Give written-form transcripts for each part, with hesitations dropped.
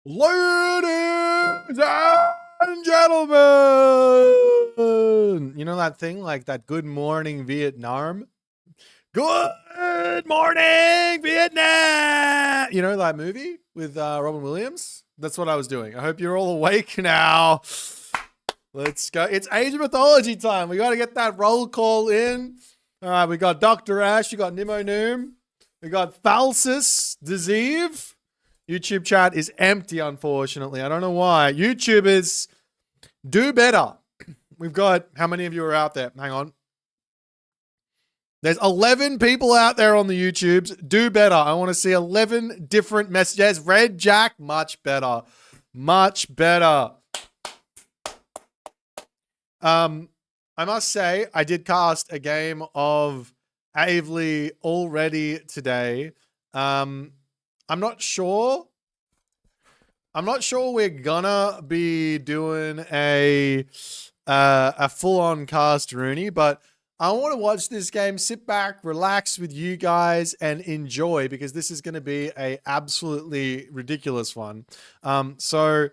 Ladies and gentlemen, you know that thing like that good morning Vietnam? Good morning Vietnam! You know that movie with Robin Williams? That's what I was doing. I hope you're all awake now. Let's go. It's Age of Mythology time. We got to get that roll call in. All right, we got Dr. Ash. We got Nimo Noom. We got Falsus Disease. YouTube chat is empty, unfortunately. I don't know why. YouTubers, do better. We've got, how many of you are out there? Hang on. There's 11 people out there on the YouTubes. Do better. I want to see 11 different messages. Red Jack, much better. Much better. I must say, I did cast a game of Avely already today. I'm not sure we're gonna be doing a full-on cast Rooney, but I want to watch this game, sit back, relax with you guys, and enjoy, because this is going to be a absolutely ridiculous one. So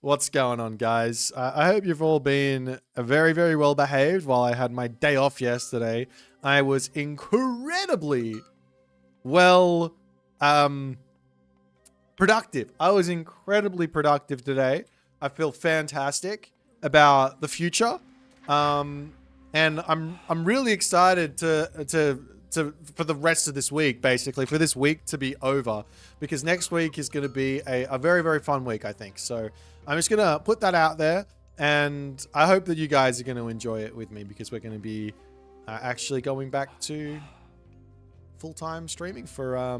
what's going on, guys? I hope you've all been very, very well behaved while I had my day off yesterday. I was incredibly well productive. I was incredibly productive today. I feel fantastic about the future. And I'm really excited to for the rest of this week, basically, for this week to be over, because next week is going to be a very, very fun week, I think. So I'm just going to put that out there, and I hope that you guys are going to enjoy it with me, because we're going to be actually going back to full-time streaming for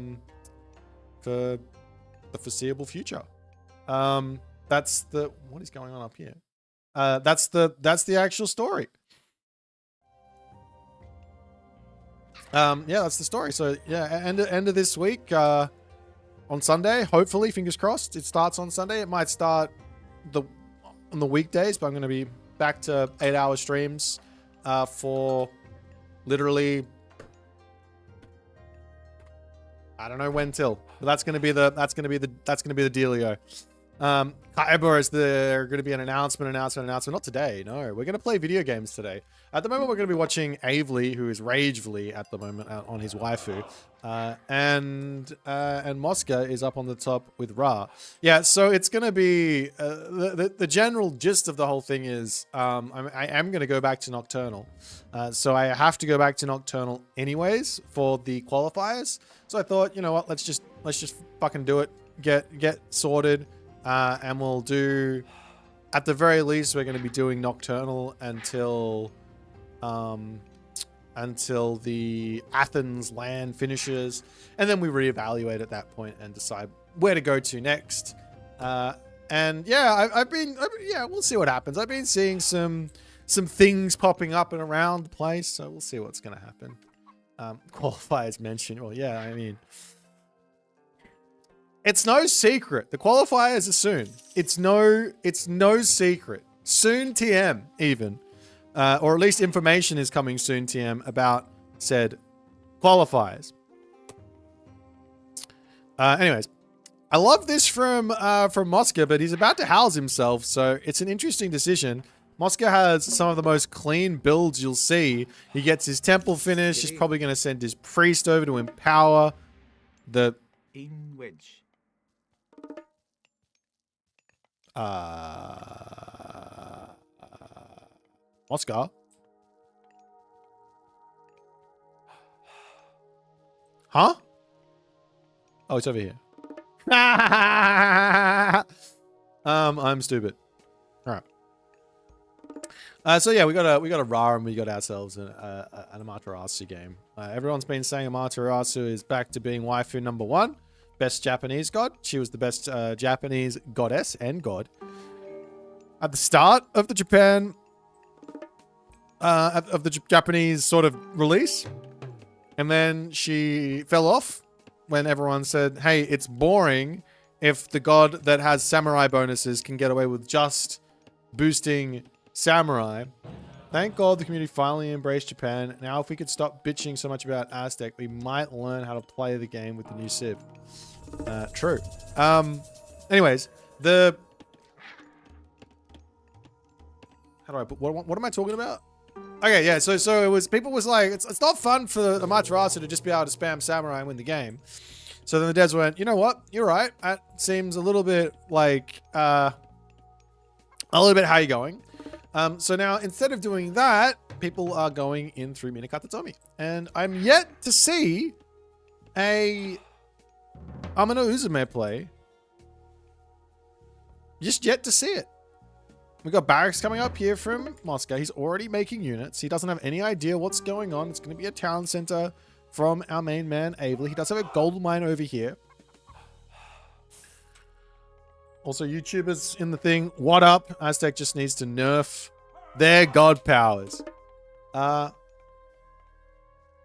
the foreseeable future. That's the, what is going on up here? That's the actual story. Yeah, that's the story. So yeah, end of this week, on Sunday, hopefully, fingers crossed, it starts on Sunday. It might start on the weekdays, but I'm going to be back to 8-hour streams for literally, I don't know when till, but that's gonna be the dealio. Kaiba, is there going to be an announcement? Not today. No, we're gonna play video games today. At the moment, we're gonna be watching Avely, who is Ragevely at the moment on his waifu, and Mosca is up on the top with Ra. Yeah, so it's gonna be the general gist of the whole thing is I am gonna go back to Nocturnal, so I have to go back to Nocturnal anyways for the qualifiers. So I thought, you know what, let's just fucking do it, get sorted, and we'll do, at the very least, we're going to be doing Nocturnal until the Athens land finishes, and then we reevaluate at that point and decide where to go to next. And yeah, I've been, we'll see what happens. I've been seeing some things popping up and around the place, so we'll see what's going to happen. Qualifiers mentioned. Well, yeah, I mean, it's no secret. The qualifiers are soon. It's no secret. Soon TM even. Or at least information is coming soon TM about said qualifiers. Anyways, I love this from Mosca, but he's about to house himself, so it's an interesting decision. Mosca has some of the most clean builds you'll see. He gets his temple finished. He's probably going to send his priest over to empower the... In wedge. Mosca? Huh? Oh, it's over here. I'm stupid. All right. So yeah, we got a Ra, and we got ourselves an Amaterasu game. Everyone's been saying Amaterasu is back to being waifu number 1, best Japanese god. She was the best Japanese goddess and god at the start of the Japanese sort of release, and then she fell off when everyone said, "Hey, it's boring if the god that has samurai bonuses can get away with just boosting samurai." Thank God the community finally embraced Japan. Now, if we could stop bitching so much about Aztec, we might learn how to play the game with the new Civ. True. Anyways, How do I put, what am I talking about? Okay, yeah, so it was, people was like, it's not fun for the Amaterasu to just be able to spam Samurai and win the game. So then the devs went, you know what? You're right. That seems a little bit like, a little bit how you going. So now instead of doing that, people are going in through Minakata Tomi. And I'm yet to see a Amano Uzume play. Just yet to see it. We got barracks coming up here from Moscow. He's already making units. He doesn't have any idea what's going on. It's going to be a town center from our main man, Abel. He does have a gold mine over here. Also, YouTubers in the thing. What up? Aztec just needs to nerf their god powers.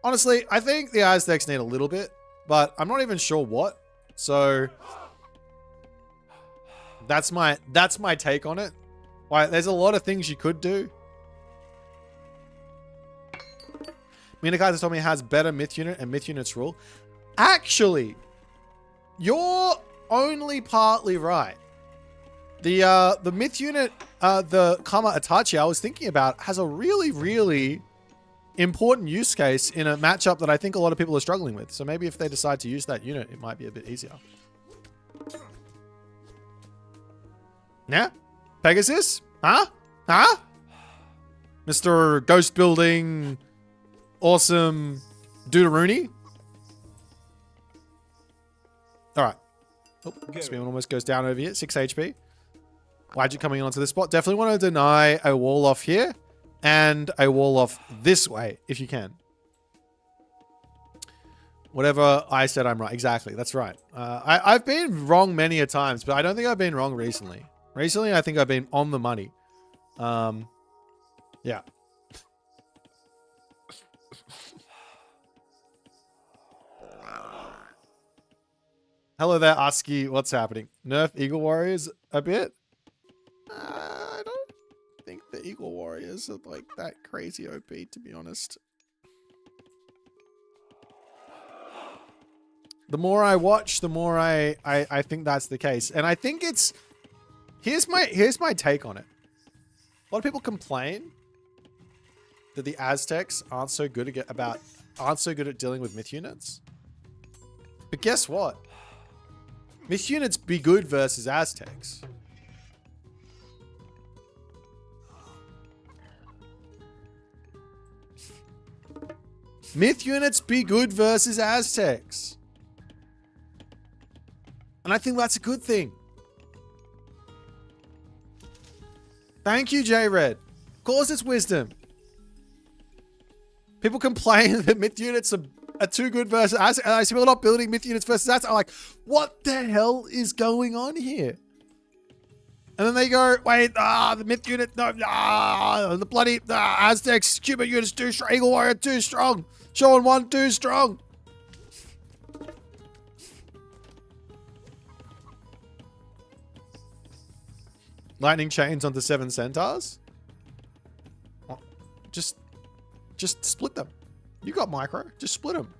Honestly, I think the Aztecs need a little bit, but I'm not even sure what. So that's my take on it. Like, there's a lot of things you could do. Minakata Tomi has better myth unit and myth units rule. Actually, you're only partly right. The myth unit, the Kama Itachi I was thinking about has a really, really important use case in a matchup that I think a lot of people are struggling with. So maybe if they decide to use that unit, it might be a bit easier. Yeah? Pegasus? Huh? Huh? Mr. Ghost Building Awesome Duderoonie? Alright. Oh, Spearman almost goes down over here. 6 HP. Wadget coming onto this spot. Definitely want to deny a wall off here. And a wall off this way, if you can. Whatever I said, I'm right. Exactly. That's right. I've been wrong many a times, but I don't think I've been wrong recently. Recently, I think I've been on the money. Yeah. Hello there, Aski. What's happening? Nerf Eagle Warriors a bit? I don't think the Eagle Warriors are like that crazy OP, to be honest. The more I watch, the more I think that's the case. And I think it's... Here's my take on it. A lot of people complain that the Aztecs aren't so good at dealing with myth units. But guess what? Myth units be good versus Aztecs. Myth units be good versus Aztecs. And I think that's a good thing. Thank you, J-Red. Of course it's wisdom. People complain that myth units are too good versus Aztec. And I see people not building myth units versus Aztec. I'm like, what the hell is going on here? And then they go, wait, the myth unit, no, the bloody Aztecs, Cuban units too strong, Eagle Warrior too strong, Shogun 1 too strong. Lightning chains onto 7 centaurs. Oh, just split them. You got micro. Just split them.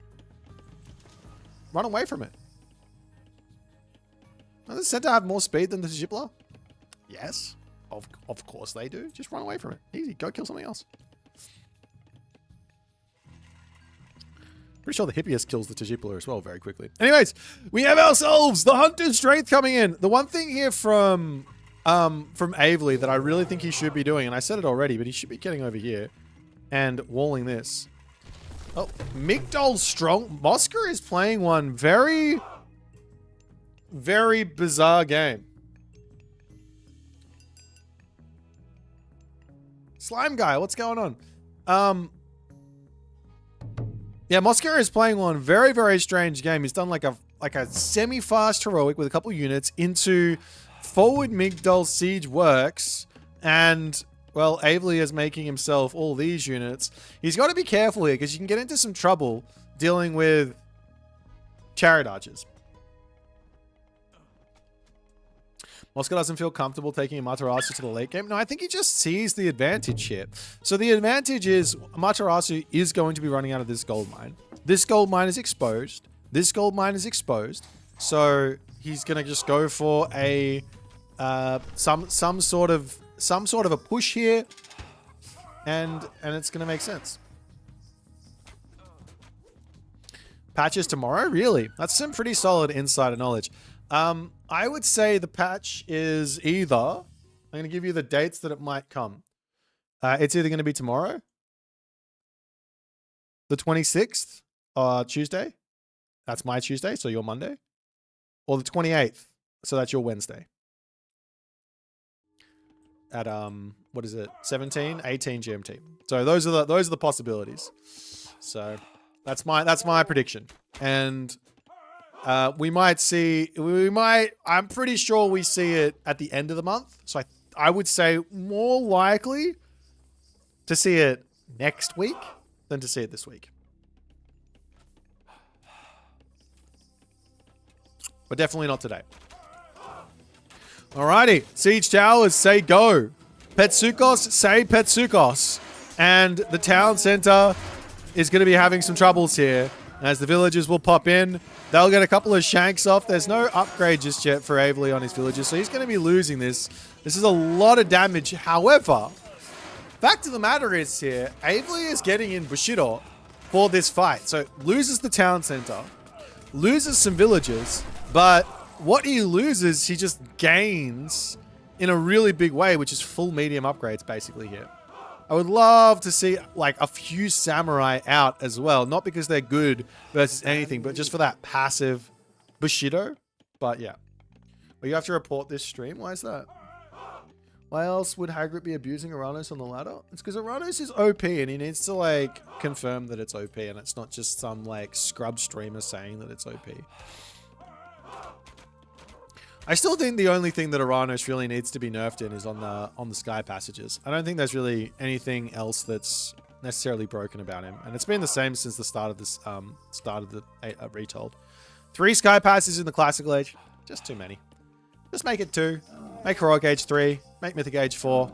Run away from it. Does the centaur have more speed than the Tejipla? Yes. Of course they do. Just run away from it. Easy. Go kill something else. Pretty sure the Hippias kills the Tejipla as well very quickly. Anyways, we have ourselves the Hunter's Strength coming in. The one thing here from Avely that I really think he should be doing, and I said it already, but he should be getting over here and walling this. Oh, Migdol strong. Mosker is playing one very, very bizarre game. Slime guy, what's going on? Yeah, Mosker is playing one very, very strange game. He's done like a semi-fast heroic with a couple units into forward Migdol siege works, and well, Avely is making himself all these units. He's got to be careful here because you can get into some trouble dealing with chariot archers. Moscow doesn't feel comfortable taking Amaterasu to the late game. No, I think he just sees the advantage here. So the advantage is Amaterasu is going to be running out of this gold mine. This gold mine is exposed. This gold mine is exposed. So he's going to just go for a some sort of a push here, and it's gonna make sense. Patches tomorrow? Really? That's some pretty solid insider knowledge. I would say the patch is either... I'm going to give you the dates that it might come. It's either going to be tomorrow, the 26th, Tuesday. That's my Tuesday, so your Monday. Or the 28th, so that's your Wednesday. At, what is it? 17, 18 GMT. So those are the possibilities. So... That's my prediction. And I'm pretty sure we see it at the end of the month. So I would say more likely to see it next week than to see it this week. But definitely not today. Alrighty. Siege Towers, say go. Petsukos, say Petsukos. And the town center is going to be having some troubles here. As the villagers will pop in, they'll get a couple of shanks off. There's no upgrade just yet for Avely on his villagers, so he's going to be losing this. This is a lot of damage. However, fact of the matter is here, Avely is getting in Bushido for this fight. So loses the town center, loses some villagers, but what he loses, he just gains in a really big way, which is full medium upgrades basically here. I would love to see like a few samurai out as well. Not because they're good versus anything, but just for that passive Bushido. But yeah. Well, you have to report this stream. Why is that? Why else would Hagrid be abusing Uranus on the ladder? It's because Uranus is OP and he needs to like confirm that it's OP and it's not just some like scrub streamer saying that it's OP. I still think the only thing that Uranus really needs to be nerfed in is on the sky passages. I don't think there's really anything else that's necessarily broken about him, and it's been the same since the start of this retold. 3 sky passages in the classical age, just too many. Just make it 2. Make heroic age 3. Make mythic age 4.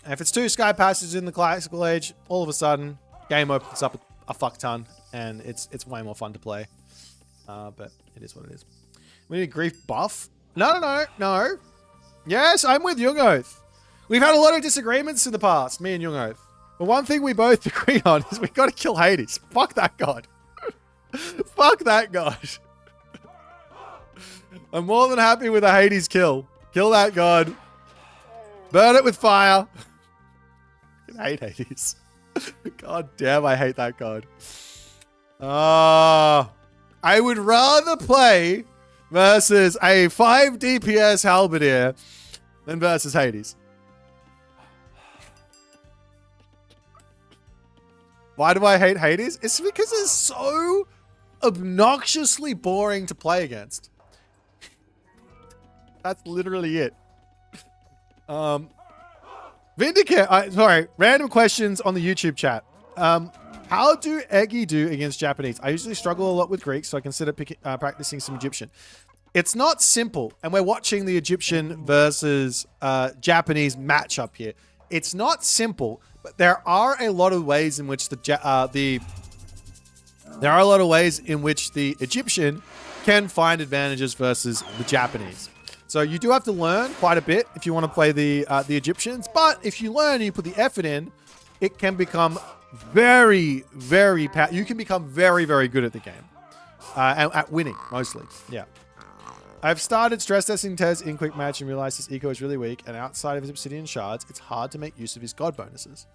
And if it's 2 sky passages in the classical age, all of a sudden game opens up a fuck ton, and it's way more fun to play. But it is what it is. We need a grief buff? No. Yes, I'm with Young Oath. We've had a lot of disagreements in the past, me and Young Oath. But one thing we both agree on is we gotta kill Hades. Fuck that god. Fuck that god. I'm more than happy with a Hades kill. Kill that god. Burn it with fire. I hate Hades. God damn, I hate that god. I would rather play versus a 5 DPS halberdier than versus Hades. Why do I hate Hades? It's because it's so obnoxiously boring to play against. That's literally it. Vindicate. Sorry, random questions on the YouTube chat. How do Eggy do against Japanese? I usually struggle a lot with Greek, so I consider practicing some Egyptian. It's not simple, and we're watching the Egyptian versus Japanese matchup here. It's not simple, but there are a lot of ways in which the Egyptian can find advantages versus the Japanese. So you do have to learn quite a bit if you want to play the Egyptians, but if you learn and you put the effort in, it can become very, very... You can become very, very good at the game. And at winning, mostly. Yeah. I've started stress testing Tez in quick match and realized his eco is really weak, and outside of his obsidian shards, it's hard to make use of his god bonuses.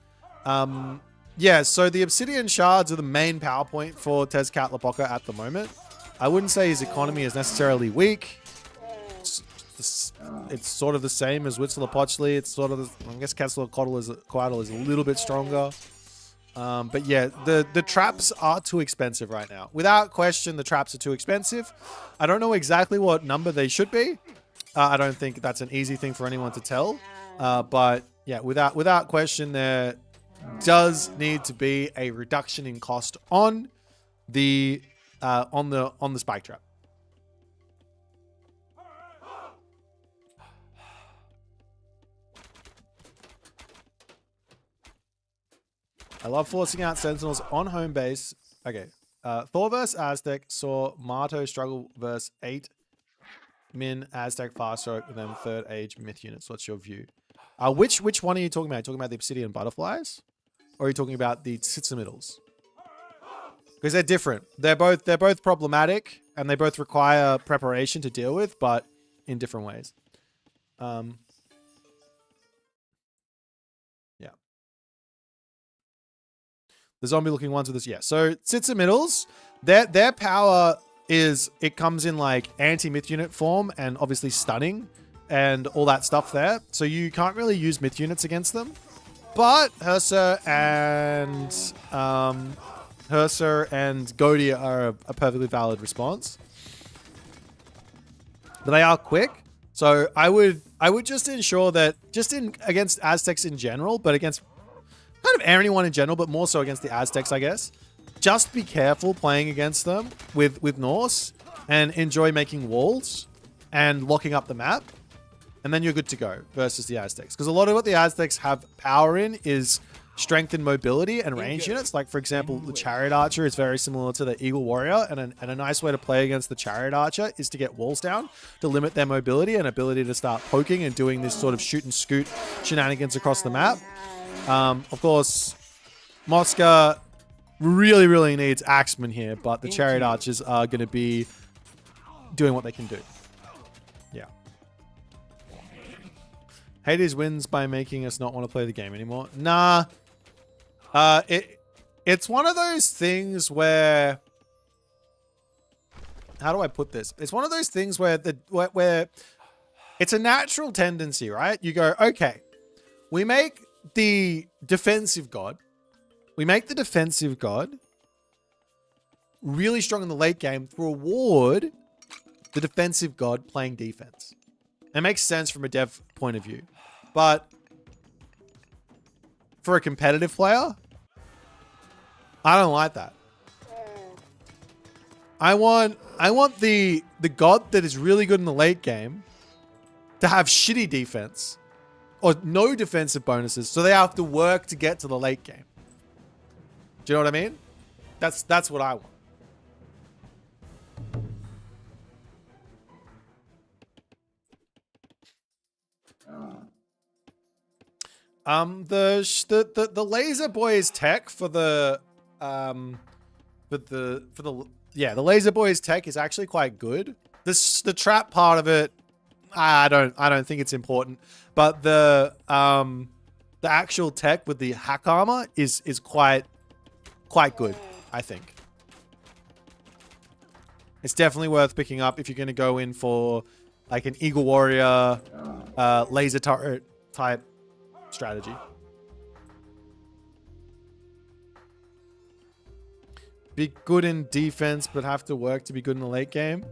Yeah, so the obsidian shards are the main power point for Tez Catlapoca at the moment. I wouldn't say his economy is necessarily weak. It's sort of the same as Huitzilopochtli. It's sort of, I guess Quetzalcoatl is a little bit stronger. But yeah, the traps are too expensive right now. Without question, the traps are too expensive. I don't know exactly what number they should be. I don't think that's an easy thing for anyone to tell. But yeah, without question, there does need to be a reduction in cost on the spike trap. I love forcing out Sentinels on home base. Okay. Thor vs Aztec saw Marto struggle versus 8 Min, Aztec, Farstroke, and then third age myth units. What's your view? Which one are you talking about? Are you talking about the obsidian butterflies? Or are you talking about the Sitsimiddles? Because they're different. They're both problematic and they both require preparation to deal with, but in different ways. Yeah. The zombie looking ones with this. Yeah. So Sitsimiddles, their power is it comes in like anti-myth unit form and obviously stunning and all that stuff there. So you can't really use myth units against them. But Herser and Godia are a perfectly valid response. But they are quick. So I would just ensure that against Aztecs in general, but against kind of anyone in general, but more so against the Aztecs, I guess. Just be careful playing against them with Norse and enjoy making walls and locking up the map. And then you're good to go versus the Aztecs. Because a lot of what the Aztecs have power in is strength and mobility and range units. Like, for example, the Chariot Archer is very similar to the Eagle Warrior. And a nice way to play against the Chariot Archer is to get walls down to limit their mobility and ability to start poking and doing this sort of shoot and scoot shenanigans across the map. Of course, Mosca really, really needs Axemen here, but the Chariot Archers are going to be doing what they can do. Yeah. Hades wins by making us not want to play the game anymore. Nah. It's one of those things where... How do I put this? It's one of those things where where it's a natural tendency, right? You go, okay, we make the defensive god. We make the defensive god really strong in the late game to reward the defensive god playing defense. It makes sense from a dev point of view. But for a competitive player, I don't like that. I want the god that is really good in the late game to have shitty defense or no defensive bonuses, so they have to work to get to the late game. Do you know what I mean? That's what I want. The Laser Boys tech for the Laser Boys tech is actually quite good. The trap part of it, I don't think it's important, but the actual tech with the hack armor is quite good, I think. It's definitely worth picking up if you're going to go in for like an Eagle Warrior laser turret type strategy. Be good in defense, but have to work to be good in the late game.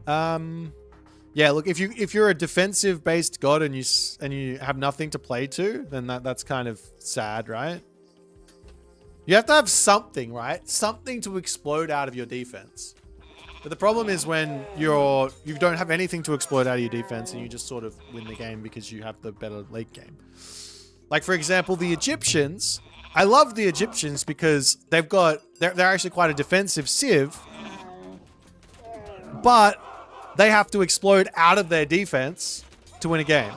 Yeah, look, if you're a defensive based god and you have nothing to play to, then that's kind of sad, right? You have to have something, right? Something to explode out of your defense. But the problem is when you don't have anything to explode out of your defense and you just sort of win the game because you have the better late game. Like, for example, the Egyptians. I love the Egyptians because they're actually quite a defensive civ, but they have to explode out of their defense to win a game.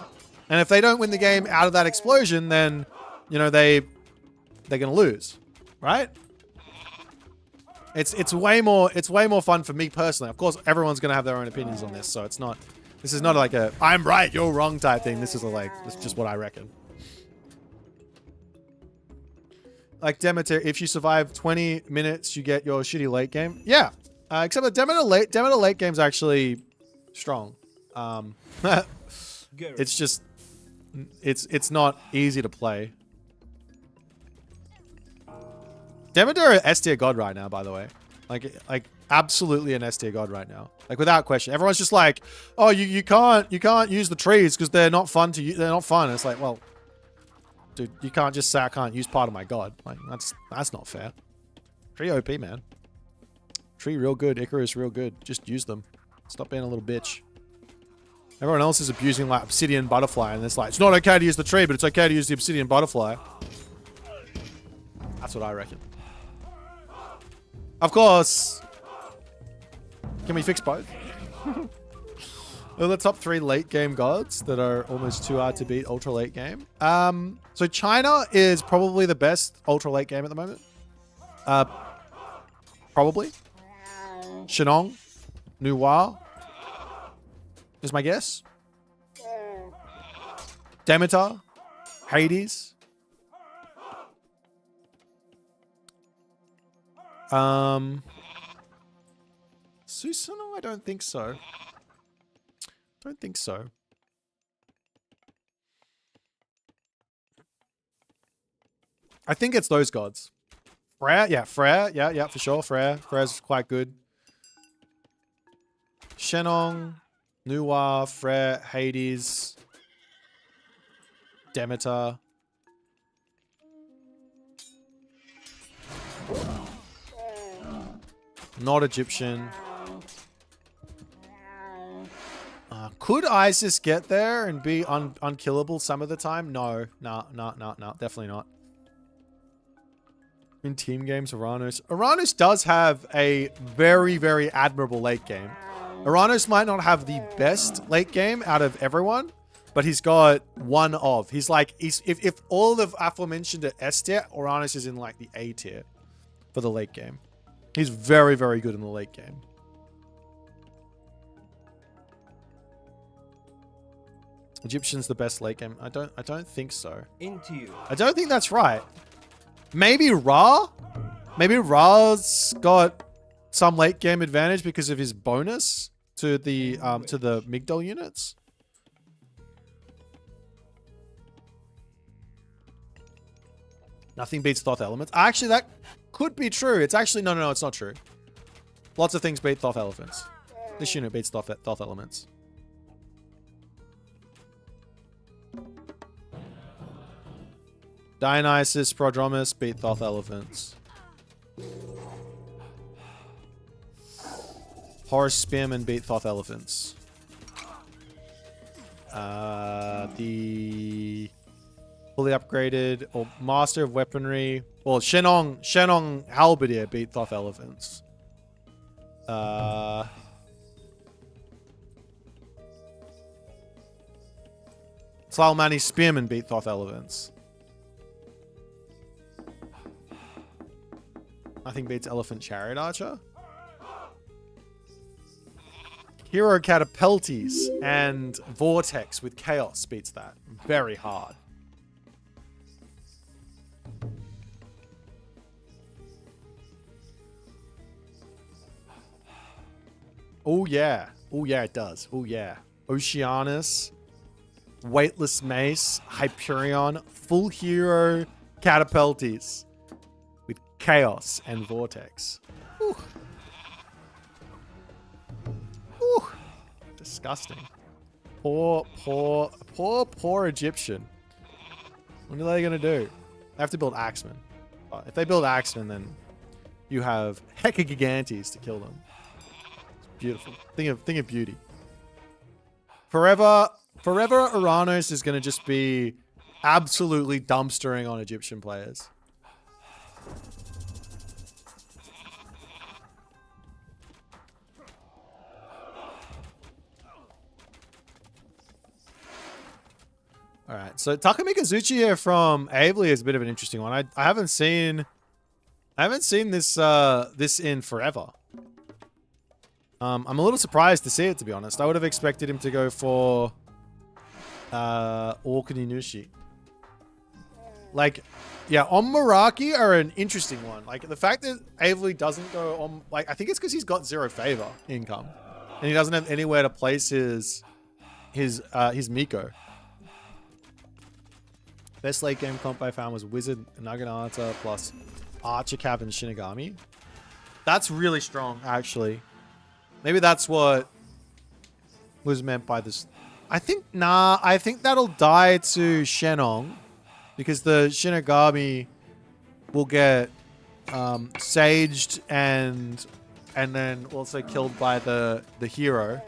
And if they don't win the game out of that explosion, then, you know, they're going to lose, right? It's way more fun for me personally. Of course, everyone's going to have their own opinions on this, so this is not like a I'm right, you're wrong type thing. This is just what I reckon. Like Demeter, if you survive 20 minutes, you get your shitty late game. Yeah, except the Demeter late game's actually strong. It's just it's not easy to play. Demeter is S tier god right now, by the way. Like absolutely an S tier god right now. Like without question. Everyone's just like, oh, you can't use the trees because they're not fun to use. They're not fun. And it's like, well, dude, you can't just say I can't use part of my god. Like that's not fair. Tree OP, man. Tree real good. Icarus real good. Just use them. Stop being a little bitch. Everyone else is abusing like obsidian butterfly, and it's like it's not okay to use the tree, but it's okay to use the obsidian butterfly. That's what I reckon. Of course. Can we fix both? the top 3 late game gods that are almost too hard to beat ultra late game. So China is probably the best ultra late game at the moment. Probably. Shenong, Nuwa is my guess. Demeter, Hades. Susanoo, I don't think so. Don't think so. I think it's those gods. Freya, yeah, Freya, yeah, for sure. Freya's quite good. Shenong, Nuwa, Freya, Hades, Demeter. Not Egyptian. Could Isis get there and be unkillable some of the time? No, definitely not. In team games, Uranus. Uranus does have a very, very admirable late game. Uranus might not have the best late game out of everyone, but he's got one of. He's like, if all of the aforementioned are S tier, Uranus is in like the A tier for the late game. He's very, very good in the late game. Egyptian's the best late game. I don't think so. Into you. I don't think that's right. Maybe Ra? Maybe Ra's got some late game advantage because of his bonus to the Migdol units. Nothing beats Thoth elements. Actually, that could be true. It's actually no, it's not true. Lots of things beat Thoth elephants. This unit beats Thoth elements. Dionysus, Prodromus beat Thoth elephants. Horus Spearman beat Thoth elephants. The fully upgraded or Master of Weaponry. Well, Shenong Halberdier beat Thoth elephants. Tlalmani Spearman beat Thoth elephants. Nothing beats Elephant Chariot Archer. Hero Catapultes and Vortex with Chaos beats that. Very hard. Oh yeah. Oh yeah, it does. Oh yeah. Oceanus, Weightless Mace, Hyperion, full hero Catapultes with Chaos and Vortex. Ooh. Ooh. Disgusting. Poor Egyptian. What are they going to do? They have to build Axemen. If they build Axemen, then you have Hecka Gigantes to kill them. It's beautiful. Think of beauty. Forever Uranus is going to just be absolutely dumpstering on Egyptian players. All right, so Takamikazuchi here from Avely is a bit of an interesting one. I haven't seen this this in forever. I'm a little surprised to see it, to be honest. I would have expected him to go for Okuninushi. Like, yeah, on Meraki are an interesting one. Like the fact that Avely doesn't go on, like I think it's because he's got 0 favor income, and he doesn't have anywhere to place his Miko. Best late game comp I found was Wizard Naginata plus Archer Cav and Shinigami. That's really strong, actually. Maybe that's what was meant by this. I think that'll die to Shenong because the Shinigami will get saged and then also killed by the hero.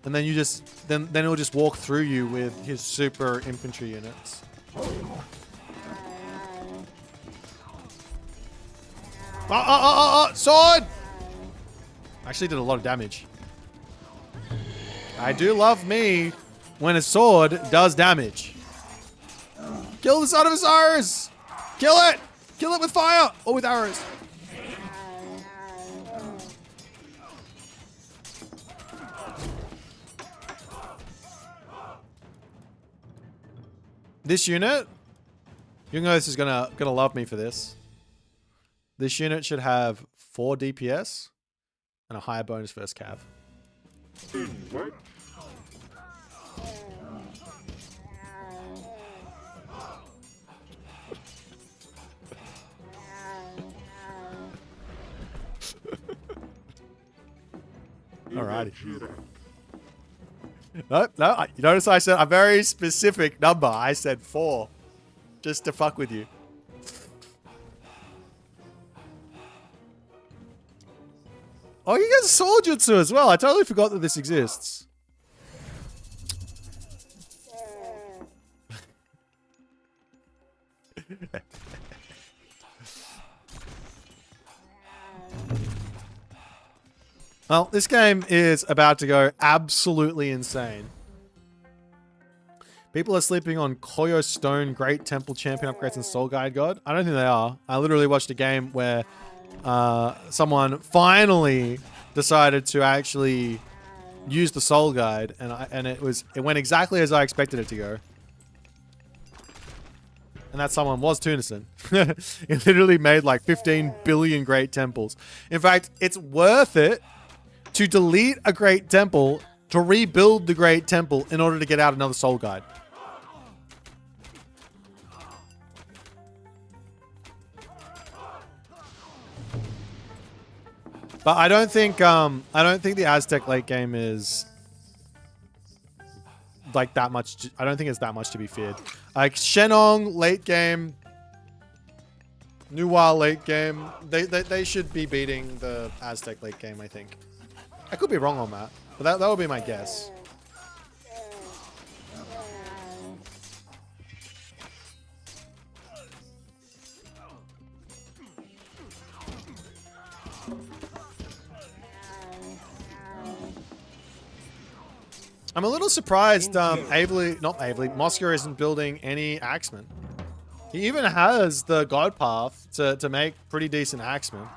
And then you just then he'll just walk through you with his super infantry units. Sword! Actually did a lot of damage. I do love me when a sword does damage. Kill the son of Osiris! Kill it! Kill it with fire or with arrows. This unit, you know this is gonna love me for this. This unit should have 4 DPS and a higher bonus versus cav. Alrighty. No, you notice I said a very specific number. I said 4. Just to fuck with you. Oh, you guys sword jutsu as well. I totally forgot that this exists. Well, this game is about to go absolutely insane. People are sleeping on Koyo Stone Great Temple Champion upgrades and Soul Guide God. I don't think they are. I literally watched a game where someone finally decided to actually use the Soul Guide, and it went exactly as I expected it to go. And that someone was Tunison. It literally made like 15 billion Great Temples. In fact, it's worth it to delete a Great Temple to rebuild the Great Temple in order to get out another Soul Guide. But I don't think the Aztec late game is like that much. I don't think it's that much to be feared. Like Shenong late game, Nuwa late game, they should be beating the Aztec late game, I think. I could be wrong on that, but that would be my guess. I'm a little surprised Moscow isn't building any axemen. He even has the god path to make pretty decent axemen.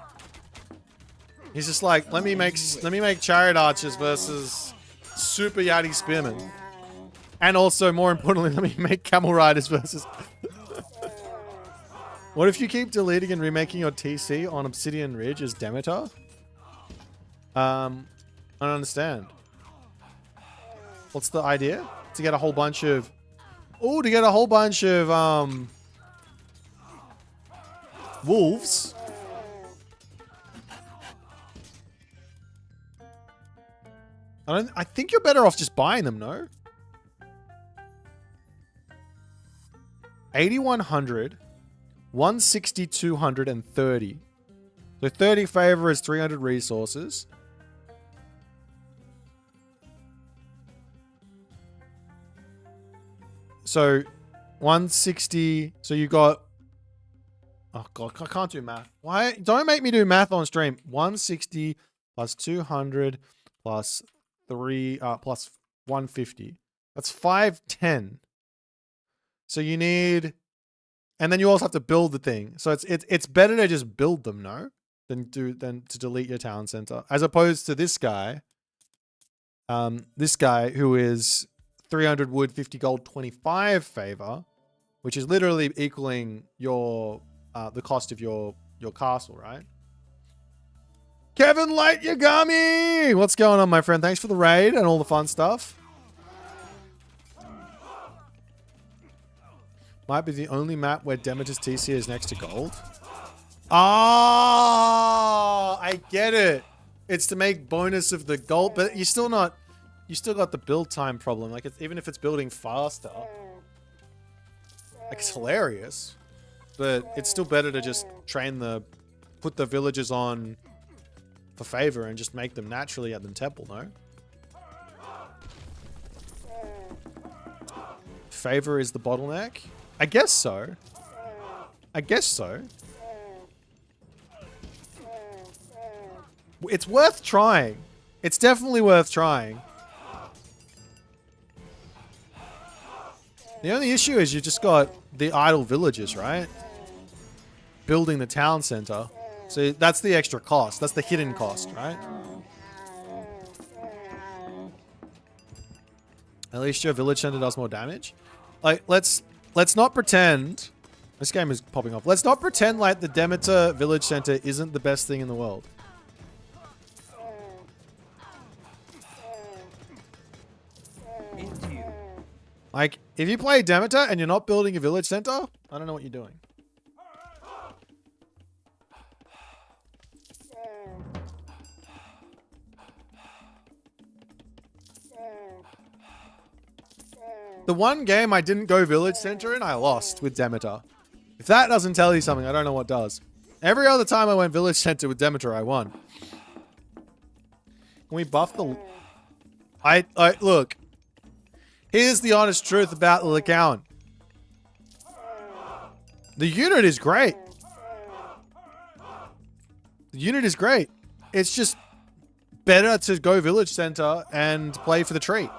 He's just like, let me make chariot archers versus super yati spearmen. And also, more importantly, let me make camel riders versus... What if you keep deleting and remaking your TC on Obsidian Ridge as Demeter? I don't understand. What's the idea? To get a whole bunch of... Oh, to get a whole bunch of, wolves. I think you're better off just buying them, no? 8,100, 160, 200, and 30. So 30 favor is 300 resources. So 160. So you got... Oh god, I can't do math. Why? Don't make me do math on stream. 160 plus 200 plus 3 plus 150. That's 510. So you need, and then you also have to build the thing. So it's better to just build them, no? Than to delete your town center. As opposed to this guy. This guy who is 300 wood, 50 gold, 25 favor, which is literally equaling your the cost of your castle, right? Kevin Light Yagami! What's going on, my friend? Thanks for the raid and all the fun stuff. Might be the only map where Demeter's TC is next to gold. Ah, I get it. It's to make bonus of the gold, but you still got the build time problem. Like, even if it's building faster, like, it's hilarious. But it's still better to just put the villagers on for favor and just make them naturally at the temple, no? Favor is the bottleneck? I guess so. I guess so. It's worth trying. It's definitely worth trying. The only issue is you just got the idle villages, right? Building the town center. So that's the extra cost. That's the hidden cost, right? At least your village center does more damage. Like, let's not pretend... This game is popping off. Let's not pretend like the Demeter village center isn't the best thing in the world. Like, if you play Demeter and you're not building a village center, I don't know what you're doing. The one game I didn't go village center in, I lost with Demeter. If that doesn't tell you something, I don't know what does. Every other time I went village center with Demeter, I won. Can we buff the... Look. Here's the honest truth about the Lycaon. The unit is great. The unit is great. It's just better to go village center and play for the tree.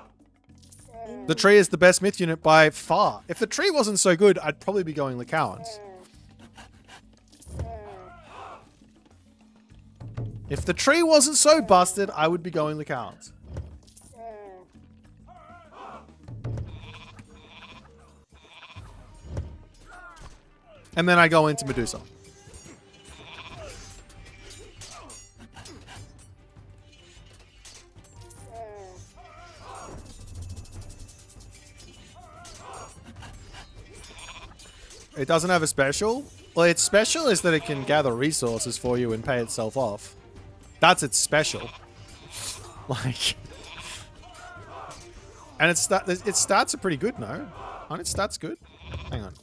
The tree is the best myth unit by far. If the tree wasn't so good, I'd probably be going Lycaons. If the tree wasn't so busted, I would be going Lycaons. And then I go into Medusa. It doesn't have a special? Well, its special is that it can gather resources for you and pay itself off. That's its special. Like... And its stats are pretty good, no? Aren't its stats good? Hang on.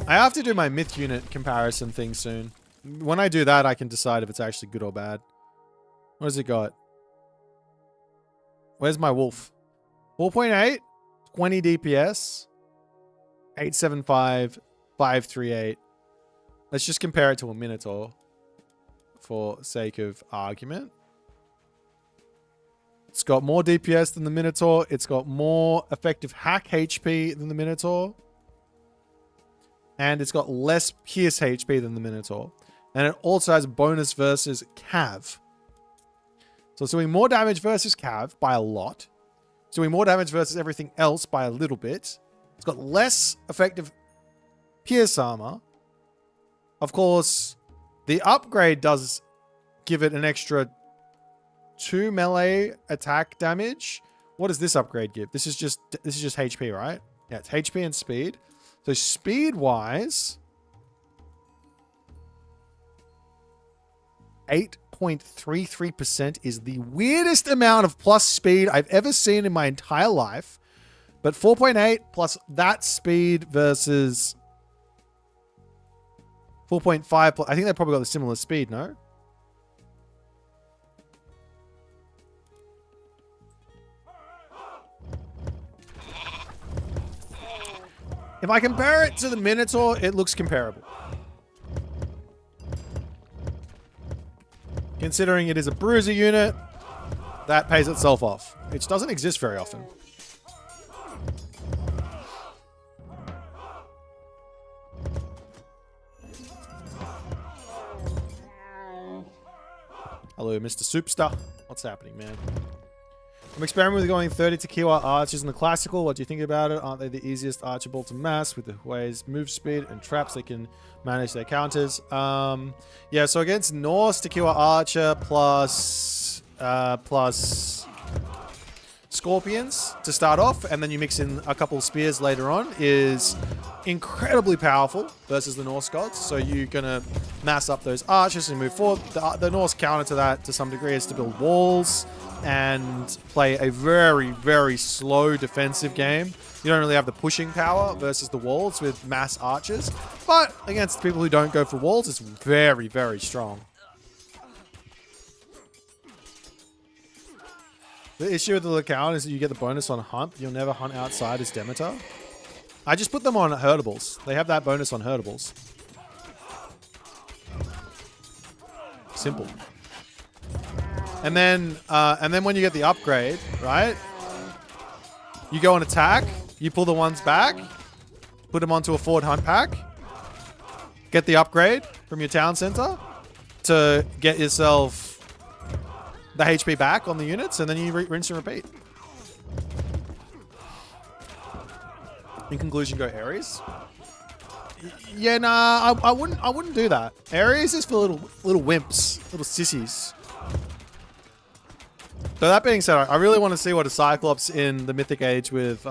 I have to do my myth unit comparison thing soon. When I do that, I can decide if it's actually good or bad. What has it got? Where's my wolf? 4.8, 20 DPS, 875, 538. Let's just compare it to a Minotaur for sake of argument. It's got more DPS than the Minotaur. It's got more effective hack HP than the Minotaur. And it's got less pierce HP than the Minotaur. And it also has bonus versus Cav. So it's doing more damage versus Cav by a lot. It's doing more damage versus everything else by a little bit. It's got less effective pierce armor. Of course, the upgrade does give it an extra 2 melee attack damage. What does this upgrade give? This is just HP, right? Yeah, it's HP and speed. So speed-wise, 8.33% is the weirdest amount of plus speed I've ever seen in my entire life. But 4.8 plus that speed versus 4.5 plus, I think they probably got a similar speed, no? If I compare it to the Minotaur, it looks comparable. Considering it is a bruiser unit, that pays itself off. Which doesn't exist very often. Hello, Mr. Soupstar. What's happening, man? I'm experimenting with going 30 Tequila archers in the classical. What do you think about it? Aren't they the easiest archable to mass with the ways move speed and traps they can manage their counters? Yeah, so against Norse, Tequila Archer plus Scorpions to start off, and then you mix in a couple of spears later on, is incredibly powerful versus the Norse gods. So you're going to mass up those archers and move forward. The Norse counter to that to some degree is to build walls and play a very, very slow defensive game. You don't really have the pushing power versus the walls with mass archers. But against people who don't go for walls, it's very, very strong. The issue with the Lycaon is that you get the bonus on hunt. You'll never hunt outside as Demeter. I just put them on herdables. They have that bonus on herdables. Simple. And then when you get the upgrade, right? You go and attack. You pull the ones back. put them onto a forward hunt pack, get the upgrade from your town center to get yourself the HP back on the units, and then you rinse and repeat. In conclusion, go Ares. Yeah, nah, I wouldn't do that. Ares is for little wimps, little sissies. So that being said, I really want to see what a Cyclops in the Mythic Age with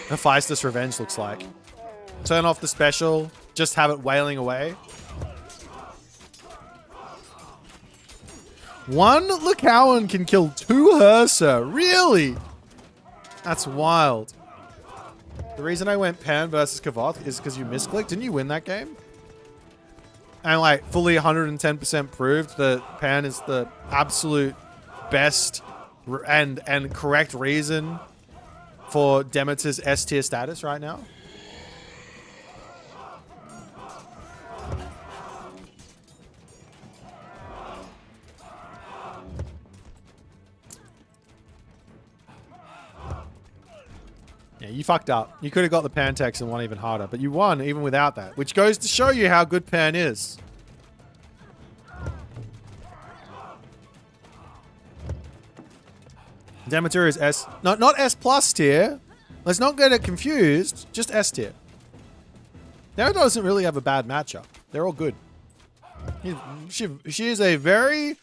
Hephaestus Revenge looks like. Turn off the special, just have it wailing away. One Lycaon can kill 2 Hursa. Really? That's wild. The reason I went Pan versus Kavoth is because you misclicked. Didn't you win that game? And like fully 110% proved that Pan is the absolute best and correct reason for Demeter's S tier status right now. Yeah, you fucked up. You could have got the Pantex and won even harder, but you won even without that, which goes to show you how good Pan is. Demeter is S, not S plus tier. Let's not get it confused. Just S tier. Demeter doesn't really have a bad matchup. They're all good. She is a very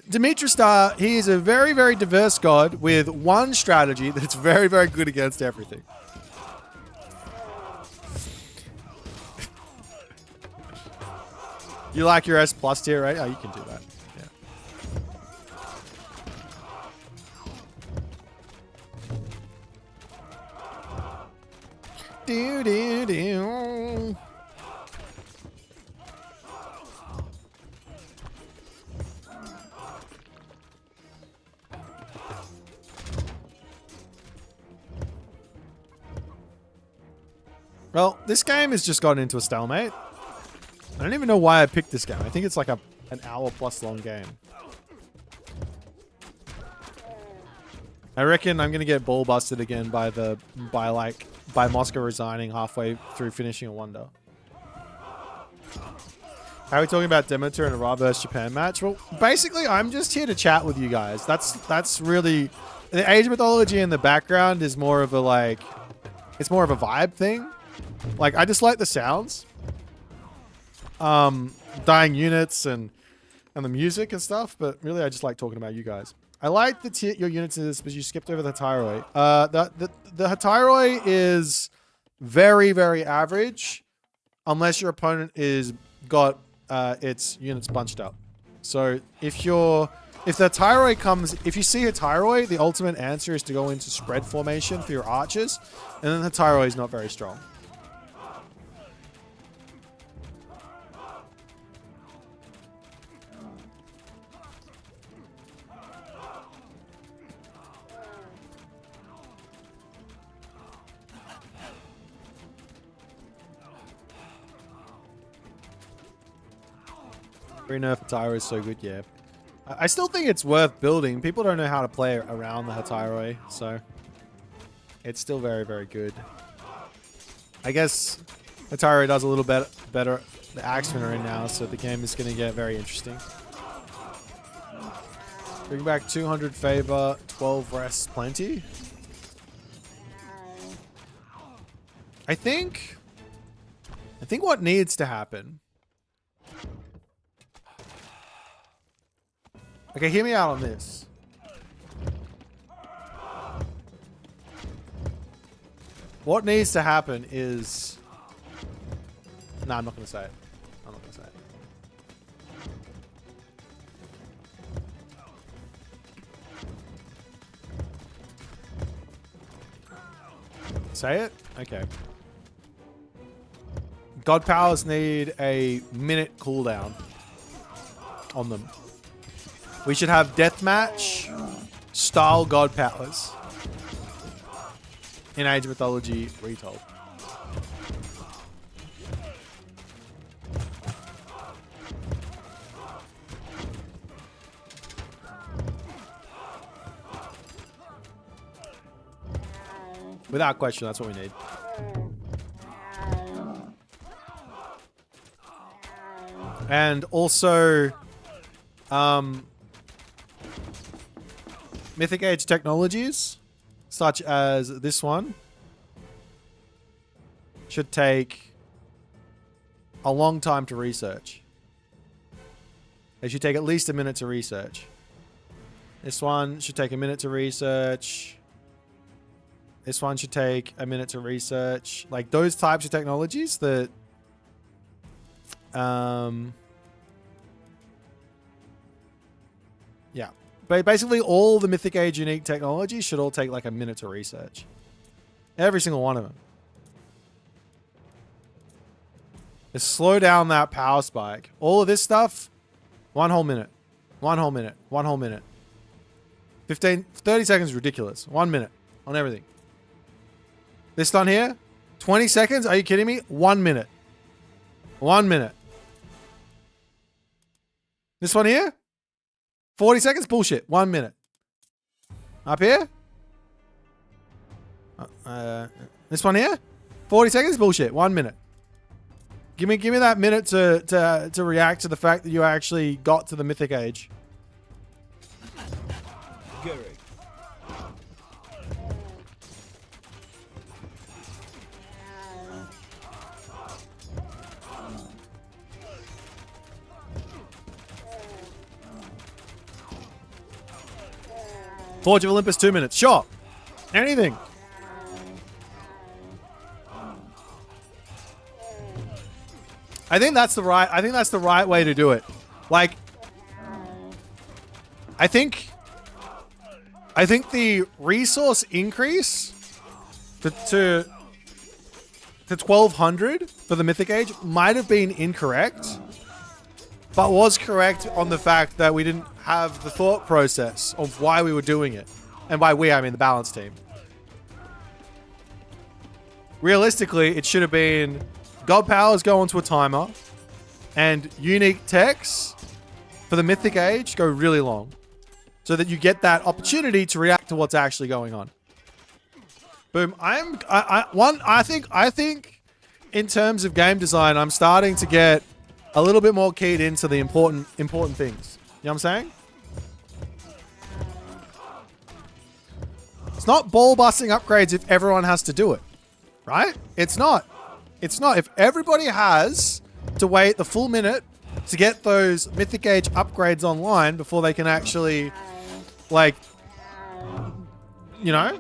Dimitristar, he is a very, very diverse god with one strategy that's very, very good against everything. You like your S plus tier, right? Oh, you can do that. Yeah. Do, do, do. Well, this game has just gotten into a stalemate. I don't even know why I picked this game. I think it's like an hour plus long game. I reckon I'm gonna get ball busted again by Moscow resigning halfway through finishing a wonder. How are we talking about Demeter in a Ra vs Japan match? Well, basically, I'm just here to chat with you guys. That's really the Age mythology in the background is more of a like, it's more of a vibe thing. Like, I just like the sounds. Dying units and the music and stuff, but really I just like talking about you guys. I like your units in this, but you skipped over the Hatyroi. The Hatyroi is very, very average unless your opponent is got its units bunched up. So if the Hatyroi comes, if you see a Hatyroi, the ultimate answer is to go into spread formation for your archers, and then the Hatyroi is not very strong. Nerf Hatyroi is so good, yeah. I still think it's worth building. People don't know how to play around the Hatyroi, so it's still very, very good. I guess Hatyroi does a little bit better. The Axemen are in now, so the game is going to get very interesting. Bring back 200 favor, 12 rest, plenty. I think what needs to happen. Okay, hear me out on this. What needs to happen is... Nah, I'm not going to say it. I'm not going to say it. Say it? Okay. God powers need a minute cooldown on them. We should have deathmatch style god powers in Age of Mythology retold. Without question, that's what we need. And also, Mythic Age technologies, such as this one, should take a long time to research. They should take at least a minute to research. This one should take a minute to research. This one should take a minute to research. Like those types of technologies that... yeah. But basically all the Mythic Age unique technologies should all take like a minute to research. Every single one of them. Just slow down that power spike. All of this stuff, 1 whole minute. 1 whole minute. 1 whole minute. 30 seconds is ridiculous. 1 minute on everything. This done here, 20 seconds? Are you kidding me? 1 minute. 1 minute. This one here, 40 seconds? Bullshit. 1 minute. Up here? This one here, 40 seconds? Bullshit. 1 minute. Give me that minute to react to the fact that you actually got to the Mythic Age. Gary. Forge of Olympus, 2 minutes. Sure. Anything. I think that's the right way to do it. Like, I think the resource increase to 1200 for the Mythic Age might have been incorrect, but was correct on the fact that we didn't have the thought process of why we were doing it. And by we, I mean the balance team. Realistically, it should have been God powers go onto a timer and unique techs for the Mythic Age go really long so that you get that opportunity to react to what's actually going on. Boom. I think in terms of game design, I'm starting to get a little bit more keyed into the important things. You know what I'm saying? It's not ball busting upgrades if everyone has to do it, right? It's not. It's not. If everybody has to wait the full minute to get those Mythic Age upgrades online before they can actually, like, you know?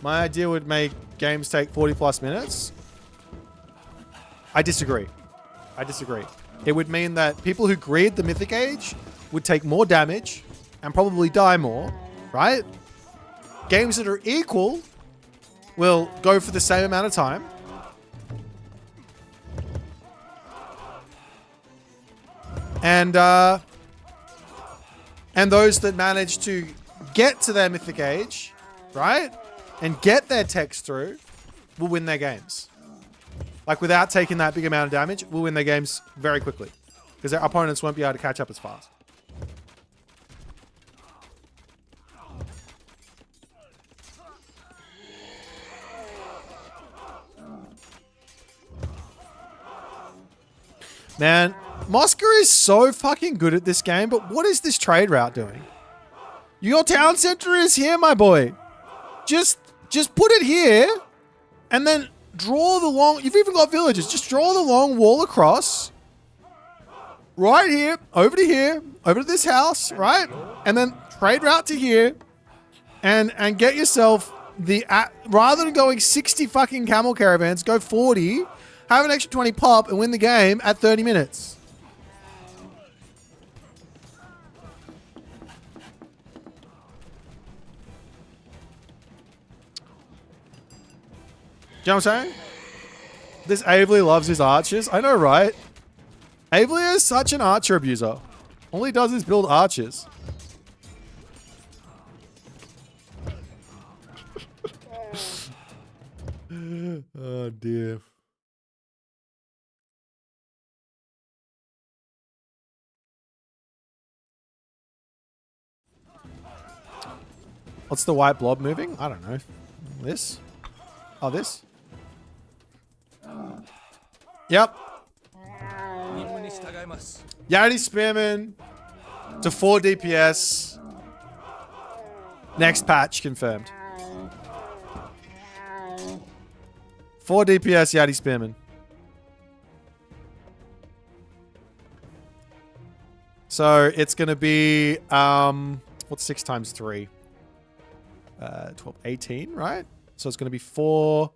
My idea would make games take 40 plus minutes. I disagree. I disagree. It would mean that people who greed the Mythic Age would take more damage and probably die more, right? Games that are equal will go for the same amount of time. And those that manage to get to their Mythic Age, right? And get their text through will win their games. Like without taking that big amount of damage, will win their games very quickly. Because their opponents won't be able to catch up as fast. Man, Mosca is so fucking good at this game, but what is this trade route doing? Your town center is here, my boy. Just put it here, and then draw the long... You've even got villages. Just draw the long wall across. Right here, over to this house, right? And then trade route to here, and get yourself the... rather than going 60 fucking camel caravans, go 40... Have an extra 20 pop and win the game at 30 minutes. Do you know what I'm saying? This Avely loves his archers. I know, right? Avely is such an archer abuser. All he does is build archers. Oh, dear. What's the white blob moving? I don't know. This? Oh, this? Yep. Yadi Spearman to 4 DPS. Next patch confirmed. 4 DPS Yadi Spearman. So it's going to be, what's 6 times 3? 12, 18, right? So it's going to be 4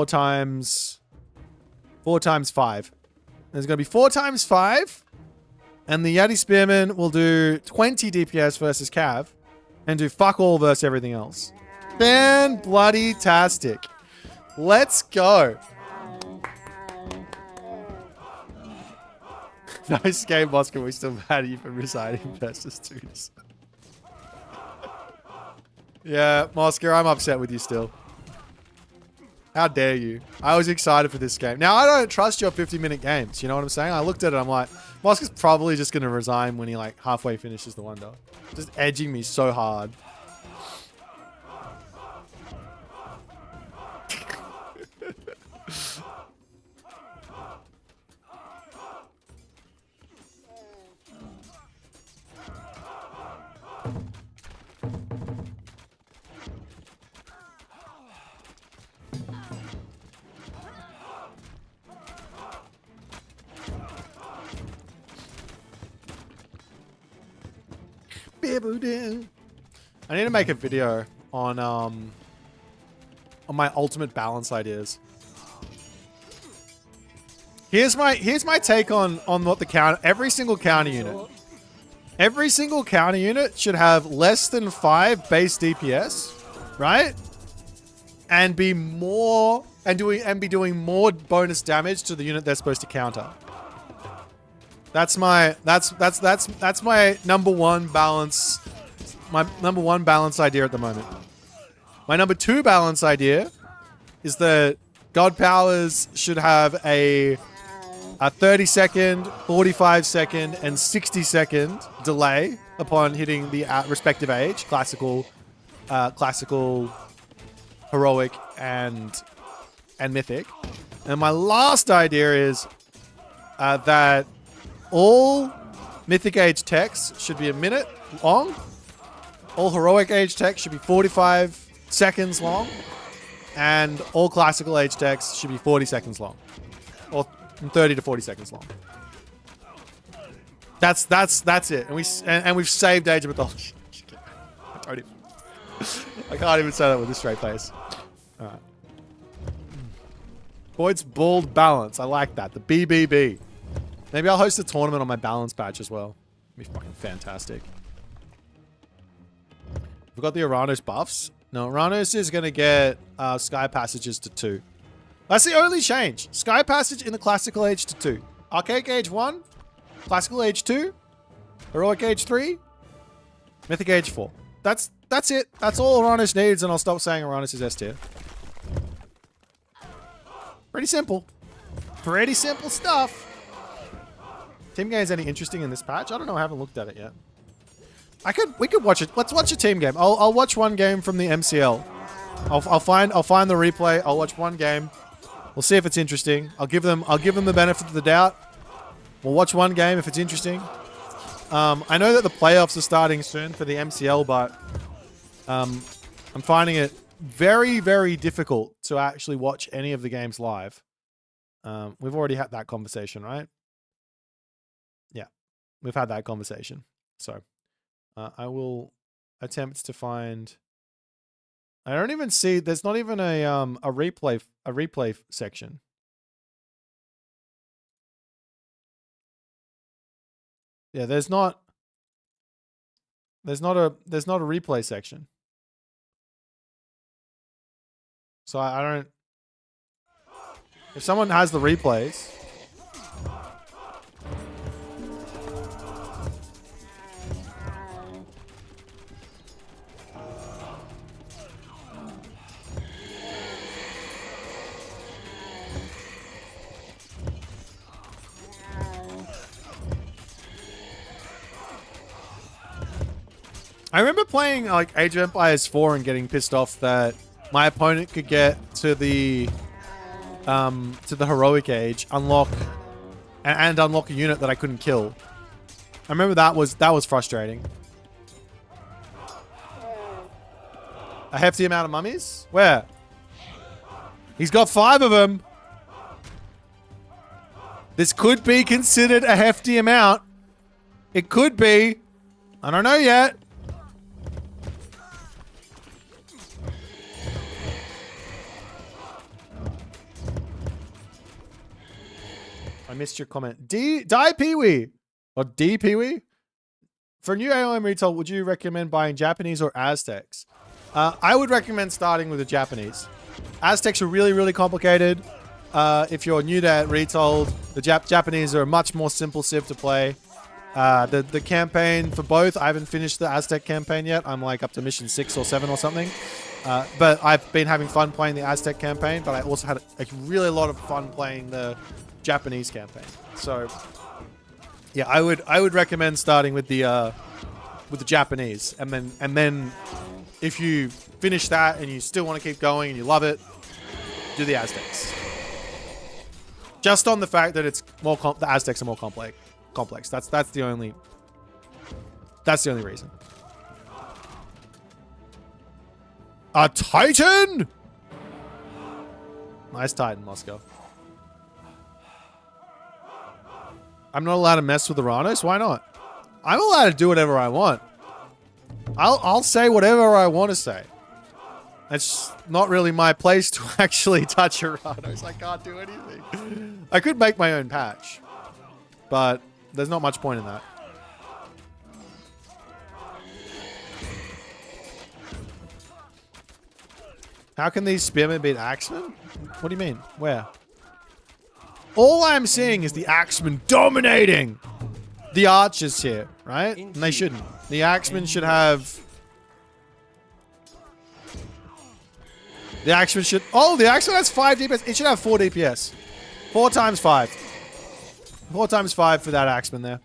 times 5. There's going to be 4 times 5. And the Yeti Spearman will do 20 DPS versus Cav. And do fuck all versus everything else. Fan-bloody-tastic. Let's go. Nice game, Oscar. We still mad at you for resigning versus twos. Yeah, Moscow, I'm upset with you still. How dare you? I was excited for this game. Now, I don't trust your 50-minute games. You know what I'm saying? I looked at it, I'm like, Moscow's probably just going to resign when he like halfway finishes the wonder. Just edging me so hard. I need to make a video on my ultimate balance ideas. Here's my take on what the counter, every single counter unit should have less than 5 base DPS, right? And be doing more bonus damage to the unit they're supposed to counter. That's my number one balance. My number one balance idea at the moment. My number 2 balance idea is that God Powers should have a 30-second, 45-second, and 60-second delay upon hitting the respective age, classical, heroic, and mythic. And my last idea is that all mythic age text should be a minute long. All heroic age text should be 45 seconds long. And all classical age text should be 40 seconds long. Or 30 to 40 seconds long. That's it. And we've saved age with the I can't even say that with a straight face. Alright. Boit's bald balance. I like that. The BBB. Maybe I'll host a tournament on my balance patch as well. It'd be fucking fantastic. We've got the Uranus buffs. No, Uranus is going to get Sky Passages to 2. That's the only change. Sky Passage in the Classical Age to 2. Archaic Age 1. Classical Age 2. Heroic Age 3. Mythic Age 4. That's it. That's all Uranus needs, and I'll stop saying Uranus is S tier. Pretty simple. Pretty simple stuff. Team game is any interesting in this patch? I don't know. I haven't looked at it yet. We could watch it. Let's watch a team game. I'll watch one game from the MCL. I'll find the replay. I'll watch one game. We'll see if it's interesting. I'll give them the benefit of the doubt. We'll watch one game if it's interesting. I know that the playoffs are starting soon for the MCL, but I'm finding it very, very difficult to actually watch any of the games live. We've already had that conversation, right? Yeah, we've had that conversation. So I will attempt to find. I don't even see. There's not even a replay section. Yeah, there's not a replay section. So I don't. If someone has the replays. I remember playing like Age of Empires 4 and getting pissed off that my opponent could get to the to the heroic age, unlock and unlock a unit that I couldn't kill. I remember that was frustrating. A hefty amount of mummies? Where? He's got 5 of them. This could be considered a hefty amount. It could be. I don't know yet. I missed your comment. Die Pee-wee. Or D Pee-wee? For a new AOM retail, would you recommend buying Japanese or Aztecs? I would recommend starting with the Japanese. Aztecs are really, really complicated. If you're new to retail, the Japanese are a much more simple civ to play. The campaign for both, I haven't finished the Aztec campaign yet. I'm like up to mission 6 or 7 or something. But I've been having fun playing the Aztec campaign, but I also had a really lot of fun playing the Japanese campaign. So yeah, I would recommend starting with the Japanese, and then if you finish that and you still want to keep going and you love it, do the Aztecs. Just on the fact that it's more the Aztecs are more complex. That's the only reason. A Titan? Nice Titan, Moscow. I'm not allowed to mess with the Rhinos? Why not? I'm allowed to do whatever I want. I'll say whatever I want to say. It's not really my place to actually touch a Rhinos. I can't do anything. I could make my own patch, but there's not much point in that. How can these spearmen beat axemen? What do you mean? Where? All I'm seeing is the axemen dominating the archers here, right? And they shouldn't. The axemen should have... The axemen should... Oh, the axemen has 5 DPS. It should have 4 DPS. 4 times 5. 4 times 5 for that axeman there.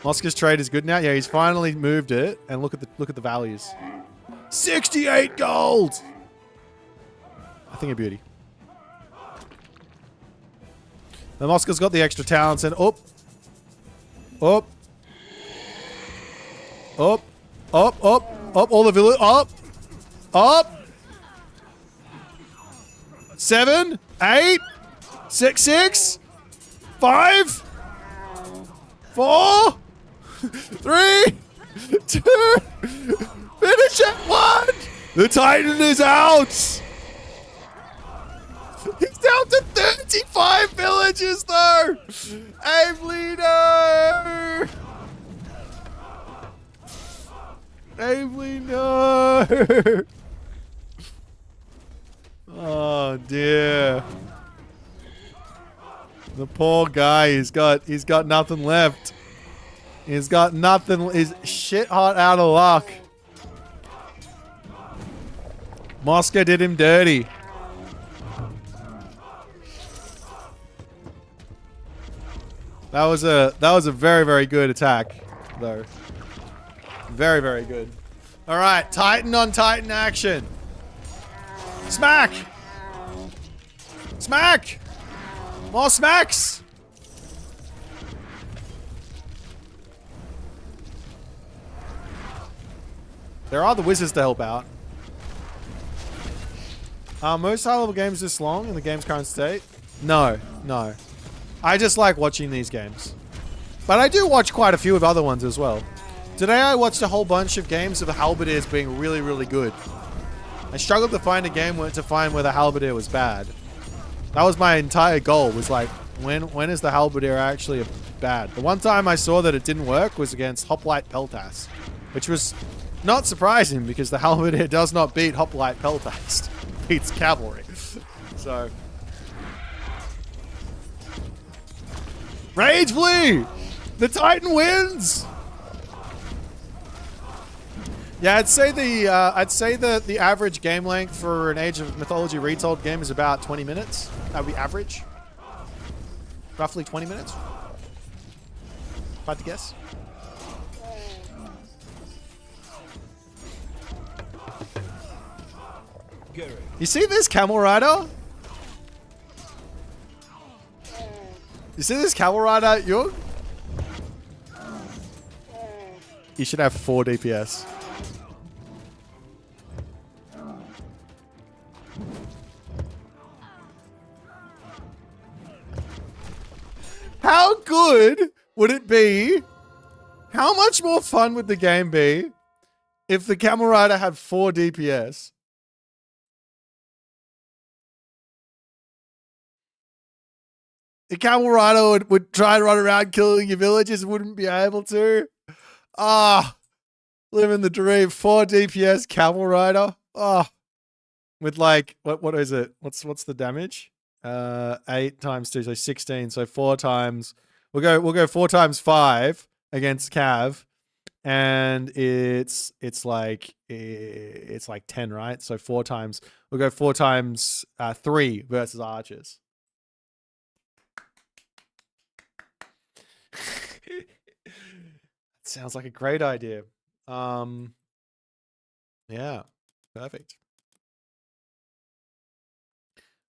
Moscow's trade is good now. Yeah, he's finally moved it. And look at the values. 68 gold! I think a beauty. The Moscow's got the extra talents and up. Up. Up. Up. Up. Up. All the village. Up. Up. 7. 8. 6. 5. 4. 3. 2. Finish at 1. The Titan is out. He's down to 35 villages, though! Aim leader! Aim leader! Oh, dear. The poor guy, he's got nothing left. He's got nothing. He's shit hot out of luck. Moscow did him dirty. That was a very, very good attack, though. Very, very good. All right, Titan on Titan action. Smack! Smack! More smacks! There are the wizards to help out. Are most high-level games this long in the game's current state? No, no. I just like watching these games. But I do watch quite a few of other ones as well. Today I watched a whole bunch of games of the halberdiers being really, really good. I struggled to find a game where the halberdier was bad. That was my entire goal, was like, when is the halberdier actually bad? The one time I saw that it didn't work was against Hoplite Peltas, which was not surprising because the halberdier does not beat Hoplite Peltas. It beats cavalry. So... Rage Flee! The Titan wins! Yeah, I'd say the average game length for an Age of Mythology retold game is about 20 minutes. That would be average. Roughly 20 minutes. If I had to guess. You see this camel rider? You see this camel rider, Yug? You should have 4 DPS. How good would it be? How much more fun would the game be if the camel rider had 4 DPS? The camel rider would try and run around killing your villagers, wouldn't be able to. Ah, living the dream. 4 DPS camel rider. Ah, with like what is it? What's the damage? 8 times 2, so 16. So 4 times. We'll go 4 times 5 against Cav, and it's like 10, right? So 4 times. We'll go 4 times 3 versus archers. Sounds like a great idea. Yeah, perfect.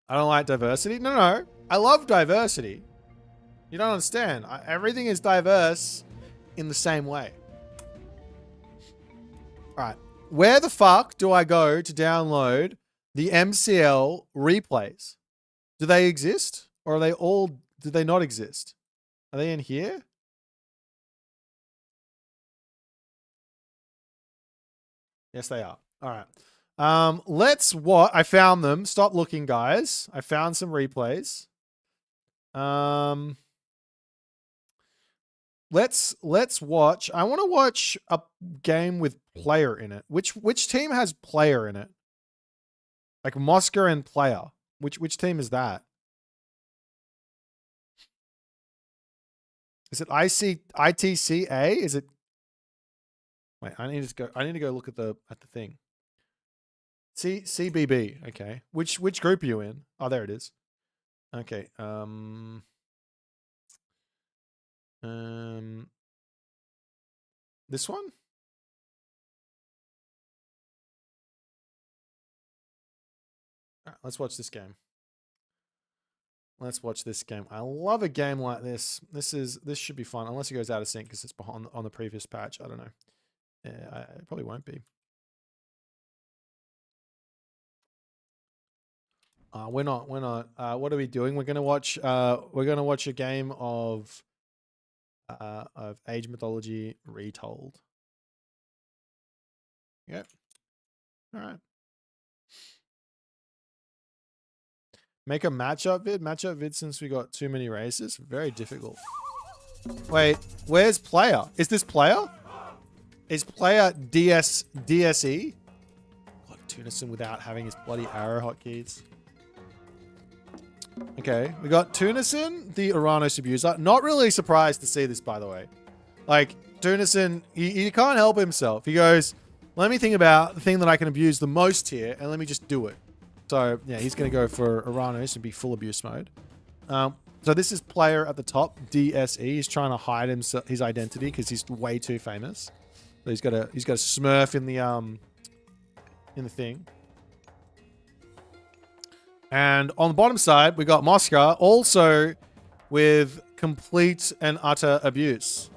I don't like diversity. No. I love diversity. You don't understand. Everything is diverse in the same way. All right. Where the fuck do I go to download the MCL replays? Do they exist? Or are they all... Do they not exist? Are they in here? Yes, they are. All right. Let's what? I found them. Stop looking, guys. I found some replays. Let's watch. I want to watch a game with player in it. Which team has player in it? Like Mosca and player. Which team is that? Is it ITCA? Is it? Wait, I need to go look at the thing. CBB. Okay. Which group are you in? Oh, there it is. Okay. This one? All right, let's watch this game. Let's watch this game. I love a game like this. This should be fun, unless it goes out of sync because it's behind on the previous patch. I don't know. Yeah, it probably won't be. We're not. What are we doing? We're gonna watch a game of Age Mythology Retold. Yep. All right. Make a matchup vid since we got too many races. Very difficult. Wait, where's player? Is this player? Is player DSE? God, Tunison without having his bloody arrow hotkeys. Okay, we got Tunison, the Uranus abuser. Not really surprised to see this, by the way. Like, Tunison, he can't help himself. He goes, let me think about the thing that I can abuse the most here, and let me just do it. So, yeah, he's going to go for Uranus and be full abuse mode. So this is player at the top, DSE. He's trying to hide his identity because he's way too famous. So he's got a smurf in the thing. And on the bottom side, we got Mosca, also with complete and utter abuse.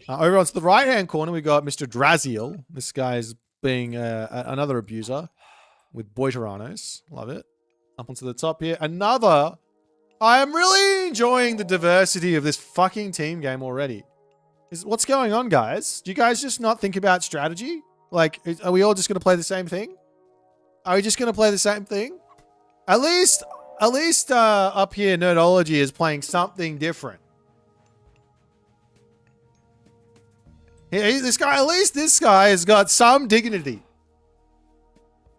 Over onto the right-hand corner, we got Mr. Draziel. This guy's being another abuser with Boit Uranus. Love it. Up onto the top here. Another... I am really enjoying the diversity of this fucking team game already. What's going on, guys? Do you guys just not think about strategy? Like, are we all just going to play the same thing? Are we just going to play the same thing? At least up here, Nerdology is playing something different. This guy has got some dignity.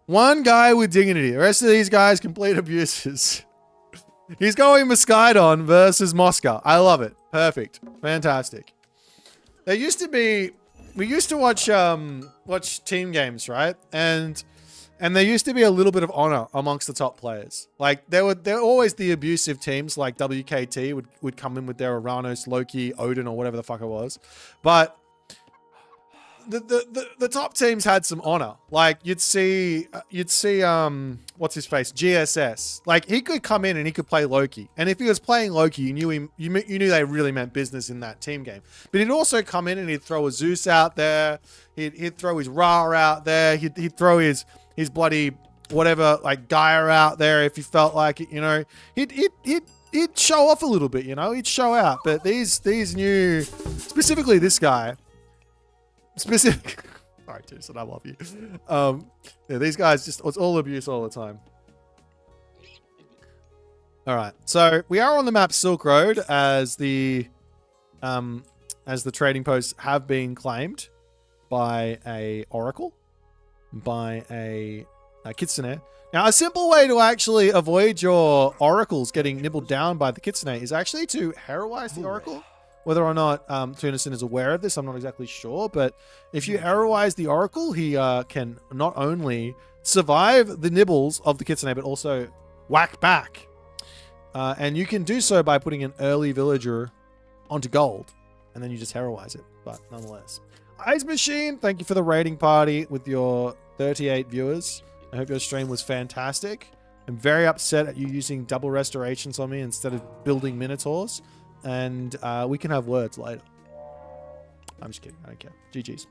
One guy with dignity. The rest of these guys, complete abusers. He's going Moscaidon versus Mosca. I love it. Perfect. Fantastic. There used to be... We used to watch team games, right? And there used to be a little bit of honor amongst the top players. Like, there were always the abusive teams, like WKT would come in with their Uranus, Loki, Odin, or whatever the fuck it was. But the top teams had some honor. Like you'd see what's his face, GSS. Like he could come in and he could play Loki, and if he was playing Loki, you knew they really meant business in that team game. But he'd also come in and he'd throw a Zeus out there, he'd throw his Ra out there, he'd throw his bloody whatever like Gaia out there if he felt like it. You know, he'd show off a little bit. You know, he'd show out. But these new, specifically this guy. Specific. Sorry, Tucson, I love you. Yeah, these guys it's all abuse all the time. All right, so we are on the map Silk Road as the trading posts have been claimed by a oracle, by a kitsune. Now, a simple way to actually avoid your oracles getting nibbled down by the kitsune is actually to heroize the oracle. Whether or not Tunison is aware of this, I'm not exactly sure. But if you heroize the oracle, he can not only survive the nibbles of the kitsune, but also whack back. And you can do so by putting an early villager onto gold. And then you just heroize it. But nonetheless. Ice Machine, thank you for the raiding party with your 38 viewers. I hope your stream was fantastic. I'm very upset at you using double restorations on me instead of building minotaurs. And we can have words later. I'm just kidding. I don't care. GG's.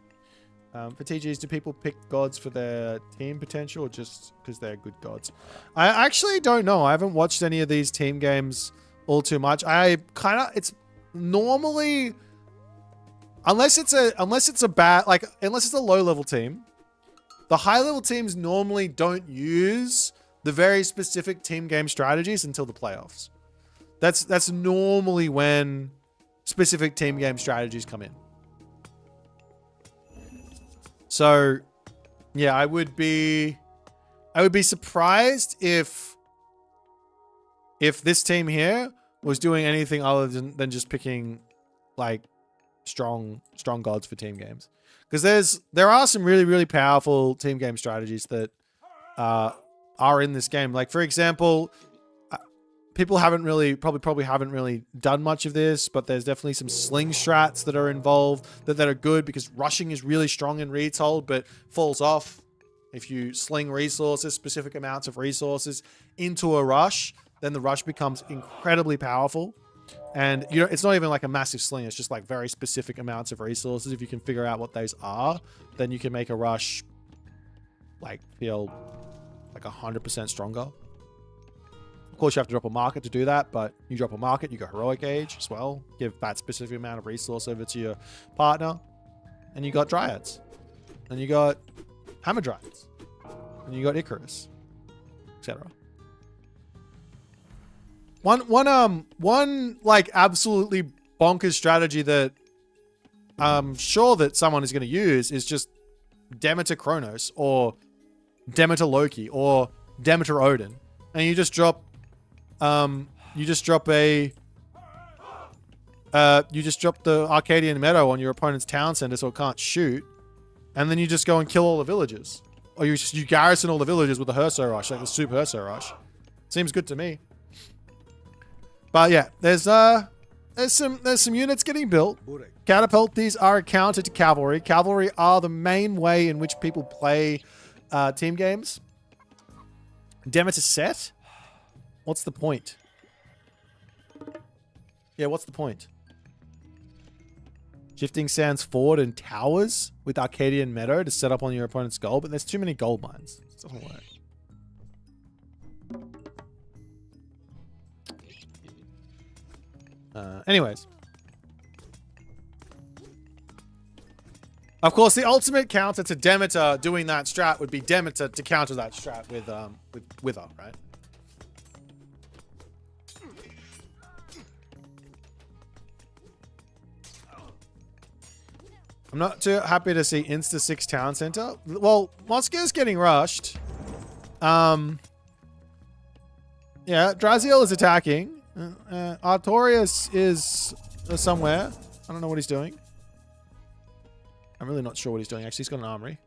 For TGs, do people pick gods for their team potential or just because they're good gods? I actually don't know. I haven't watched any of these team games all too much. It's normally, unless it's a low level team, the high level teams normally don't use the very specific team game strategies until the playoffs. That's normally when specific team game strategies come in. So, yeah, I would be surprised if this team here was doing anything other than just picking like strong gods for team games. Because there are some really, really powerful team game strategies that are in this game. Like, for example, people probably haven't really done much of this, but there's definitely some sling strats that are involved that are good because rushing is really strong in Retold, but falls off if you sling resources, specific amounts of resources into a rush. Then the rush becomes incredibly powerful, and it's not even like a massive sling. It's just like very specific amounts of resources. If you can figure out what those are, then you can make a rush like feel like 100% stronger. Of course, you have to drop a market to do that, but you drop a market, you got Heroic Age as well. Give that specific amount of resource over to your partner. And you got Dryads. And you got Hammer Dryads. And you got Icarus. Etc. One like absolutely bonkers strategy that I'm sure that someone is going to use is just Demeter Kronos or Demeter Loki or Demeter Odin. And you just drop you just drop the Arcadian Meadow on your opponent's town center so it can't shoot, and then you just go and kill all the villagers, or you garrison all the villagers with the Herso Rush, like the Super Herso Rush. Seems good to me. But yeah, there's some units getting built. Catapult, these are a counter to cavalry. Cavalry are the main way in which people play team games. Demeter set. What's the point? Yeah, what's the point? Shifting Sands Ford and Towers with Arcadian Meadow to set up on your opponent's gold, but there's too many gold mines. It doesn't work. Anyways. Of course, the ultimate counter to Demeter doing that strat would be Demeter to counter that strat with Wither, right? I'm not too happy to see Insta 6 Town Center. Well, Moscow's getting rushed. Yeah, Draziel is attacking. Artorias is somewhere. I don't know what he's doing. I'm really not sure what he's doing. Actually, he's got an armory.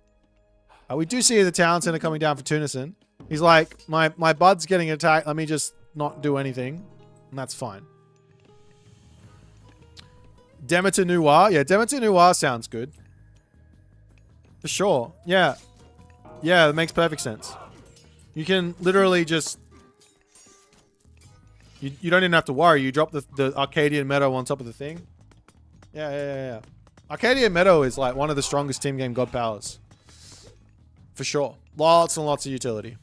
We do see the town center coming down for Tunison. He's like, my bud's getting attacked. Let me just not do anything. And that's fine. Demeter Noir. Yeah, Demeter Noir sounds good. For sure. Yeah. Yeah, that makes perfect sense. You can literally just... You don't even have to worry. You drop the Arcadian Meadow on top of the thing. Yeah. Arcadian Meadow is like one of the strongest team game god powers. For sure. Lots and lots of utility.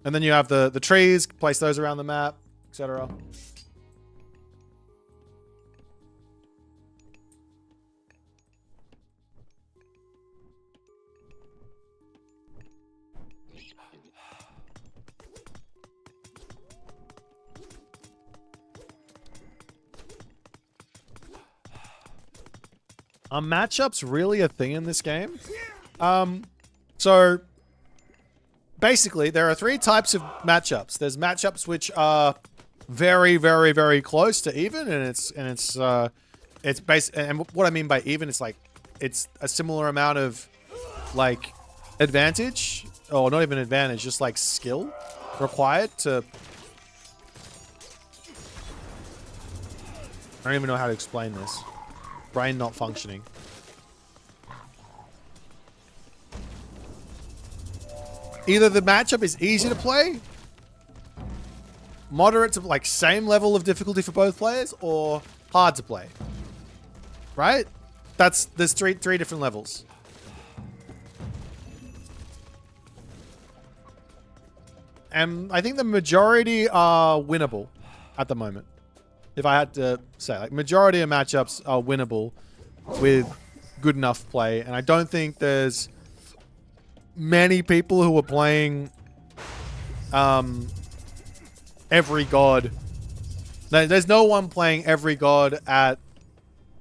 And then you have the trees, place those around the map, etc. Are matchups really a thing in this game? So basically there are 3 types of matchups. There's matchups which are very, very, very close to even, and it's and what I mean by even, it's like it's a similar amount of like advantage, or not even advantage, just like skill required to... I don't even know how to explain this. Brain not functioning. Either the matchup is easy to play, moderate to like same level of difficulty for both players, or hard to play. Right? There's three different levels. And I think the majority are winnable at the moment. If I had to say, like, majority of matchups are winnable with good enough play. And I don't think there's many people who are playing every god. There's no one playing every god at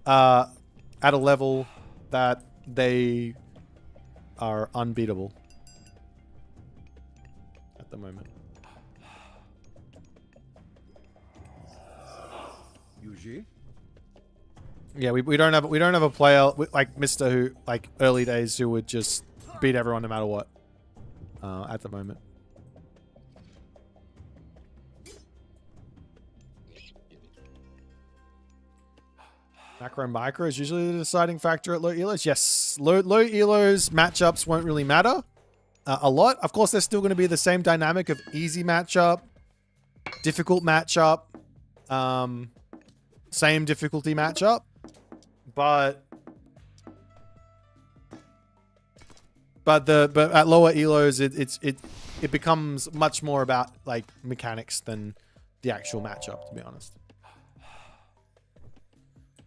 a level that they are unbeatable at the moment. Yeah, we don't have a player like Mr. who, like, early days, who would just beat everyone no matter what at the moment. Macro and micro is usually the deciding factor at low elos. Yes, low elos matchups won't really matter a lot. Of course, there's still going to be the same dynamic of easy matchup, difficult matchup, same difficulty matchup, but at lower elos, it becomes much more about like mechanics than the actual matchup, to be honest.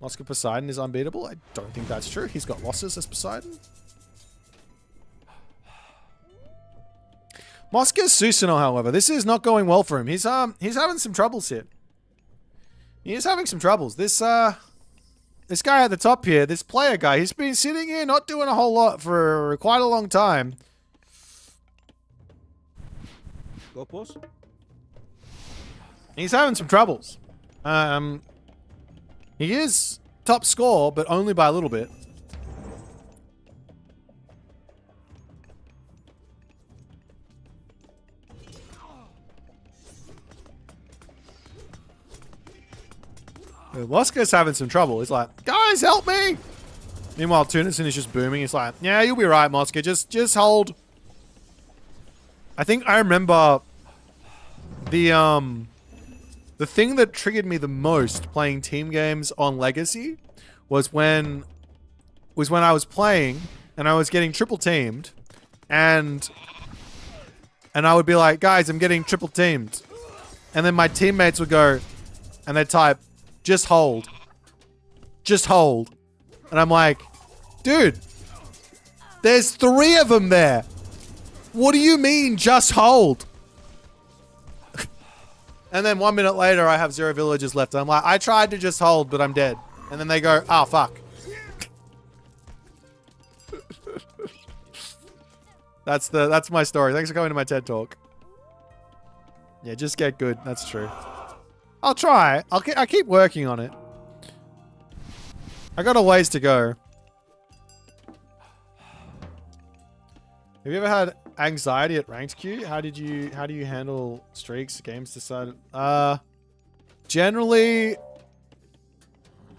Oscar Poseidon is unbeatable. I don't think that's true. He's got losses as Poseidon. Mosca Susanoo, however, this is not going well for him. He's having some troubles here. He is having some troubles. This guy at the top here, this player guy, he's been sitting here not doing a whole lot for quite a long time. Go pause. He's having some troubles. He is top score, but only by a little bit. Mosca's having some trouble. He's like, guys, help me! Meanwhile, Tunison is just booming. He's like, yeah, you'll be right, Mosca. Just hold. I think I remember the thing that triggered me the most playing team games on Legacy was when I was playing and I was getting triple teamed, and I would be like, guys, I'm getting triple teamed. And then my teammates would go and they'd type, just hold. Just hold. And I'm like, dude, there's 3 of them there. What do you mean, just hold? And then 1 minute later, I have 0 villagers left. I'm like, I tried to just hold, but I'm dead. And then they go, oh, fuck. That's my story. Thanks for coming to my TED Talk. Yeah, just get good. That's true. I'll try. I keep working on it. I got a ways to go. Have you ever had anxiety at ranked queue? How do you handle streaks, games decided? Generally,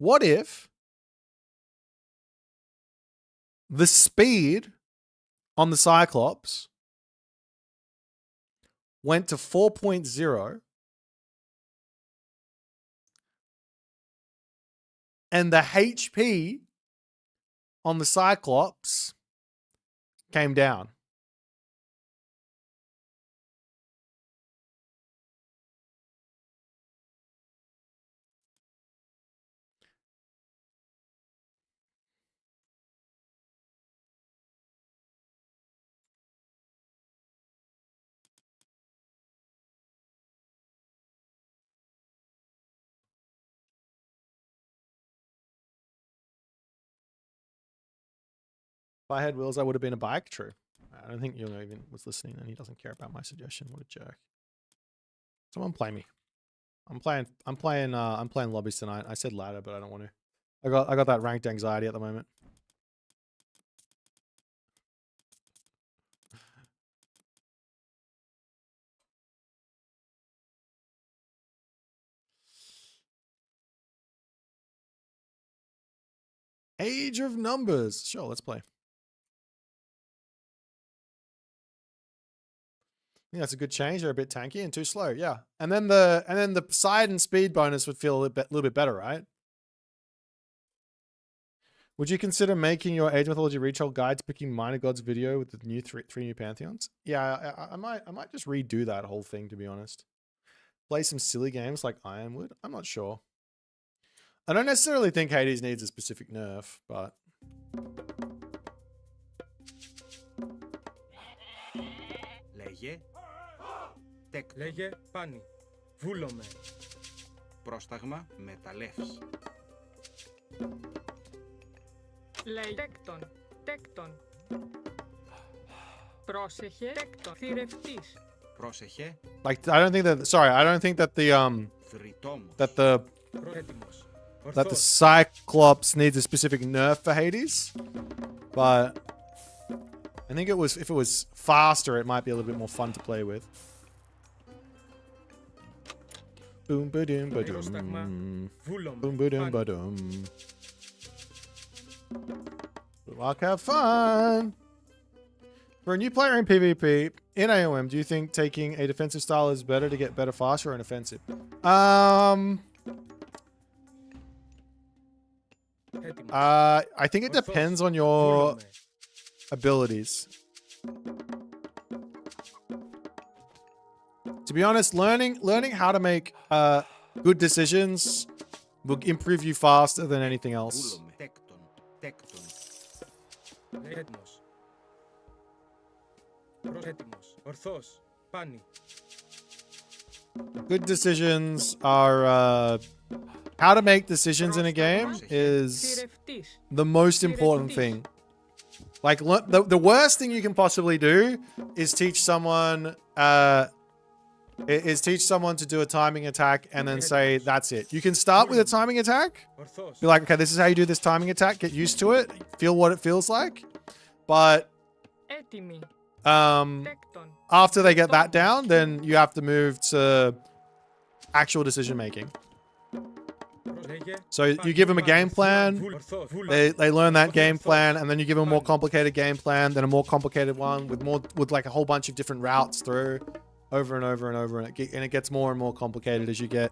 What if the speed on the Cyclops went to 4.0 and the HP on the Cyclops came down? If I had wheels, I would have been a bike. True. I don't think you even was listening, and he doesn't care about my suggestion. What a jerk! Someone play me. I'm playing lobbies tonight. I said ladder, but I don't want to. I got that ranked anxiety at the moment. Age of Numbers. Sure, let's play. Yeah, that's a good change. They're a bit tanky and too slow. Yeah, and then the side and speed bonus would feel a little bit better, right? Would you consider making your Age Mythology Retail guide to picking minor gods video with the new three new pantheons? Yeah, I might just redo that whole thing, to be honest. Play some silly games like Ironwood. I'm not sure. I don't necessarily think Hades needs a specific nerf, but Λέγε πάνι. Βούλομαι. Πρόσταγμα μεταλλεύς. Λέει τέκτον. Τέκτον. Πρόσεχε. Τέκτον. Θηρευτής. Πρόσεχε. like I don't think that. Sorry, I don't think that Θρητόμος. Έτοιμος. that the Cyclops needs a specific nerf for Hades, but I think if it was faster, it might be a little bit more fun to play with. Boom ba doom ba doom. Βούλομαι. Boom ba doom ba doom. Good luck, have fun. For a new player in PvP in AOM, do you think taking a defensive style is better to get better faster or an offensive? Έτοιμος. I think it depends on your Βούλομαι. abilities. To be honest, learning how to make good decisions will improve you faster than anything else. Βούλομαι. Τέκτον. Τέκτον. Λέγε έτοιμος. Έτοιμος. Ορθός. Πάνι. Good decisions are how to make decisions in a game is Θηρευτής. the most important thing. Like the worst thing you can possibly do is teach someone to do a timing attack and then say that's it. You can start with a timing attack. Ορθός. Be like, okay, this is how you do this timing attack. Get used to it. Feel what it feels like. But Έτοιμη. um, Τέκτον. after they get that down, then you have to move to actual decision making. Λέγε So you give them a game plan. Ορθός. Βούλομαι. They learn that game plan, and then you give them a more complicated game plan, then a more complicated one with like a whole bunch of different routes through, over and over and over, and it gets more and more complicated as you get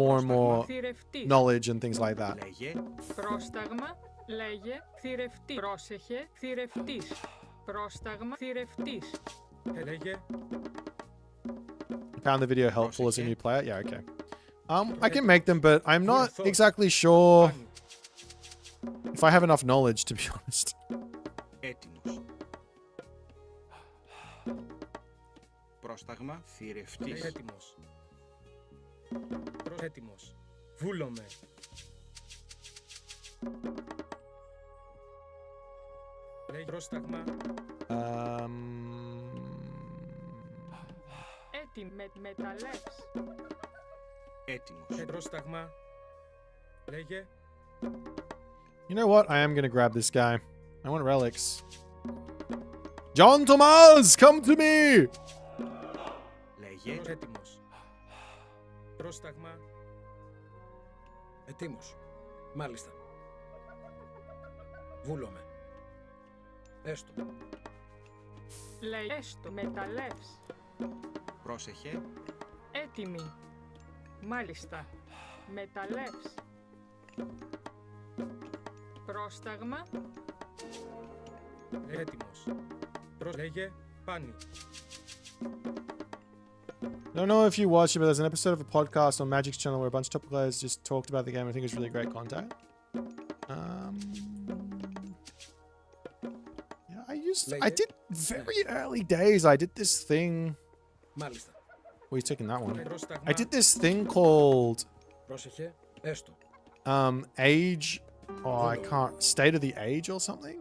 more and more Θηρευτής. knowledge and things like that. Λέγε. Πρόσταγμα. Λέγε. Θηρευτή. Πρόσεχε. Θηρευτής. Πρόσταγμα. Θηρευτής. Λέγε. You found the video helpful as a new player? Yeah, okay. I can make them, but I'm not exactly sure Πάνι. if I have enough knowledge, to be honest. Έτοιμος. Πρόσταγμα θηρευτής. Λέγε έτοιμος. Έτοιμος. Βούλομαι. Λέγε πρόσταγμα. Έτοιμη. Μεταλλεύς. Έτοιμος. Πρόσταγμα. Λέγε. You know what? I am going to grab this guy. I want relics. John Thomas, come to me! Λέγε. Έτοιμος. Πρόσταγμα. Ετοίμος. μάλιστα. Βούλομαι. Έστω. Λέει έστω. Μεταλλεύς. Πρόσεχε. Έτοιμη. Μάλιστα. Μεταλλεύς. Πρόσταγμα. Έτοιμος. Λέγε πάνι. I don't know if you watched it, but there's an episode of a podcast on Magic's channel where a bunch of top players just talked about the game. I think it's really great content. Yeah, I did very early days. I did this thing. Μάλιστα. Well, he's taking that one. Πρόσταγμα. I did this thing called Πρόσεχε. Έστω. age. Oh, I can't. State of the age or something.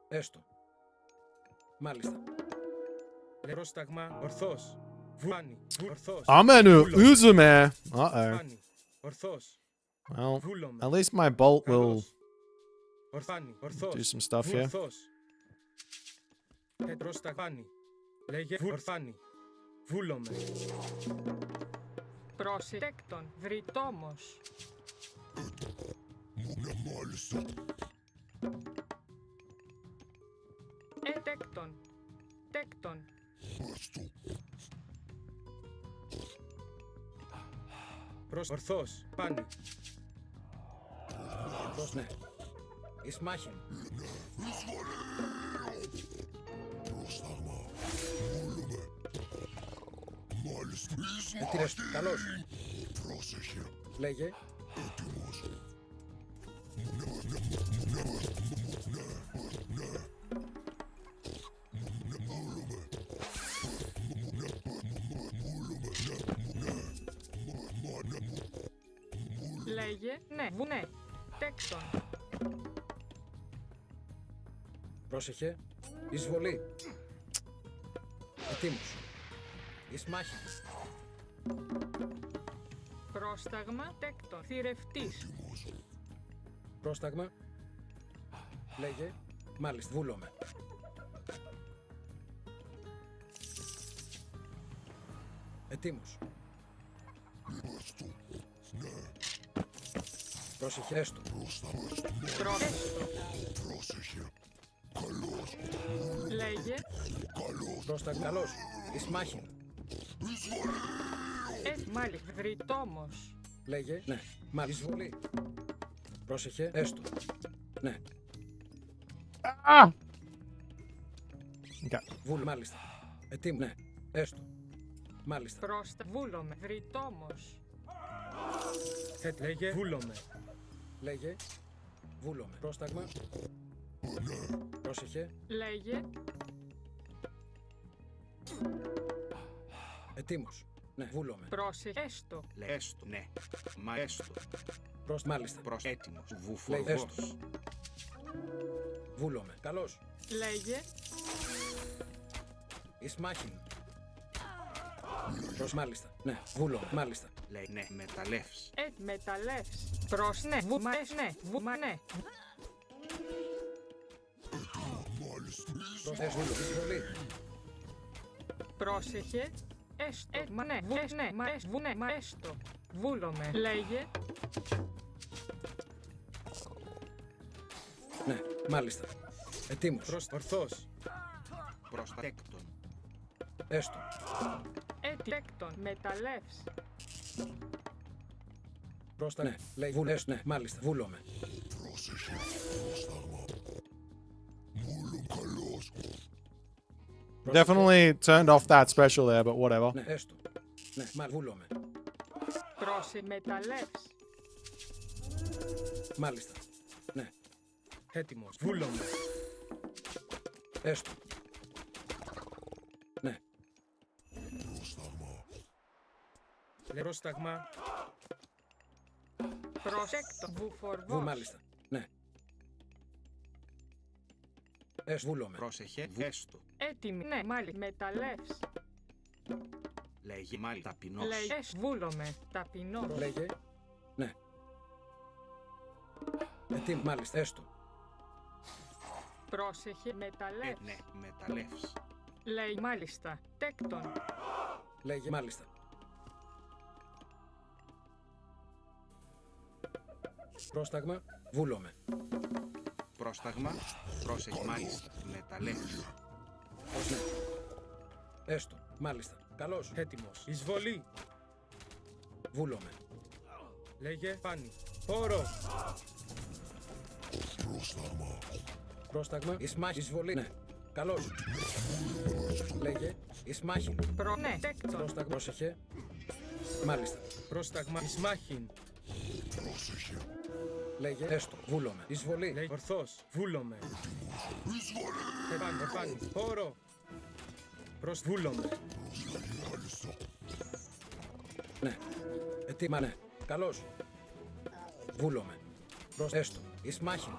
Έστω. Μάλιστα. Πρόσταγμα. Ορθός. Πάνι. Ορθός. Amenu Uzume. Uh-oh. Πάνι. Ορθός. Well, Βούλομαι. at least my bolt will Καλός. Ορθάνι. Ορθός. do some stuff here. Ορθός. Πρόσταγμάνι. Λέγε ορθάνι. Βούλομαι. Προσιτέκτον. Βρυτόμος. Ετέκτον. Τέκτον. Ορθός. Πάνι. Πώς ναι. Εις μάχην. Ετήρες του. Καλώς. Λέγε. Λέγε ναι. Βουνέ. Τέκτον. Πρόσεχε. Εισβολή. Ετοίμος. Εις μάχην. Πρόσταγμα. Τέκτον. Θηρευτής. Πρόσταγμα. Λέγε. Μάλιστα. Βούλομαι. Ετοίμος. Πρόσεχε. Έστω. Πρόστο. Λέγε Πρόσταγμα. Καλώς. Εις μάχην. μάλιστα. Βρυτόμος. Λέγε. Ναι. Μάλιστα. Εισβολή. Πρόσεχε. Έστω. Ναι. Ah! Okay. Βούλ. Μάλιστα. Ετοίμος. Ναι. Έστω. Μάλιστα. Βούλομαι. Βρυτόμος. Λέγε βούλομαι. Λέγε. Βούλομαι. Πρόσταγμα. Πρόσεχε. Λέγε Ετοίμος. Ναι. Βούλομαι. έστω. Έστω. Ναι. Μα έστω. Μάλιστα. Έτοιμος. Λέγε. Βουφορβός. Έστω. Βούλομαι. Καλώς. Λέγε Εις μάχην. Μάλιστα. Ναι. Βούλομαι. Μάλιστα. Λέει ναι. Μεταλλεύς. μεταλλεύς. Ναι. Ναι. Ναι. Βούλομαι. Εισβολή. Πρόσεχε. Έστω. Ναι. Ναι. Ναι. Μα έστω. Βούλομαι. Λέγε Ναι. Μάλιστα. Ετοίμος. Ορθός. Προστέκτον. Έστω. Τέκτον. Μεταλλεύς. Πρόσταγμα. Ναι. Λέει. Έστω. Ναι. Μάλιστα. Βούλομαι. Definitely turned off that special there, but whatever. Ναι. Έστω. Ναι. Βούλομαι. Μεταλλεύς. Μάλιστα. Ναι. Έτοιμος. Βούλομαι. Έστω. Ναι. Πρόσταγμα. Προσέκτον. Βουφορβός. Μάλιστα. Ναι. Έστω. Βούλομαι. Πρόσεχε. Έστω. Έτοιμη. Ναι. Μάλιστα. Μεταλλεύς. Λέγε μάλι ταπεινός. Λέγε βούλομαι. Ταπεινός. Λέγε. Ναι. Ετοίμος. Μάλιστα. Έστω. Πρόσεχε. Μεταλλεύς. Ναι. Μεταλλεύς. Λέει μάλιστα. Τέκτον. Λέγε. Μάλιστα. Πρόσταγμα. Βούλομαι. Πρόσταγμα. Πρόσεχε μάλιστα. Μεταλλεύς. Ναι. Έστω. Μάλιστα. Καλώς. Έτοιμος. Εισβολή. Βούλομαι. Λέγε πάνι. Πόρο. Πρόσταγμα. Ισμάχη. Εισβολή. Ναι. Καλώς. Λέγε. Ισμάχη. Ναι, τέκτον. Πρόσταγμα. Πρόσεχε. Μάλιστα. Πρόσταγμα. Ισμάχιν. Λέγε. Έστω. Βούλομαι. Εισβολή. Λέγε ορθός. Βούλομαι. Επάνω. Επάνω. Πόρο. Προς βούλομαι. Ναι. Ετοίμα. Ναι. Καλώς. Βούλομαι. Έστω. Ισμάχη.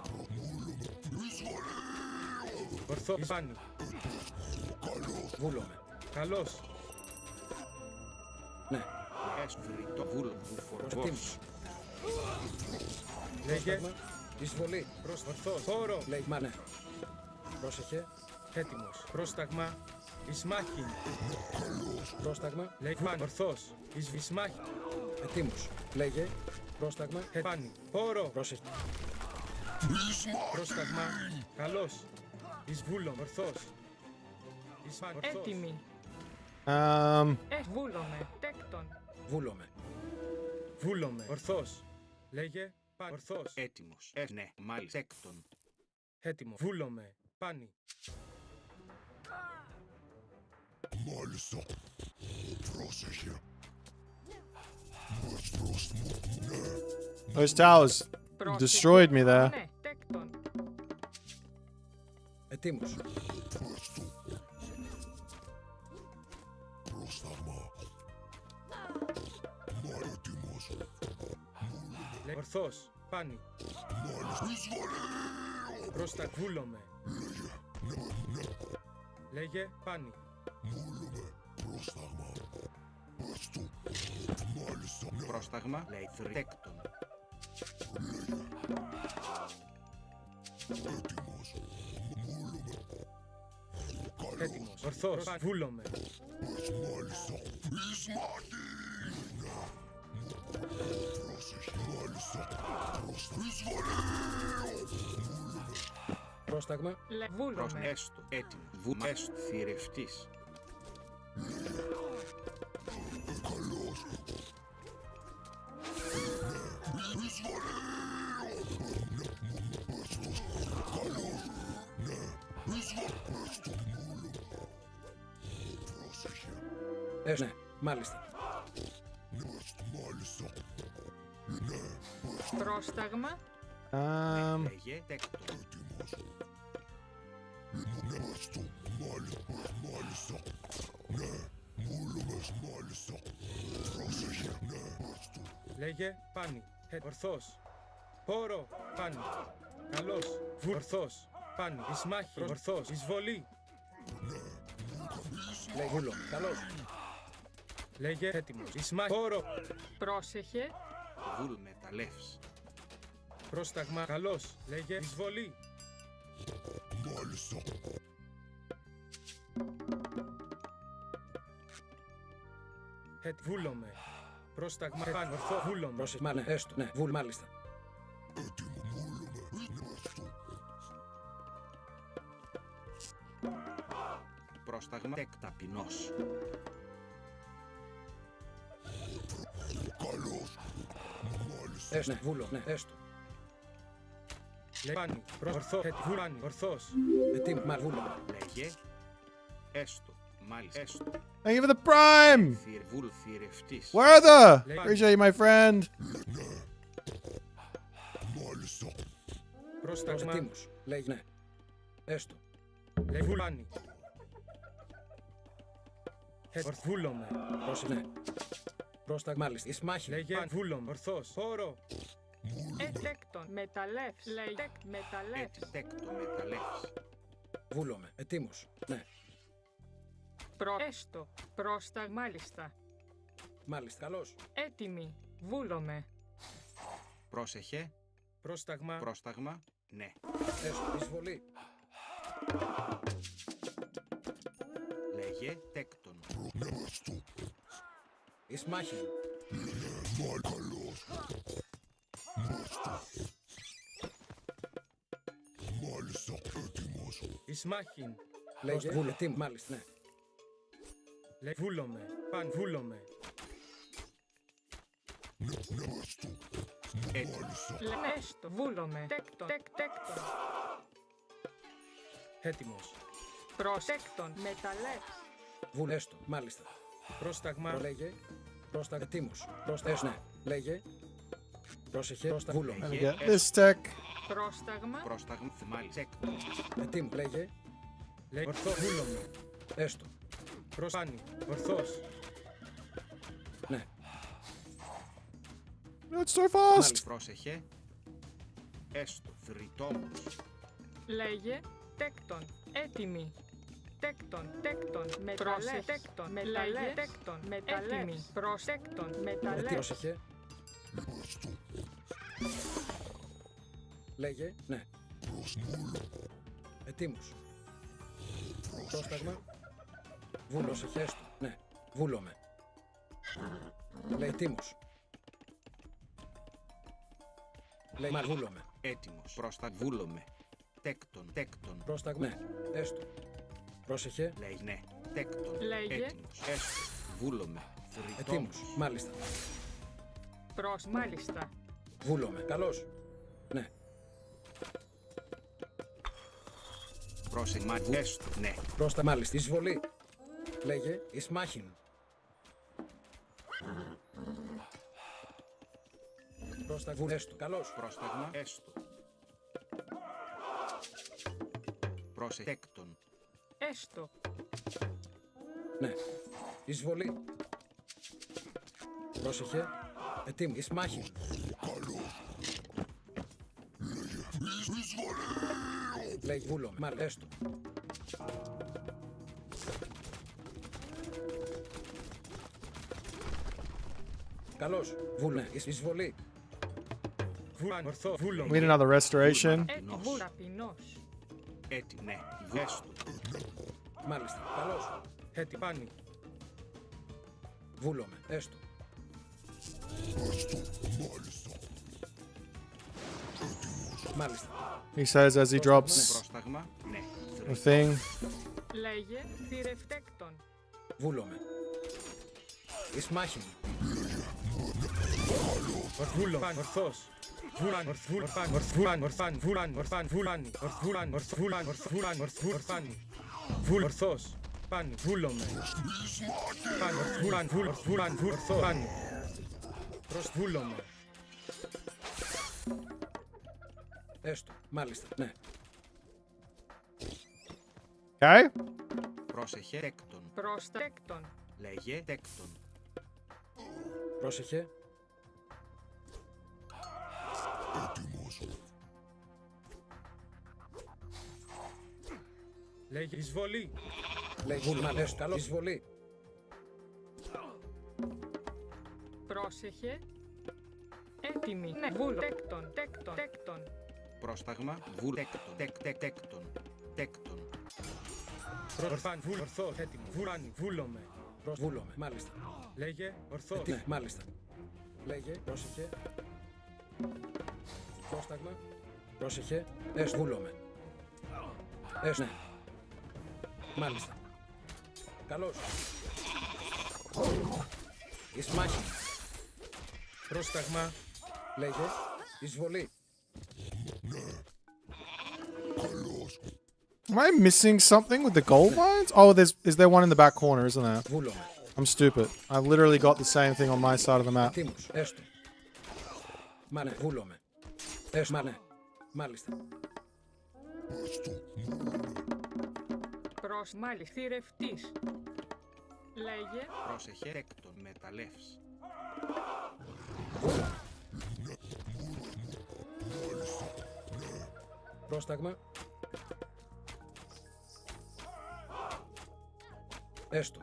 Ορθό. Πάνι. Βούλομαι. Καλός. Ναι. Έσφριτο βούλο. Βουφορβός. Ετοίμος. Λέγε Πρόσταγμα. Εισβολή. προς ορθός. Πόρο. Λέγε. Μα ναι. Πρόσεχε. Έτοιμος. Πρόσταγμα. Ισμάχιν. Πρόσταγμα. Λέγε πάνι. Ορθός. Ισμάχιν. Ετοίμος. Λέγε. Πρόσταγμα. Πάνι. Πόρο. Πρόσεχε. Πρόσταγμα. Καλός. Εις βούλων. Ορθός. Εις πάνι. Ορθός. Έτοιμη. Βούλομαι. Τέκτον. Βούλομαι. Βούλομαι. Ορθός. Λέγε πάνι. Ορθός. Έτοιμος. Ναι. Μάλιστα. Έκτον. Έτοιμο. Βούλομαι. Πάνι. Μάλιστα. Πρόσεχε. Those towers destroyed me there. Ναι, τέκτον. Ετοίμος. Πρόσταγμα. Έτοιμος. Λέγε ορθός. Πάνι. Πρόστα. Βούλομαι. Λέγε πάνι. Πρόσταγμα. Έστω. Μάλιστα. Πρόσταγμα. Λέει θρητέκτον. Έτοιμος. Έτοιμος. Ορθός. Βούλομαι. Μάλιστα. Ισμάχη. Πρόσεχε. Μάλιστα. Πρόσταγμα. Βούλομαι. Έστω. Έτοιμο. Βούμα. Έστω. Θηρευτής. Καλώς. Ναι. Μάλιστα. Μάλιστα. Πρόσταγμα. Λέγε τέκτον. Έστω. Μάλιστα. Ναι. Βούλομες. Μάλιστα. Πρόσεχε. Ναι. Έστω. Λέγε πάνι. Ορθός. Πόρο. Πάνι. Καλός. Ορθός. Πάνι. Ισμάχη. Ορθός. Εισβολή. Λέγε. Βούλομαι. Καλώς. Λέγε έτοιμος. Ισμάχη. Πόρο. Πρόσεχε. Βούλ μεταλλεύς. Πρόσταγμα. Καλός. Λέγε εισβολή. Μάλιστα. Βούλομαι. Πρόσταγμα. Πάνι. Ορθό. Βούλομαι. Πρόσεχε. Μα ναι. Έστω. Ναι. Βούλ. Μάλιστα. Έτοιμο. Βούλομαι. Έστω. Πρόσταγμα. Τεκταπεινός. Καλώς. Μάλιστα. Έστω. Ναι. Βούλο. Ναι. Έστω. Λέγε πάνι. Ορθό. Βούλανι. Ορθός. Ετοίμο. Μα βούλομαι. Λέγε έστω. Μάλιστα. Έστω. Thank you for the prime. Βούλ θηρευτής. Where are the? Appreciate you, my friend. Μάλιστα. Πρόσταγμα. Ετοίμος. Λέγε. Ναι. Έστω. Λέγε βούλανι. Βούλομαι. Πρόσεχε. Ναι. Πρόσταγμα. Μάλιστα. Ισμάχη. Λέγε βούλομαι. Ορθός. Πόρο. Τέκτον. Μεταλλεύς. Λέγε μεταλλεύς. Τέκτο μεταλλεύς. Βούλομαι. Ετοίμος. Ναι. Έστω. Πρόσταγμα. Μάλιστα. Μάλιστα. Καλώς. Έτοιμη. Βούλομαι. Πρόσεχε. Πρόσταγμα. Πρόσταγμα. Ναι. Έστω. Εισβολή. Λέγε τέκτον. Έστω. Ισμάχη. Καλώς. Έστω. Ισμάχιν. Λέγε βουλετή, μάλιστα, ναι. Λέει βούλομαι. Παν βούλομαι. Έτοιμος. Έστω. Βούλομαι. Τέκτον. Τέκτον. Έτοιμος. Προσέκτον. Μεταλλεύς. Βουλέστο, μάλιστα. Πρόσταγμα. Λέγε. Πρόσταγμα. Ετοίμος. Ναι. Λέγε. Πρόσεχε. Πρόστα. Βούλομαι. Let me get this tech. Πρόσταγμα. Πρόσταγμα. Μάλιστα. Έκτον. Ετοίμος. Λέγε. Λέει ορθό. Βούλομαι. Έστω. Προσπάνι. Ορθός. Ναι. It's so fast. Πρόσεχε. Έστω. Θρητόμος. Λέγε. Τέκτον. Έτοιμη. Τέκτον. Μεταλλεύς. Τέκτον. Λέγε. Τέκτον. Έτοιμη. Προσέκτον. Μεταλλεύς. Πρόσεχε. Λέγε. Ναι. Ετοίμος. Πρόσταγμα. Βούλωσε. Έστω. Ναι. Βούλομαι. Λέει ετοίμος. Λέει μα βούλομαι. Έτοιμος. Βούλομαι. Τέκτον. Πρόσταγμα. Ναι. Έστω. Πρόσεχε. Λέει ναι. Τέκτον. Λέγε. Έτοιμος. Έστω. Βούλομαι. Ετοίμος. Θρητόμος. Μάλιστα. Μάλιστα. Βούλομαι. Καλώς. Ναι. Πρόσεχε. Έστω. Ναι. Πρόστα μάλιστα. Εισβολή. Λέγε. Ισμάχιν. Πρόστα βουλέστο. Καλώς. Πρόσταγμα. Έστω. Πρόσεχε. Τέκτον. Έστω. Ναι. Εισβολή. Πρόσεχε. Ετοίμη. Ισμάχιν. Λέγε βούλομαι. Μάλιστα. Έστω. Καλώς. Βούλε. Εισβολή. Βούλαν. Ορθό. We need Βούλομαι. another restoration. Έτοιμος. Ταπεινός. Έτοιμο. Ναι. Έστω. Μάλιστα. Καλώς. Πάνι. Βούλομαι. Έστω. Μάλιστα. He says as he drops Πρόσταγμα. Ναι. the thing. Λέγε. Θηρευτέκτον. Βούλομαι. Ισμάχιν. Βούλο. Ορθός. Βούλαν. Ορθάν. Ορθός. Πάνι. Βούλομαι. Βούλαν. Ορθό. Πάνι. Βούλομαι. Έστω. Μάλιστα. Ναι. Okay. Πρόσεχε. Τέκτον. Προστέκτον. Λέγε. Τέκτον. Πρόσεχε. Λέγε εισβολή. Λέγε βούλουμε. Έστω. Καλώς. Εισβολή. Πρόσεχε. Έτοιμη. Ναι. Βούλο. Τέκτον. Πρόσταγμα. Τέκτον. Τέκτον. Ορθάν. Ορθός. Έτοιμο. Βούλομαι. Βούλομαι. Μάλιστα. Λέγε ορθός. Ναι. Μάλιστα. Λέγε. Πρόσεχε. Πρόσταγμα. Πρόσεχε. Έστω. Βούλομαι. Έστω. Ναι. Μάλιστα. Καλώς. Ισμάχιν. Πρόσταγμα. Λέγε. Εισβολή. Am I missing something with the gold mines? Oh, is there one in the back corner, isn't there? Βούλομαι. I'm stupid. I've literally got the same thing on my side of the map. Ετοίμος. Έστω. Μα ναι. Βούλομαι. Έστω. Μα ναι. Μάλιστα. Μάλιστα. Θηρευτής. Λέγε. Πρόσεχε. Τέκτον. Μεταλλεύς. Πρόσταγμα. Έστω.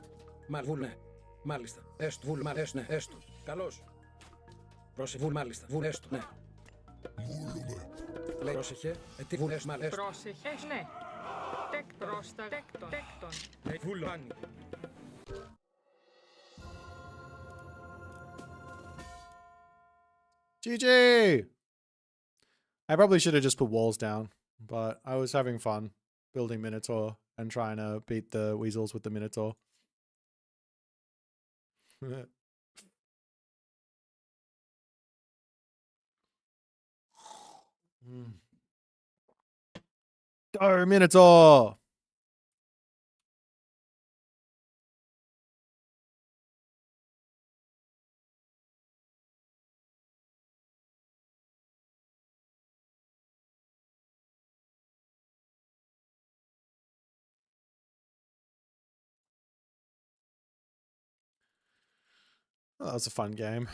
Βούλ, ναι. Μάλιστα. Έστω. Βούλ, έστω, ναι. Έστω. Καλώς. Πρόσεχε. Βούλ, μάλιστα. Βούλ, έστω, ναι. Λέει, πρόσεχε. Τι βούλ, έστω, έστω. Πρόσεχε. Ναι. Τέκτον. Λέγε βούλο. Πάνι. GG! I probably should have just put walls down, but I was having fun. building Minotaur and trying to beat the weasels with the Minotaur. Go Minotaur! Oh, that was a fun game.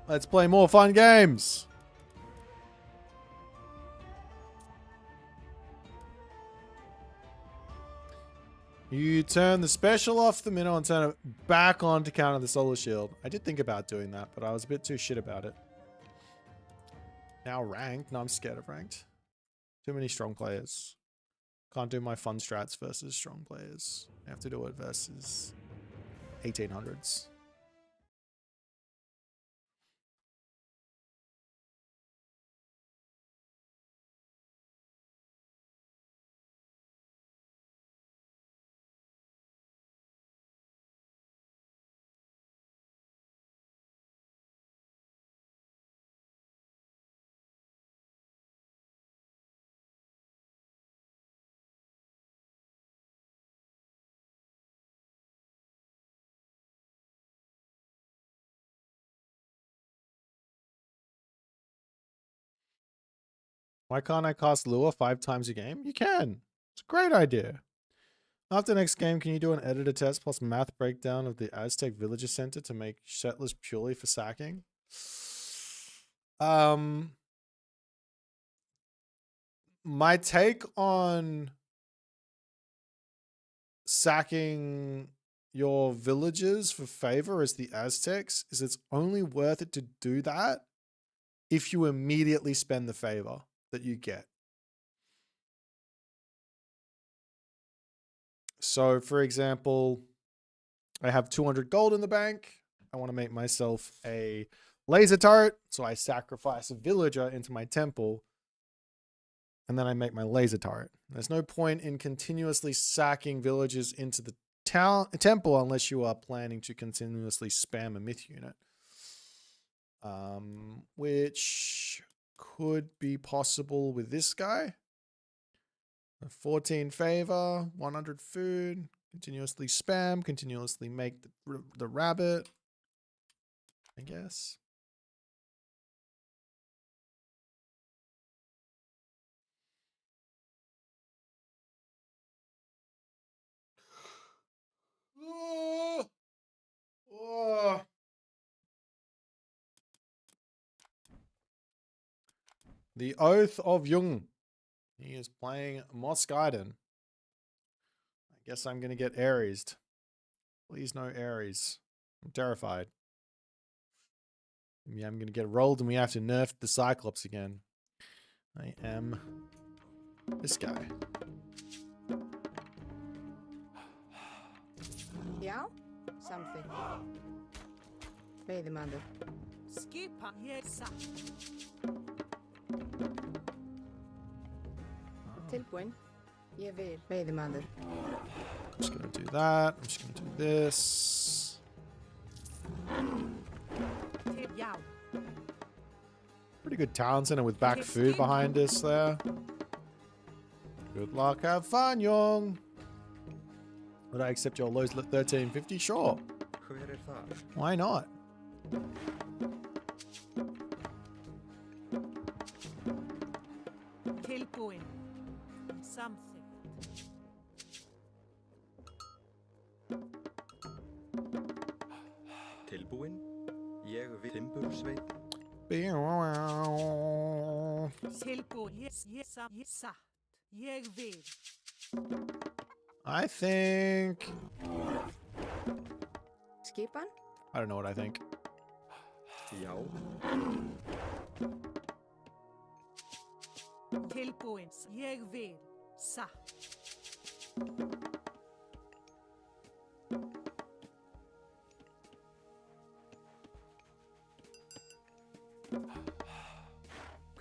Let's play more fun games. You turn the special off the minnow and turn it back on to counter the solar shield. I did think about doing that, but I was a bit too shit about it. Now ranked. No, I'm scared of ranked. Too many strong players. Can't do my fun strats versus strong players. I have to do it versus 1800s. Why can't I cast Lure 5 times a game? You can. It's a great idea. After next game, can you do an editor test plus math breakdown of the Aztec Villager Center to make settlers purely for sacking? My take on sacking your villagers for favor as the Aztecs is it's only worth it to do that if you immediately spend the favor that you get. So, for example, I have 200 gold in the bank. I want to make myself a laser turret, so I sacrifice a villager into my temple, and then I make my laser turret. There's no point in continuously sacking villagers into the temple unless you are planning to continuously spam a myth unit. Which could be possible with this guy. 14 favor, 100 food, continuously spam, continuously make the rabbit, I guess. Oh. Oh. The Oath of Jung. He is playing Moskeiden. I guess I'm going to get Aries. Please no Aries. I'm terrified. Yeah, I'm going to get rolled and we have to nerf the Cyclops again. I am this guy. Yeah? Something. Play the mother. Skipa, yes. Tilbúin. Ég vil. Play the mother. I'm just going to do that. I'm just going to do this. Pretty good town center with back food behind us there. Good luck, have fun, Young. Would I accept your lows 1350? Sure. Why not? Tilbúin. Something. Tilbúin. Ég vil timbursveit. Tilbúin. Yes, yes, yes. Ég vil. I think... Skipan? I don't know what I think. Já. Tilbúin. Ég vil. Satt.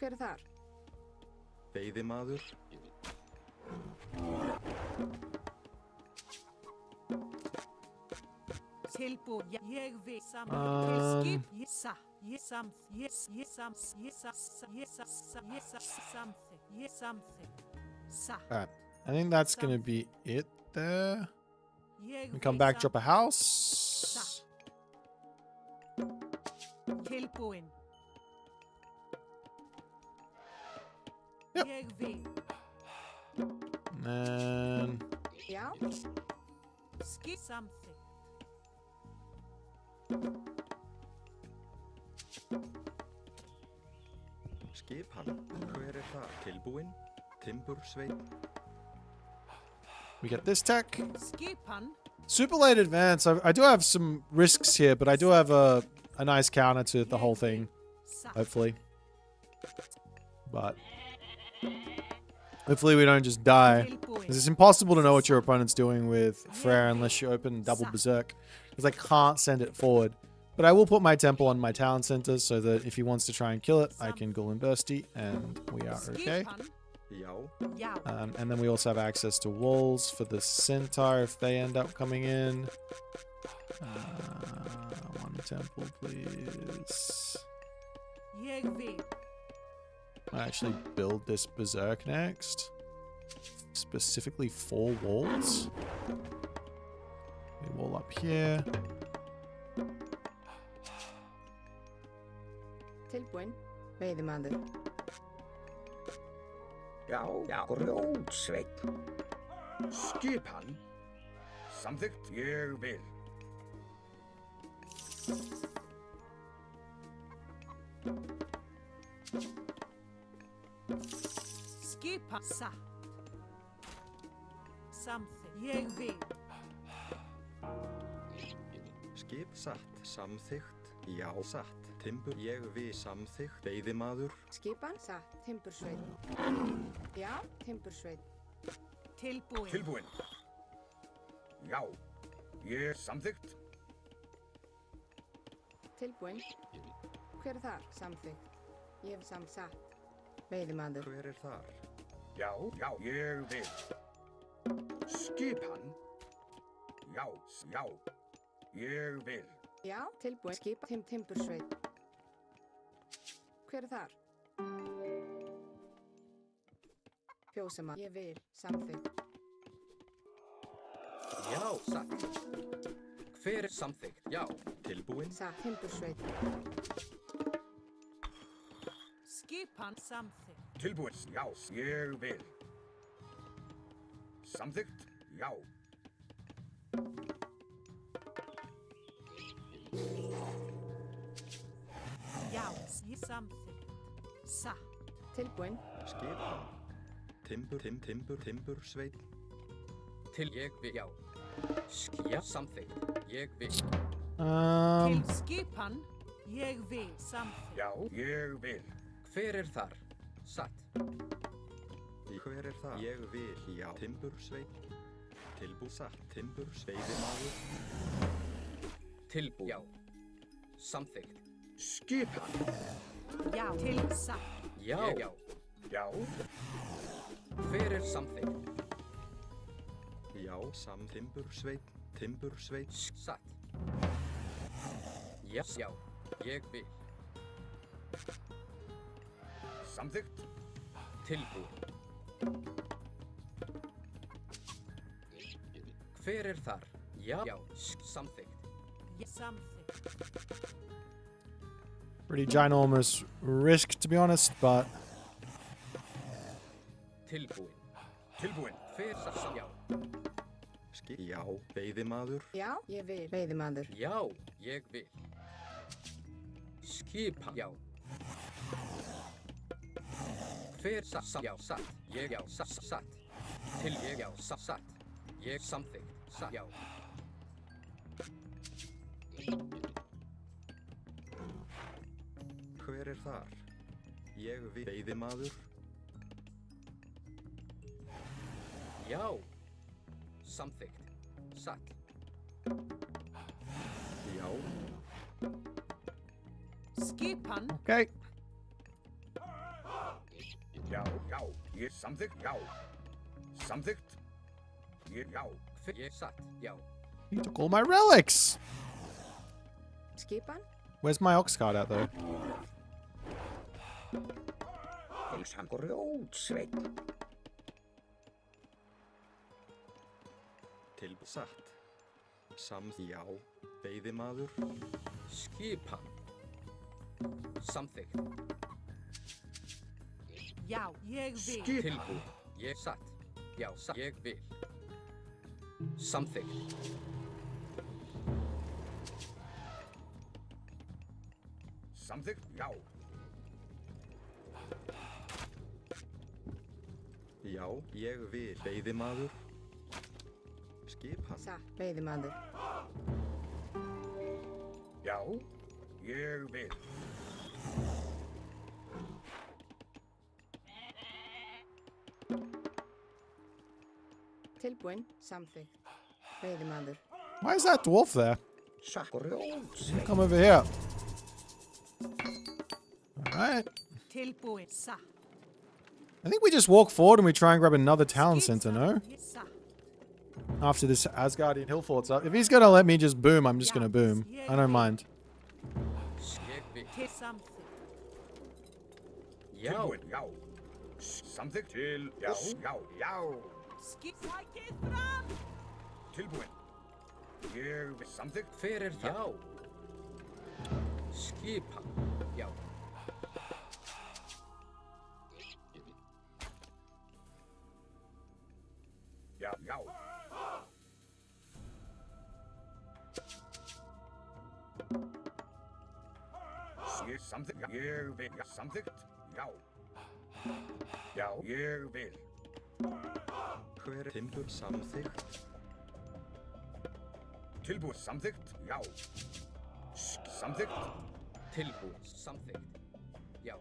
Hver er þar? Veiðimaður. Tilbúin. Ég vil samþykkt. Til skip. Ég satt. Ég samþykkt. Satt. All right. I think that's going to be it there. Ég We come vil back, drop a house. Tilbúin. Yep. Ég vil. And then Já, Skip samþykkt. Skipan. Hver er það? Tilbúin. Timbursveit. we get this tech. Skipan. Super late advance. I do have some risks here, but I do have a nice counter to the whole thing, Satt. hopefully. But hopefully we don't just die. Tilbúin. Because it's impossible to know what your opponent's doing with Frere unless you open double Berserk. Because I can't send it forward. But I will put my temple on my town center so that if he wants to try and kill it, I can Gullen Bursty and we are okay. Skipan. Já. Já. And then we also have access to walls for the centaur if they end up coming in. One temple, please. Ég vil. I actually build this berserk next. Specifically 4 walls. A wall up here. tilbúin. Veiðimaður. Já, grjótsveit. Skipan. Samþykkt. Ég vil. Skipa satt. Samþykkt. Ég vil. Skip satt. Samþykkt. Já, satt. Timbur. Ég vil. Samþykkt. Veiðimaður. Skipan satt. Timbursveit. Já, timbursveit. Tilbúin. Tilbúin. Já. Ég samþykkt. Tilbúin. Hver er þar? Samþykkt. Ég hef satt. Veiðimaður. Hver er þar? Já, ég vil. Skipan. Já. Ég vil. Já, tilbúin. Skipa timbursveit. Hver er þar? Fjósama. Ég vil. Samþykkt. Já, satt. Hver er samþykkt? Já. Tilbúin. Satt. Timbursveit. Skipan samþykkt. Tilbúin. Já, ég vil. Samþykkt. Já. Já, ég samþykkt. Satt. Tilbúin. Skipan. Timbursveit. Til ég vil. Já. Já, samþykkt. Ég vil. Til skipan. Ég vil. Samþykkt. Já, ég vil. Hver er þar? Satt. Hver er það? Ég vil. Já. Timbursveit. Tilbú satt. Veiðimaður. Tilbú. Já. Samþykkt. Skipan. Já, til satt. Já. Já. Já. Hver er samþykkt? Já, Timbursveit. Satt. Já. Já. Ég vil. Samþykkt. Tilbú. Hver er þar? Já. Já. Samþykkt. Ég samþykkt. Pretty ginormous risk, to be honest, but Tilbúin. Tilbúin. Hver þar? Já. Já. Veiðimaður. Já, ég vil. Veiðimaður. Já. Ég vil. Skipa. Já. Hver satt? Já. Satt. Ég. Já. Satt. Til ég. Já. Satt. Ég samþykkt. Satt. Já. Hver er þar? Ég vil. Veiðimaður. Já. Samþykkt. Satt. Já. Skipan. okay. Já, já, ég samþykkt, já. Samþykkt. Já. Ég satt, já. You took all my relics. Skipan? Where's my ox card at though? Heilsan grjótsveinn. Til satt. Já. Veiðimaður. Skipan. Samþykkt. Já, ég vil. Tilbúið. Ég satt. Já, satt. Ég vil. Samþykkt. Samþykkt, já. Já, ég vil. Veiðimaður. Skipan. Satt. Veiðimaður. Já, ég vil. Tilbúin. Samþykkt. Veiðimaður. Why is that dwarf there? Satt grjótsveinn. Come over here. Alright. Tilbúin. Satt. I think we just walk forward and we try and grab another town center, no? Satt. After this Asgardian hill fort's up. If he's gonna let me just boom, I'm just gonna boom. I don't mind. Ég vil. Til samþykkt. Já. Tilbúin, já. Samþykkt til, já, já, já. Sækið fram. Tilbúin. Ég vil samþykkt. Hver er það? Já. Skipan. Já. Já, já. Ég samþykkt, ég vil, já, samþykkt, já. Já, ég vil. Hver timbur samþykkt. Tilbúið, samþykkt, já. Samþykkt. Tilbúið. Samþykkt. Já.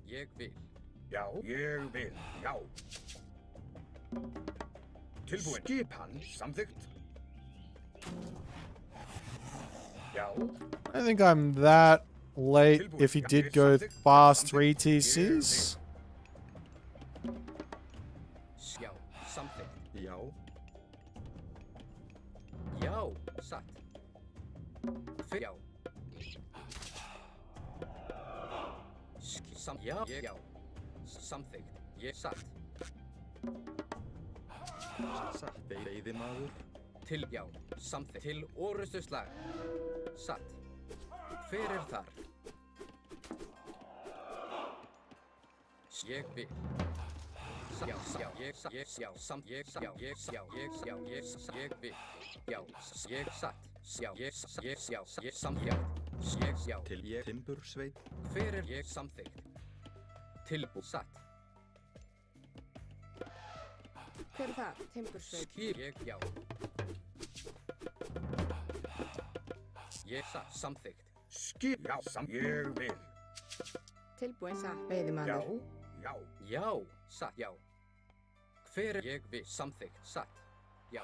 Ég vil. Já, ég vil, já. Tilbúin. Skipan, samþykkt. Já. I think I'm that late if he did go past 3 TCs. Já. Samþykkt. Já. Já. Satt. Já. Já. Ég já. Samþykkt. Ég satt. Satt. Veiðimaður. Til já. Samþykkt. Til orustu slag. Satt. Hver er þar? Ég vil. Já, já, ég satt. Ég já, samt. Ég já, ég já, ég já, ég vil. Já, ég satt. Já, ég já, ég samt. Já, ég já. Til ég timbur sveit. Hver er ég samþykkt? Tilbúið. Satt. Hver er það? Timbursveit. Skýr ég já. Ég satt. Samþykkt. Skip, já, ég vil. Tilbúin. Satt. Já, Veiðimaður. já. Já. Satt. Já. Hver er ég vil? Samþykkt. Satt. Já.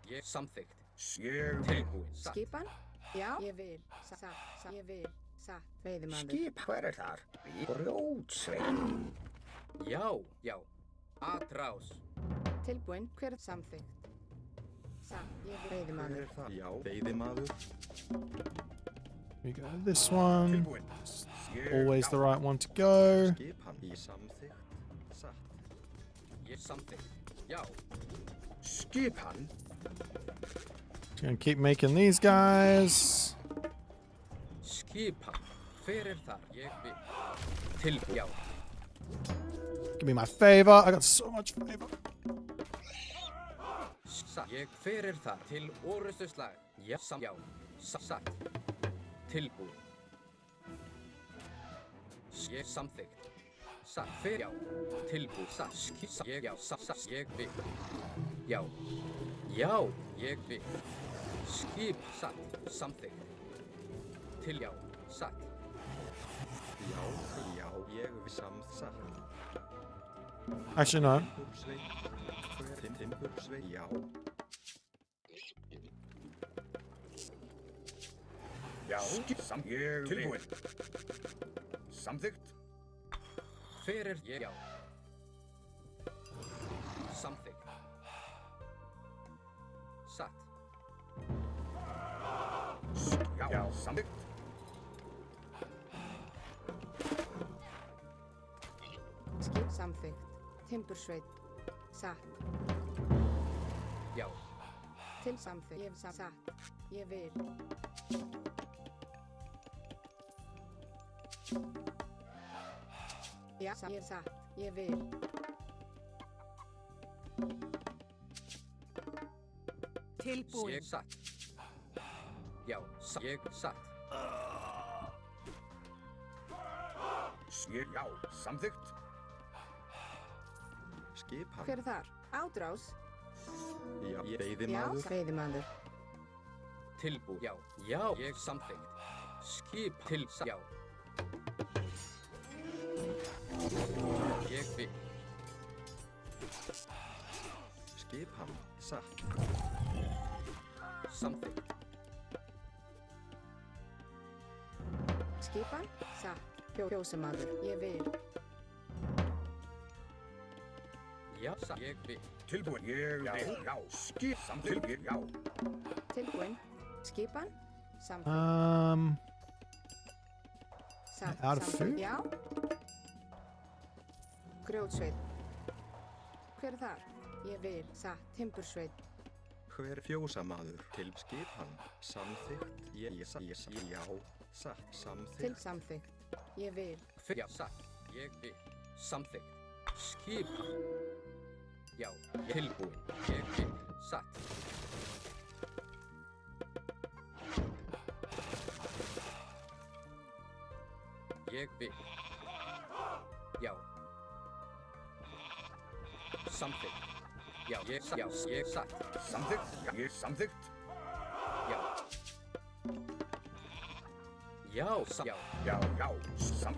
Ég samþykkt. Ég vil. Tilbúið. Satt. Skipan? Já. Ég vil. Satt. Satt. Ég vil. Satt. Veiðimaður. Skip, hver er þar? Grjótsveinn. Já. Já. Atrás. Tilbúin. Hver er samþykkt? Satt. Ég vil. Veiðimaður. Já. Veiðimaður. We go this one. Tilbúin. Always the right one to go. Skipan í samþykkt. Satt. Ég samþykkt. Já. Skipan. Just gonna keep making these guys. Skipan. Hver er þar? Ég vil. Tilbúið. Já. Give me my favor. I got so much favor. Satt. Ég hver er þar? Til orustu slag. Já. Já. Satt. Tilbúið. Ég samþykkt. Satt. Hver já. Tilbúið. Satt. Ég já. Satt. Ég vil. Já. Já. Ég vil. Skip. Satt. Samþykkt. Til já. Satt. Já. Já. Ég vil satt. Actually, no. Timbur sveit. Já. Já, ég vil. Tilbúin. Samþykkt. Hver ég? Já. Samþykkt. Satt. Já, samþykkt. Skip samþykkt. Timbursveit. Satt. Já. Til samþykkt. Ég hef satt. Ég vil. Já, ég hef satt. Ég vil. Tilbúin. Ég satt. Já, ég satt. Já, samþykkt. Skipan. Hver er þar? Ádrás? Já, Já, veiðimaður. veiðimaður. Tilbú. Já. Já, ég samþykkt. Skip til. Já. Ég vil. Skipan. Satt. Samþykkt. Skipan? Satt. Fjósamaður. Ég vil. Já, satt. Ég vil. Tilbúin. Ég vil. Já, skip samþykkt. Já. Tilbúin. Skipan? Samþykkt. Satt. out of samþykkt. food? Já. Grjótsveit. Hver er þar? Ég vil. Satt. Timbursveit. Hver fjósamaður til skipan. Samþykkt. Já. Satt. Til Samþykkt. samþykkt. Ég vil. Já, satt. Ég vil. Samþykkt. Skipa. Já, tilbúin. Ég vil. Satt. Ég vil. Já. Samþykkt. Já, ég satt. Já, ég satt. Samþykkt. Já, ég samþykkt. Já. Já, já. Já, já,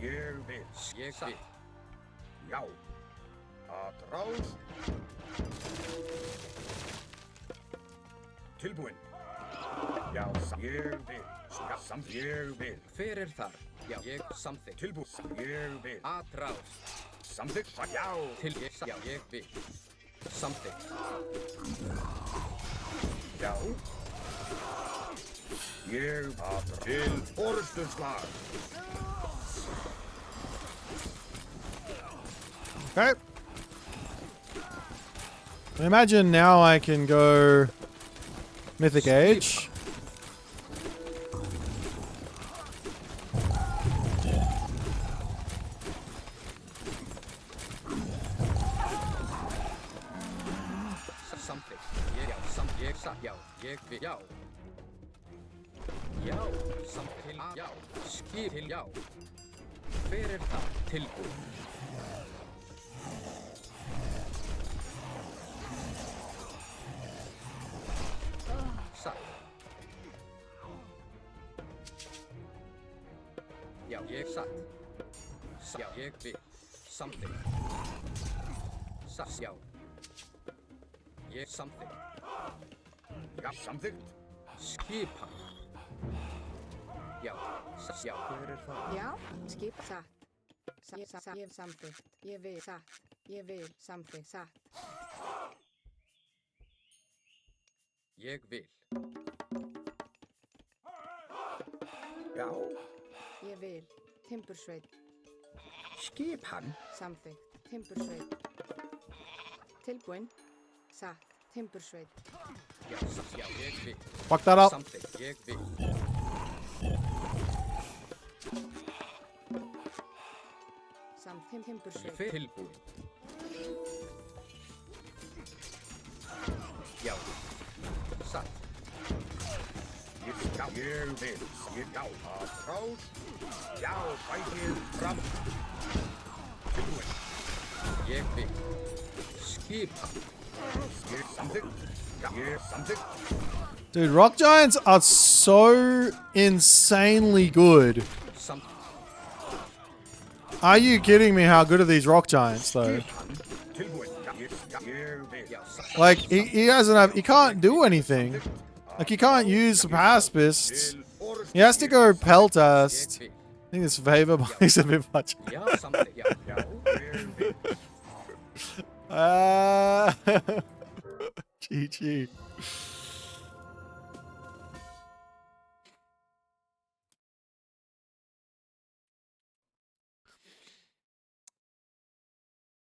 ég vil. Ég satt. Já. Ádrás. Tilbúin. Já, ég vil. Já, ég vil. Hver er þar? Já, ég samþykkt. Tilbúin. Ég vil. Atrás. Samþykkt. Já. Til ég satt. Já, ég vil. Samþykkt. Já. Ég til orustuslag. Okay. Imagine now I can go Mythic Age. Samþykkt. Ég satt. Já, ég vil. Já. Já, samþykkt. Til. Já. Skip til. Já. Hver er það? Tilbúin. Satt. Já, ég satt. Já, ég vil. Samþykkt. Satt. Já. Ég samþykkt. Já, samþykkt. Skipa. Já, satt. Já. Hver er það? Já. Skip. Satt. Ég satt. Ég samþykkt. Ég vil. Satt. Ég vil. Samþykkt. Satt. Ég vil. Já. Ég vil. Timbursveit. Skipan. Samþykkt. Timbursveit. Tilbúin. Satt. Timbursveit. Já, satt. Já, ég vil. Fuck that up. Samþykkt. Ég vil. Samt. Timbursveit. Tilbúin. Já. Satt. Já, ég vil. Já, ádrás. Já, bætið fram. Tilbúin. Ég vil. Skipa. Ég samþykkt. Já, ég samþykkt. Dude, rock giants are so insanely good. Samþykkt. Are you kidding me how good are these rock giants though? Tilbúin. Já, ég vil. Já, satt. Like he doesn't have, he can't do anything. Like he can't use Paspist. He has to go Peltast. Ég vil. think this favor is a bit much. Já, samþykkt. Já. Já, ég veit. GG.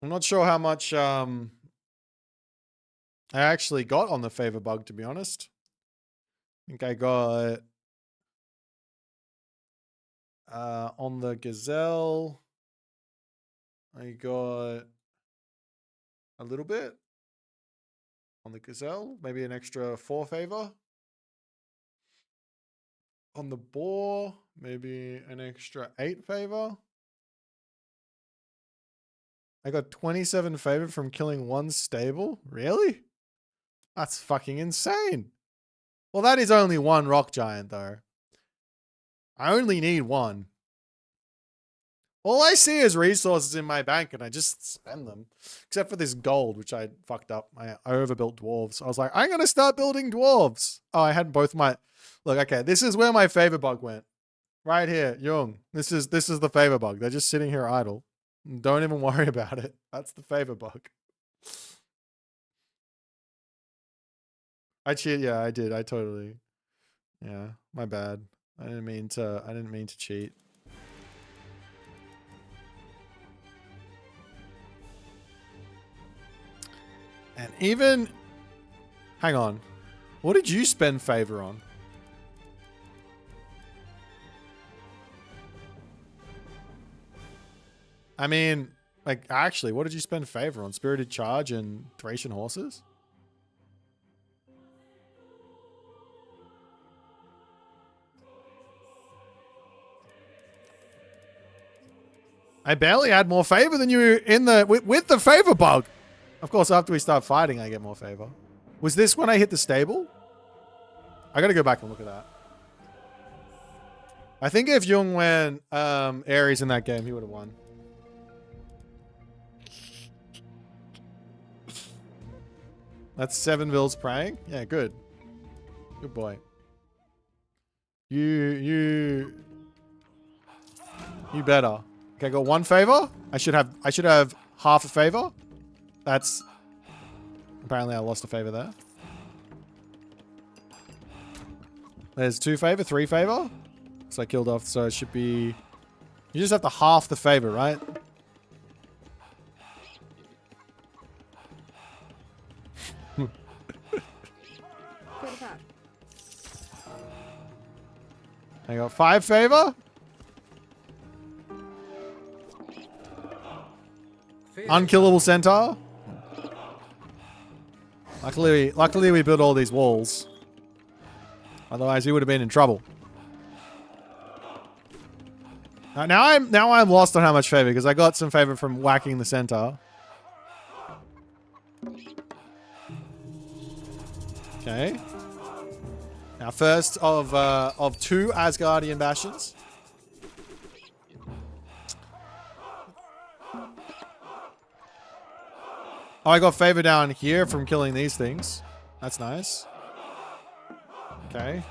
I'm not sure how much I actually got on the favor bug, to be honest. I think I got on the gazelle. I got a little bit on the gazelle, maybe an extra 4 favor. On the boar, maybe an extra 8 favor. I got 27 favor from killing 1 stable. Really? That's fucking insane. Well, that is only 1 rock giant, though. I only need 1. All I see is resources in my bank, and I just spend them. Except for this gold, which I fucked up. I overbuilt dwarves. I was like, I'm going to start building dwarves. Oh, I had both my... Look, okay, this is where my favor bug went. Right here, Jung. This is the favor bug. They're just sitting here idle. Don't even worry about it. That's the favor bug. I cheated. Yeah, I did. I totally. Yeah, my bad. I didn't mean to cheat. And even hang on. What did you spend favor on? I mean, like, actually, what did you spend favor on? Spirited Charge and Thracian Horses? I barely had more favor than you in the with the favor bug. Of course, after we start fighting, I get more favor. Was this when I hit the stable? I gotta go back and look at that. I think if Jung went Ares in that game, he would have won. That's 7 Vills praying. Yeah, good. Good boy. You better. Okay, I got 1 favor. I should have half a favor. That's apparently I lost a favor there. There's 2 favor, 3 favor. So I killed off. So it should be. You just have to half the favor, right? I got 5 favor. Unkillable centaur. Luckily we built all these walls. Otherwise we would have been in trouble. Now I'm lost on how much favor because I got some favor from whacking the centaur. Okay. Now first of 2 Asgardian bastions. Oh, I got favor down here from killing these things. That's nice. Okay.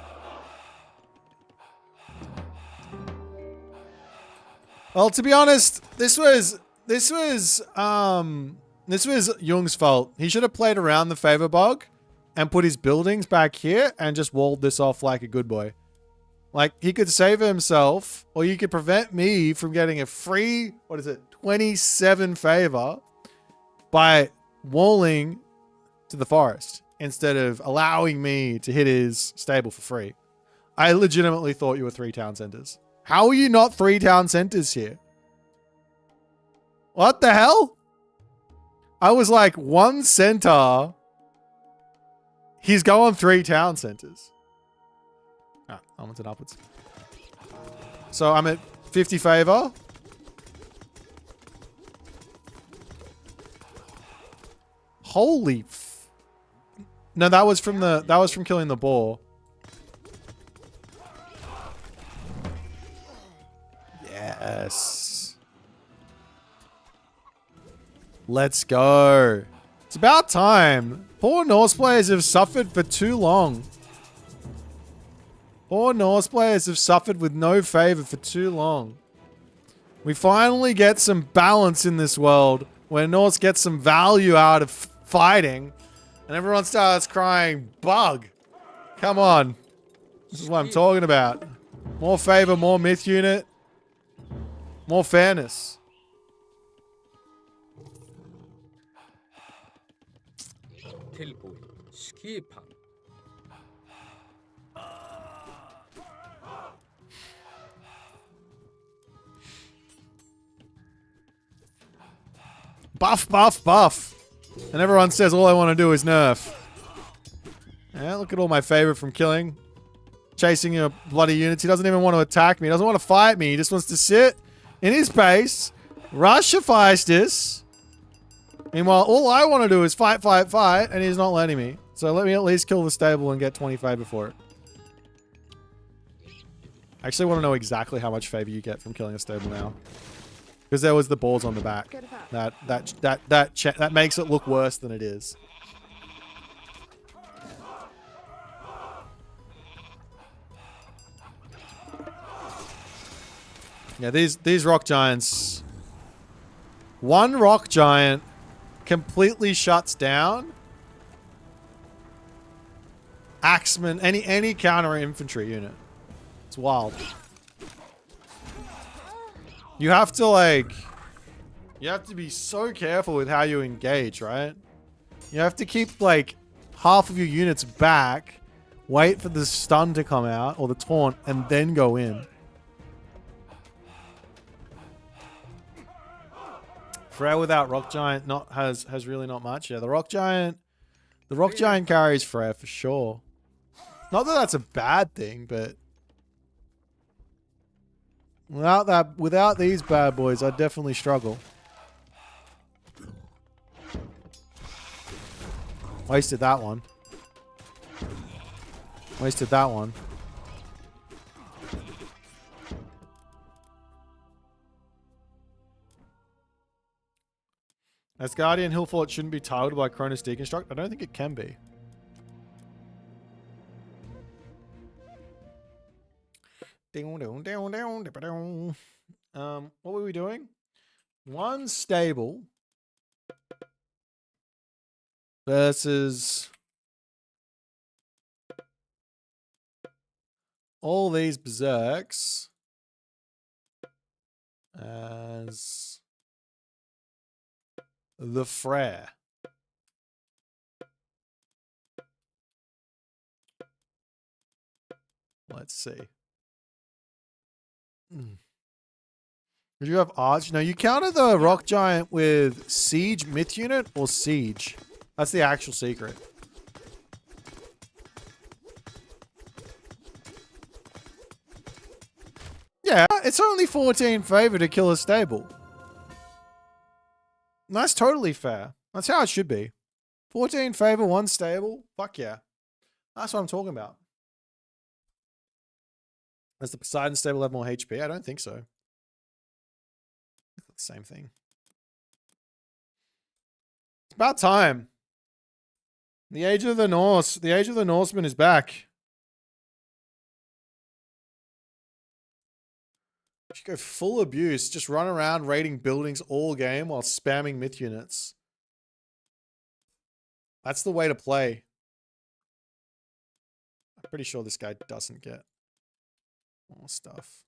Well, to be honest, this was Jung's fault. He should have played around the favor bug and put his buildings back here and just walled this off like a good boy. Like, he could save himself, or you could prevent me from getting a free, 27 favor by walling to the forest instead of allowing me to hit his stable for free. I legitimately thought you were 3 town centers. How are you not 3 town centers here? What the hell? I was like 1 centaur. He's going 3 town centers. Ah, onwards and upwards. So I'm at 50 favor. Holy no, that was from killing the boar. Yes. Let's go. It's about time. Poor Norse players have suffered for too long. Poor Norse players have suffered with no favor for too long. We finally get some balance in this world where Norse gets some value out of fighting and everyone starts crying, bug. Come on. This is what I'm talking about. More favor, more myth unit, more fairness. Tilbúin. Skipan. Buff, buff, buff. And everyone says all I want to do is nerf. Yeah, look at all my favor from killing. Chasing your bloody units. He doesn't even want to attack me. He doesn't want to fight me. He just wants to sit in his base. Rush a Feistus. Meanwhile, all I want to do is fight, fight, fight. And he's not letting me. So let me at least kill the stable and get 20 favor for it. I actually want to know exactly how much favor you get from killing a stable now. Because there was the balls on the back. That makes it look worse than it is. Yeah, these rock giants. One rock giant completely shuts down axemen, any counter infantry unit. It's wild. You have to you have to be so careful with how you engage, right? You have to keep half of your units back, wait for the stun to come out or the taunt, and then go in. Freyr without rock giant has really not much. Yeah, the rock giant carries Freyr for sure. Not that that's a bad thing, but without these bad boys, I'd definitely struggle. Wasted that one. Wasted that one. As Guardian Hillfort shouldn't be targeted by Cronus Deconstruct. I don't think it can be. What were we doing? One stable versus all these berserks as the Freyr. Let's see. Did you have Arch? No, you counter the rock giant with Siege Myth Unit or Siege. That's the actual secret. Yeah, it's only 14 favor to kill a stable. That's totally fair. That's how it should be. 14 favor, 1 stable. Fuck yeah. That's what I'm talking about. Does the Poseidon stable have more HP? I don't think so. Same thing. It's about time. The age of the Norse. The age of the Norseman is back. You should go full abuse. Just run around raiding buildings all game while spamming myth units. That's the way to play. I'm pretty sure this guy doesn't get more stuff.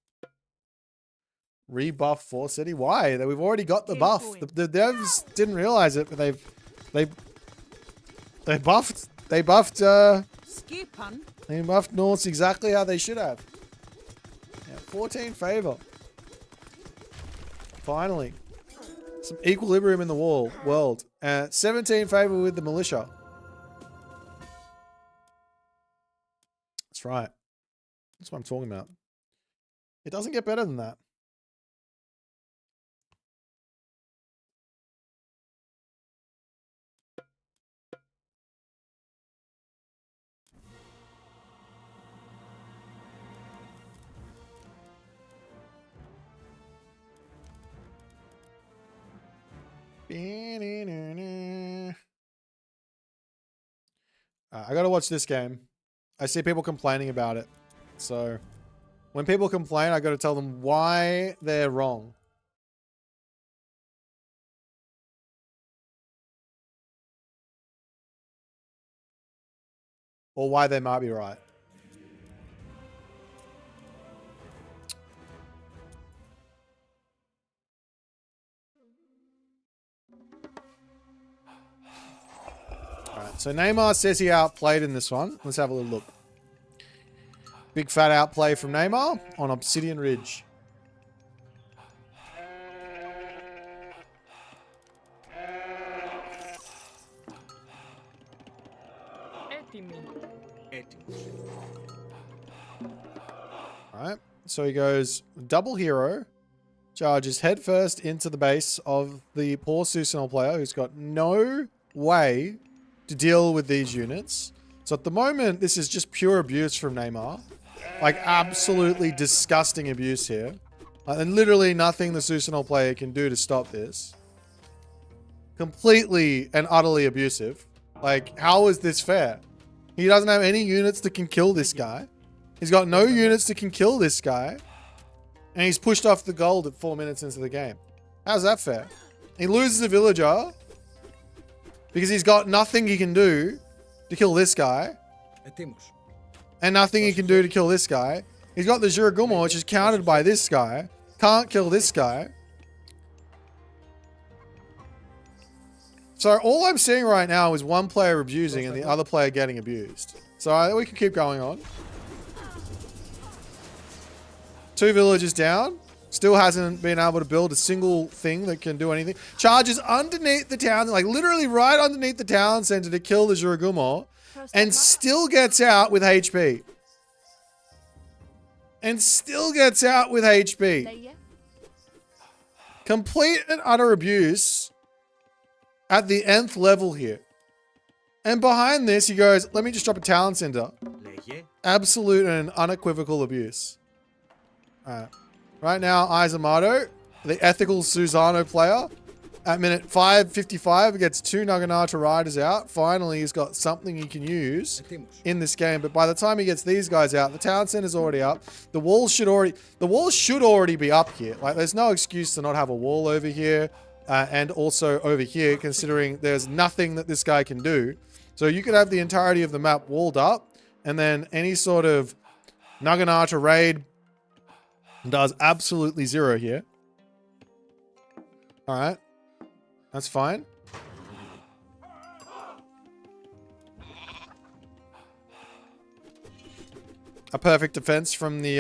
Rebuff Force City. Why? We've already got the buff. The devs didn't realize it, but they buffed Norse exactly how they should have. Yeah, 14 favor. Finally. Some equilibrium in the world. 17 favor with the militia. That's right. That's what I'm talking about. It doesn't get better than that. I gotta watch this game. I see people complaining about it. So when people complain, I gotta tell them why they're wrong. or why they might be right. Alright, so Neymar says he outplayed in this one. Let's have a little look. Big fat outplay from Neymar on Obsidian Ridge. Alright, so he goes double hero, charges headfirst into the base of the poor Susanol player who's got no way to deal with these units. So at the moment, this is just pure abuse from Neymar. Like, absolutely disgusting abuse here. And literally nothing the Susanol player can do to stop this. Completely and utterly abusive. Like, how is this fair? He doesn't have any units that can kill this guy. He's got no units that can kill this guy. And he's pushed off the gold at 4 minutes into the game. How's that fair? He loses a villager because he's got nothing he can do to kill this guy. And nothing he can do to kill this guy. He's got the Jiragumo, which is countered by this guy. Can't kill this guy. So all I'm seeing right now is one player abusing and the other player getting abused. So we can keep going on. 2 villagers down. Still hasn't been able to build a single thing that can do anything. Charges underneath the town, like literally right underneath the town center to kill the Jiragumo. And still gets out with HP. And still gets out with HP. Complete and utter abuse at the nth level here. And behind this, he goes, let me just drop a talent center. Absolute and unequivocal abuse. Alright. Right now, Izamato, the ethical Susano player, at minute 5:55 gets 2 Naginata riders out. Finally, he's got something he can use in this game. But by the time he gets these guys out, the town center's already up. The walls should already be up here. Like, there's no excuse to not have a wall over here and also over here, considering there's nothing that this guy can do. So you could have the entirety of the map walled up, and then any sort of Naginata raid does absolutely zero here. Alright. That's fine. A perfect defense from the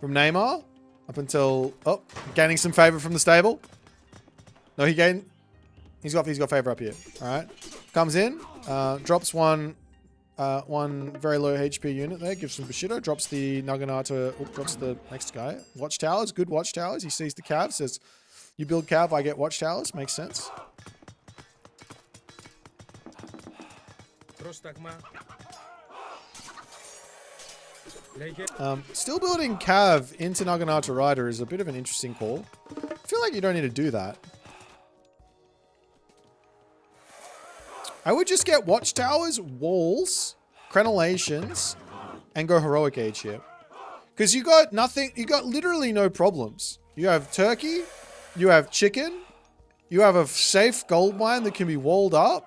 from Neymar up until gaining some favor from the stable. No, he's got favor up here. Alright. Comes in, drops one very low HP unit there, gives some Bushido, drops the Naginata, drops the next guy. Watchtowers, good watchtowers. He sees the cav, says, you build cav, I get watchtowers. Makes sense. Still building cav into Naginata Rider is a bit of an interesting call. I feel like you don't need to do that. I would just get watchtowers, walls, crenellations, and go heroic age here. Because you got nothing, you got literally no problems. You have turkey, you have chicken, you have a safe gold mine that can be walled up.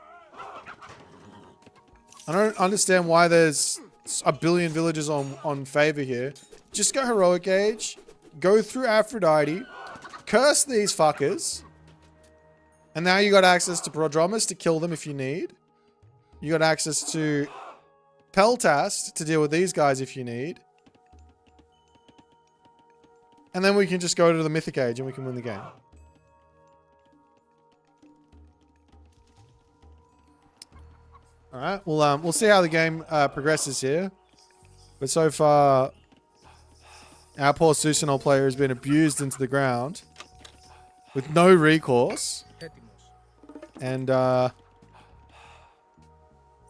I don't understand why there's a billion villagers on favor here. Just go heroic age, go through Aphrodite, curse these fuckers. And now you got access to Prodromus to kill them if you need. You got access to Peltast to deal with these guys if you need. And then we can just go to the Mythic Age and we can win the game. Alright, we'll see how the game progresses here. But so far, our poor Susanol player has been abused into the ground with no recourse. And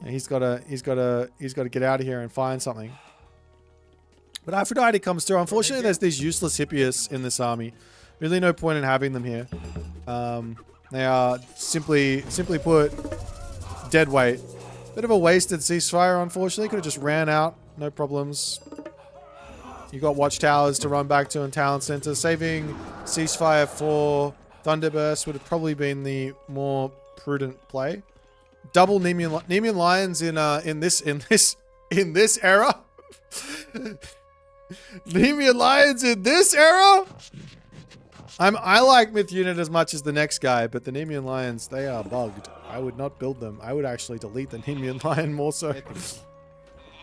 he's got to get out of here and find something. But Aphrodite comes through. Unfortunately, there's these useless Hippias in this army. Really no point in having them here. They are simply put dead weight. Bit of a wasted ceasefire, unfortunately. Could have just ran out. No problems. You got watchtowers to run back to and talent center. Saving ceasefire for Thunderburst would have probably been the more prudent play. Double Nemean Lions in this in this era? Nemean Lions in this era? I like Myth Unit as much as the next guy, but the Nemean Lions, they are bugged. I would not build them. I would actually delete the Nemean Lion more so.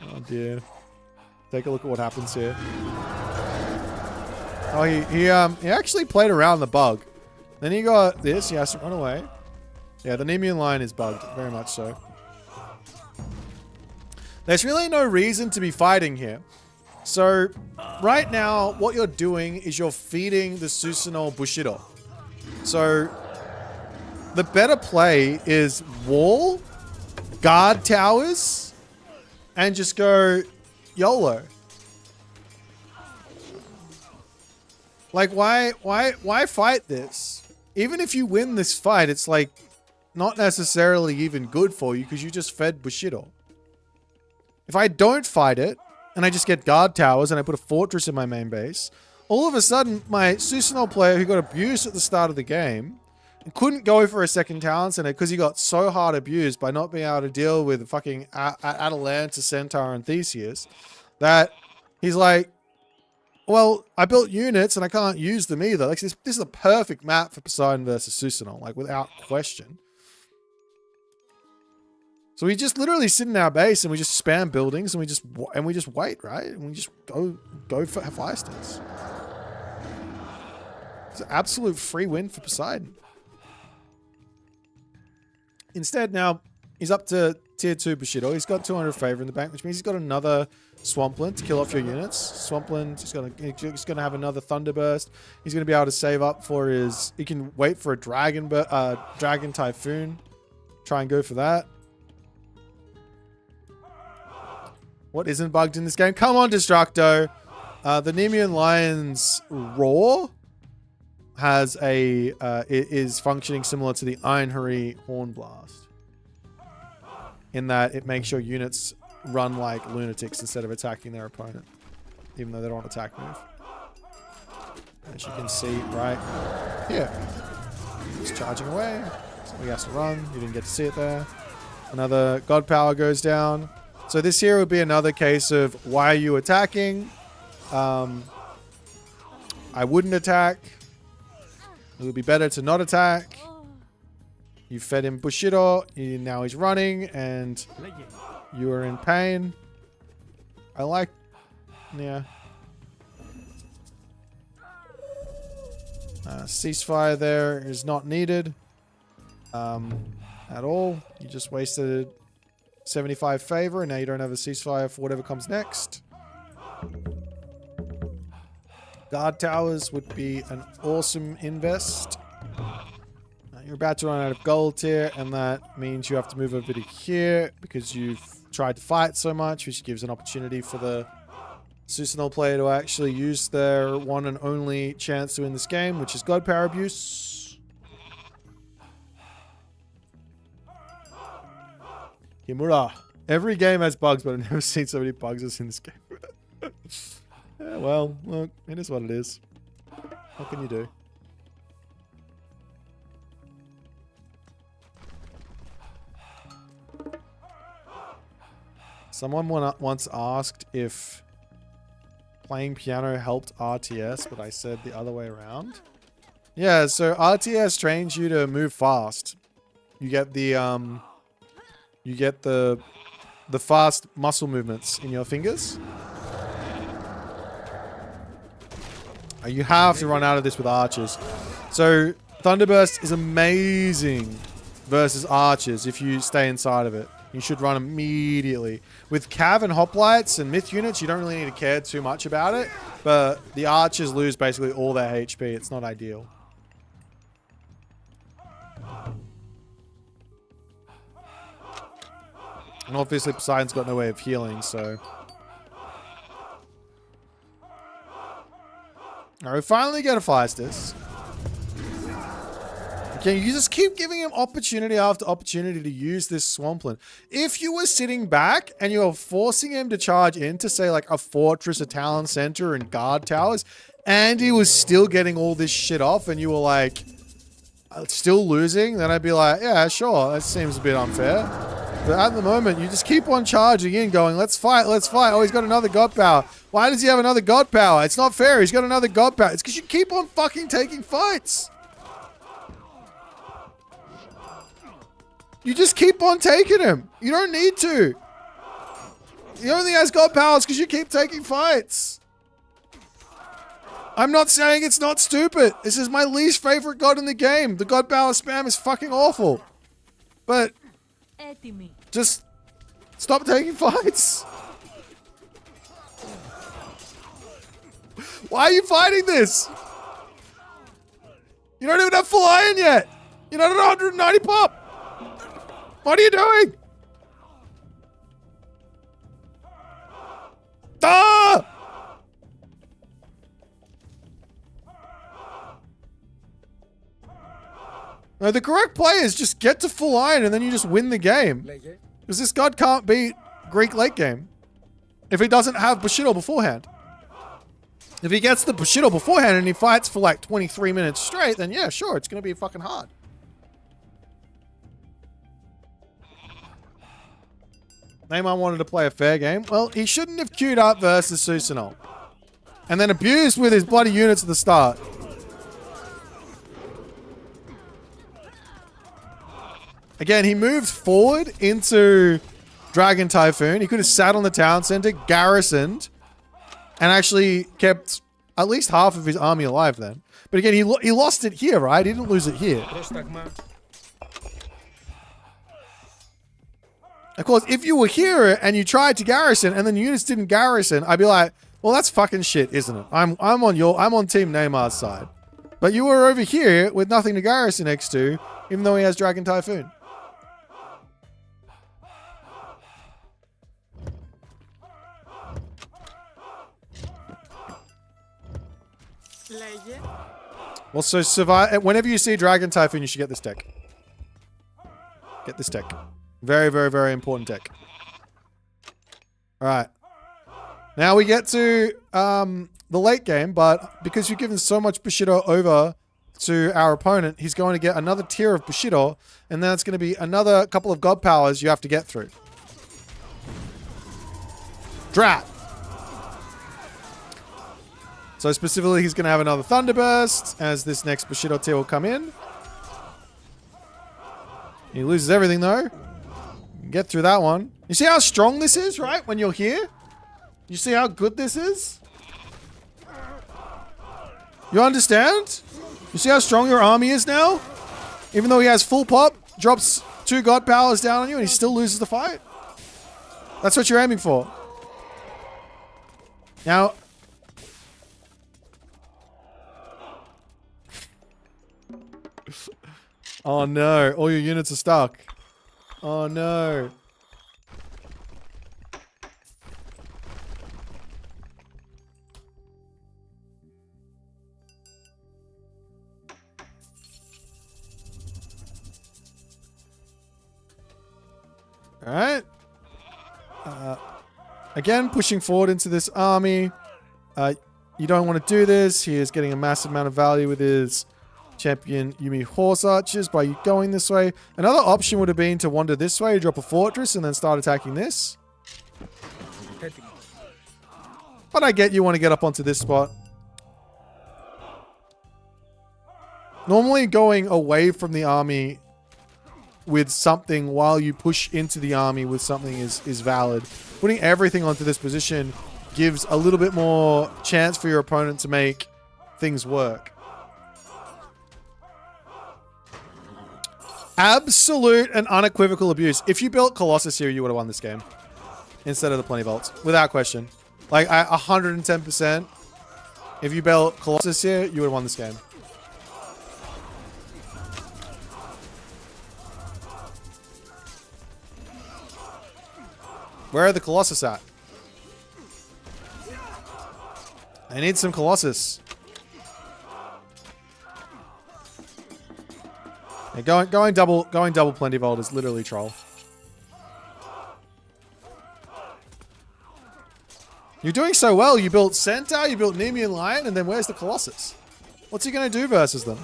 Oh dear. Take a look at what happens here. Oh, he actually played around the bug. Then he got this. He has to run away. Yeah, the Nemean Lion is bugged. Very much so. There's really no reason to be fighting here. So, right now, what you're doing is you're feeding the Susanoo Bushido. So, the better play is wall, guard towers, and just go YOLO. Like, why fight this? Even if you win this fight, it's like not necessarily even good for you because you just fed Bushido. If I don't fight it, and I just get guard towers and I put a fortress in my main base, all of a sudden my Susanoo player who got abused at the start of the game and couldn't go for a second talent center because he got so hard abused by not being able to deal with fucking Atalanta, Centaur, and Theseus that he's like, well, I built units and I can't use them either. Like this is a perfect map for Poseidon versus Susanoo, like without question. So we just literally sit in our base and we just spam buildings and we just wait, right? And we just go for Hephaestus. It's an absolute free win for Poseidon. Instead, now he's up to tier 2 Bushido. He's got 200 favor in the bank, which means he's got another Swampland to kill off your units. Swampland, he's gonna have another Thunderburst. He's gonna be able to save up for his. He can wait for a Dragon Typhoon. Try and go for that. What isn't bugged in this game? Come on, Destructo. The Nemean Lions Roar has is functioning similar to the Einherji Hornblast. In that it makes your units run like lunatics instead of attacking their opponent. Even though they're on attack move. As you can see right here. He's charging away. So he has to run. You didn't get to see it there. Another God Power goes down. So this here would be another case of why are you attacking? I wouldn't attack. It would be better to not attack. You fed him Bushido. Now he's running and you are in pain. I like... Yeah. Ceasefire there is not needed. At all. You just wasted 75 favor, and now you don't have a ceasefire for whatever comes next. Guard towers would be an awesome invest. You're about to run out of gold here, and that means you have to move over to here because you've tried to fight so much, which gives an opportunity for the Susanoo player to actually use their one and only chance to win this game, which is God Power Abuse. Kimura. Every game has bugs, but I've never seen so many bugs as in this game. Yeah, well, look, it is what it is. What can you do? Someone once asked if playing piano helped RTS, but I said the other way around. Yeah, so RTS trains you to move fast. You get the fast muscle movements in your fingers. You have to run out of this with archers. So Thunderburst is amazing versus archers if you stay inside of it. You should run immediately. With Cav and Hoplites and Myth units, you don't really need to care too much about it. But the archers lose basically all their HP. It's not ideal. And obviously Poseidon's got no way of healing, so... Alright, we finally get a Hephaestus. Okay, you just keep giving him opportunity after opportunity to use this Swampland. If you were sitting back and you were forcing him to charge into, say, like a fortress, a talent center, and guard towers, and he was still getting all this shit off, and you were like, still losing, then I'd be like, yeah, sure, that seems a bit unfair. But at the moment, you just keep on charging in, going, let's fight, let's fight. Oh, he's got another god power. Why does he have another god power? It's not fair. He's got another god power. It's because you keep on fucking taking fights. You just keep on taking him. You don't need to. He only has god powers because you keep taking fights. I'm not saying it's not stupid. This is my least favorite god in the game. The god power spam is fucking awful. But just stop taking fights. Why are you fighting this? You don't even have full iron yet. You're not at 190 pop. What are you doing? Ah! No, the correct play is just get to full iron and then you just win the game. Because this god can't beat Greek late game if he doesn't have Bushido beforehand. If he gets the Bushido beforehand and he fights for like 23 minutes straight, then yeah, sure, it's going to be fucking hard. Neymar wanted to play a fair game. Well, he shouldn't have queued up versus Susanoo. And then abused with his bloody units at the start. Again, he moved forward into Dragon Typhoon. He could have sat on the town center, garrisoned, and actually kept at least half of his army alive then. But again, he lost it here, right? He didn't lose it here. Of course, if you were here and you tried to garrison and then the units didn't garrison, I'd be like, well, that's fucking shit, isn't it? I'm on Team Neymar's side. But you were over here with nothing to garrison next to, even though he has Dragon Typhoon. Well, so survive. Whenever you see Dragon Typhoon, you should get this deck. Get this deck. Very, very, very important deck. All right. Now we get to the late game, but because you've given so much Bushido over to our opponent, he's going to get another tier of Bushido, and then it's going to be another couple of god powers you have to get through. Drat. So specifically, he's going to have another Thunderburst as this next Bushido tier will come in. He loses everything though. Get through that one. You see how strong this is, right? When you're here? You see how good this is? You understand? You see how strong your army is now? Even though he has full pop, drops 2 god powers down on you and he still loses the fight. That's what you're aiming for. Now... oh no, all your units are stuck. Oh no. Alright. Again, pushing forward into this army. You don't want to do this. He is getting a massive amount of value with his champion Yumi Horse Archers by you going this way. Another option would have been to wander this way, drop a fortress, and then start attacking this. But I get you want to get up onto this spot. Normally going away from the army with something while you push into the army with something is valid. Putting everything onto this position gives a little bit more chance for your opponent to make things work. Absolute and unequivocal abuse. If you built Colossus here, you would have won this game. Instead of the Plenty Vaults. Without question. Like, 110%. If you built Colossus here, you would have won this game. Where are the Colossus at? I need some Colossus. Yeah, going double Plenty Vault is literally troll. You're doing so well. You built Centaur, you built Nemean Lion, and then where's the Colossus? What's he going to do versus them?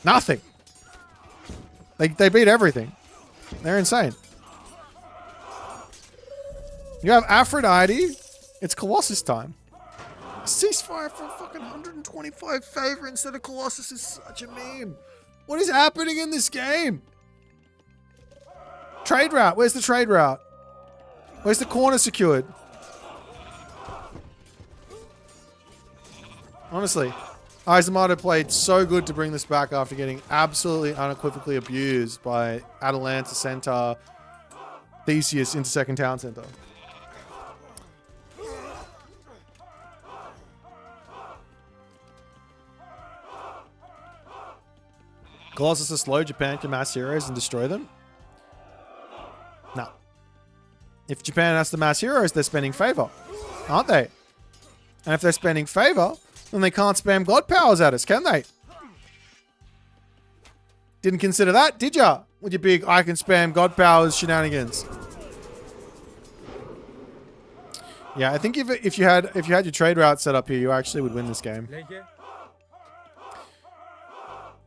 Nothing. They beat everything. They're insane. You have Aphrodite. It's Colossus time. Ceasefire for fucking 125 favor instead of Colossus is such a meme. What is happening in this game? Trade route. Where's the trade route? Where's the corner secured? Honestly, Izumato played so good to bring this back after getting absolutely unequivocally abused by Atalanta Centaur, Theseus into second town center. Colossus is slow. Japan can mass heroes and destroy them. No. If Japan has to mass heroes, they're spending favor, aren't they? And if they're spending favor, then they can't spam god powers at us, can they? Didn't consider that, did ya? With your big I can spam god powers shenanigans. Yeah, I think if you had your trade route set up here, you actually would win this game.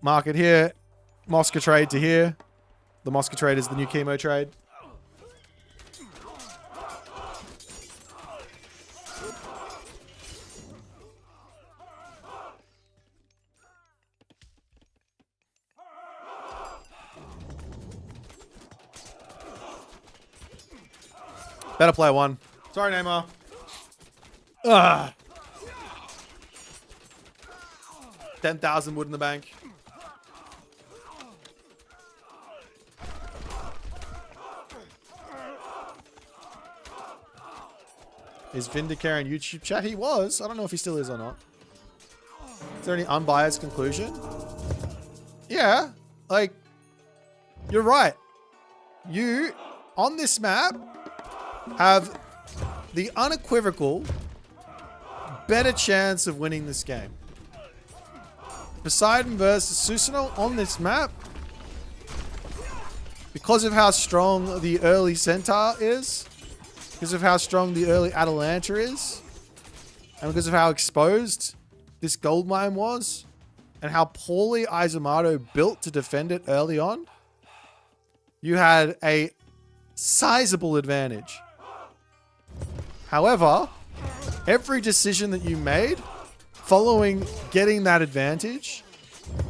Market here, Moscow trade to here. The Moscow trade is the new chemo trade. Better play one. Sorry, Neymar. Ugh. 10,000 wood in the bank. Is Vindicator in YouTube chat? He was. I don't know if he still is or not. Is there any unbiased conclusion? Yeah. Like, you're right. You, on this map, have the unequivocal better chance of winning this game. Poseidon versus Susanoo on this map, because of how strong the early Centaur is, because of how strong the early Atalanta is, and because of how exposed this gold mine was, and how poorly Izumato built to defend it early on, you had a sizable advantage. However, every decision that you made following getting that advantage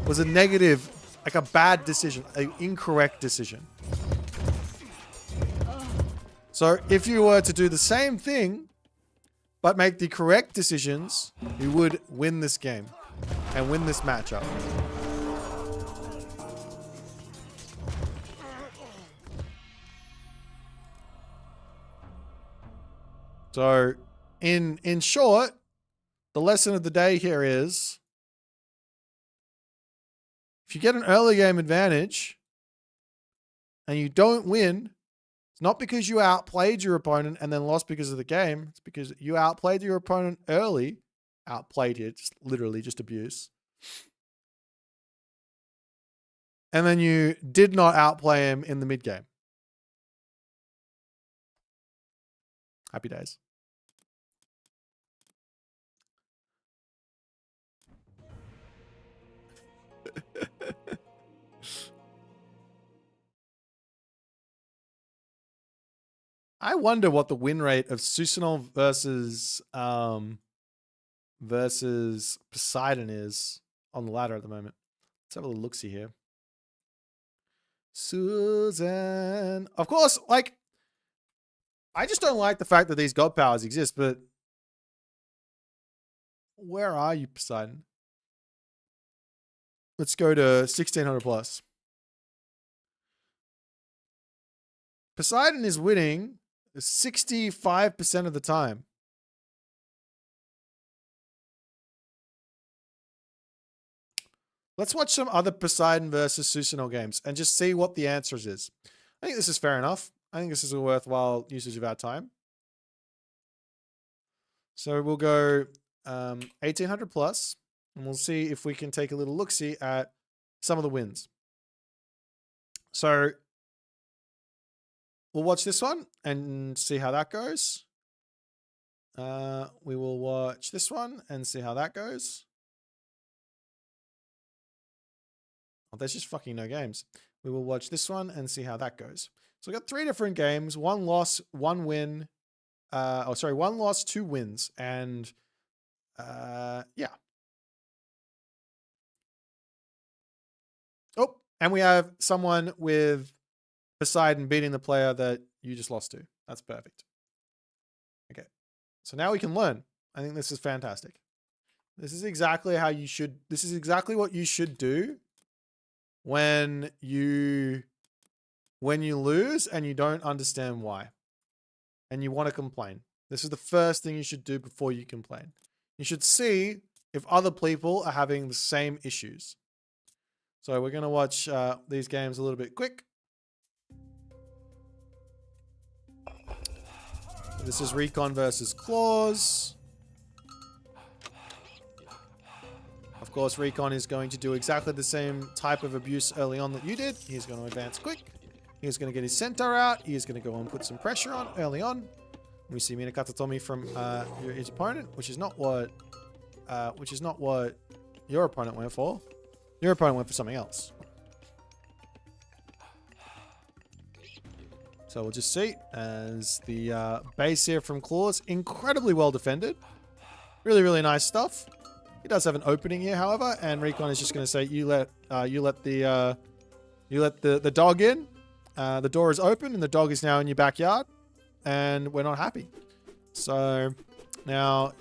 was a negative, like a bad decision, an incorrect decision. So if you were to do the same thing, but make the correct decisions, you would win this game and win this matchup. So in short, the lesson of the day here is, if you get an early game advantage and you don't win, it's not because you outplayed your opponent and then lost because of the game. It's because you outplayed your opponent early. Outplayed here, just literally just abuse. And then you did not outplay him in the mid game. Happy days. I wonder what the win rate of Susanoo versus Poseidon is on the ladder at the moment. Let's have a little look-see here. Susan. Of course, like, I just don't like the fact that these god powers exist, but where are you, Poseidon? Let's go to 1600 plus. Poseidon is winning 65% of the time. Let's watch some other Poseidon versus Susanoo games and just see what the answers is. I think this is fair enough. I think this is a worthwhile usage of our time. So we'll go 1800 plus, and we'll see if we can take a little look-see at some of the wins. So we'll watch this one and see how that goes. We will watch this one and see how that goes. Oh, there's just fucking no games. we will watch this one and see how that goes. So we got 3 different games, 1 loss, 1 win. 1 loss, 2 wins. And yeah. Oh, and we have someone with Poseidon beating the player that you just lost to. That's perfect. Okay. So now we can learn. I think this is fantastic. This is exactly how you should, this is exactly what you should do when you lose and you don't understand why. And you want to complain. This is the first thing you should do before you complain. You should see if other people are having the same issues. So we're going to watch these games a little bit quick. This is Recon versus Claws. Of course, Recon is going to do exactly the same type of abuse early on that you did. He's going to advance quick. He's going to get his centaur out. He's going to go and put some pressure on early on. We see Minakata Tomi from his opponent, which is not what your opponent went for. Your opponent went for something else. So we'll just see as the base here from Claws, incredibly well defended. Really, really nice stuff. He does have an opening here, however, and Recon is just going to say, you let the dog in. The door is open, and the dog is now in your backyard, and we're not happy. So now,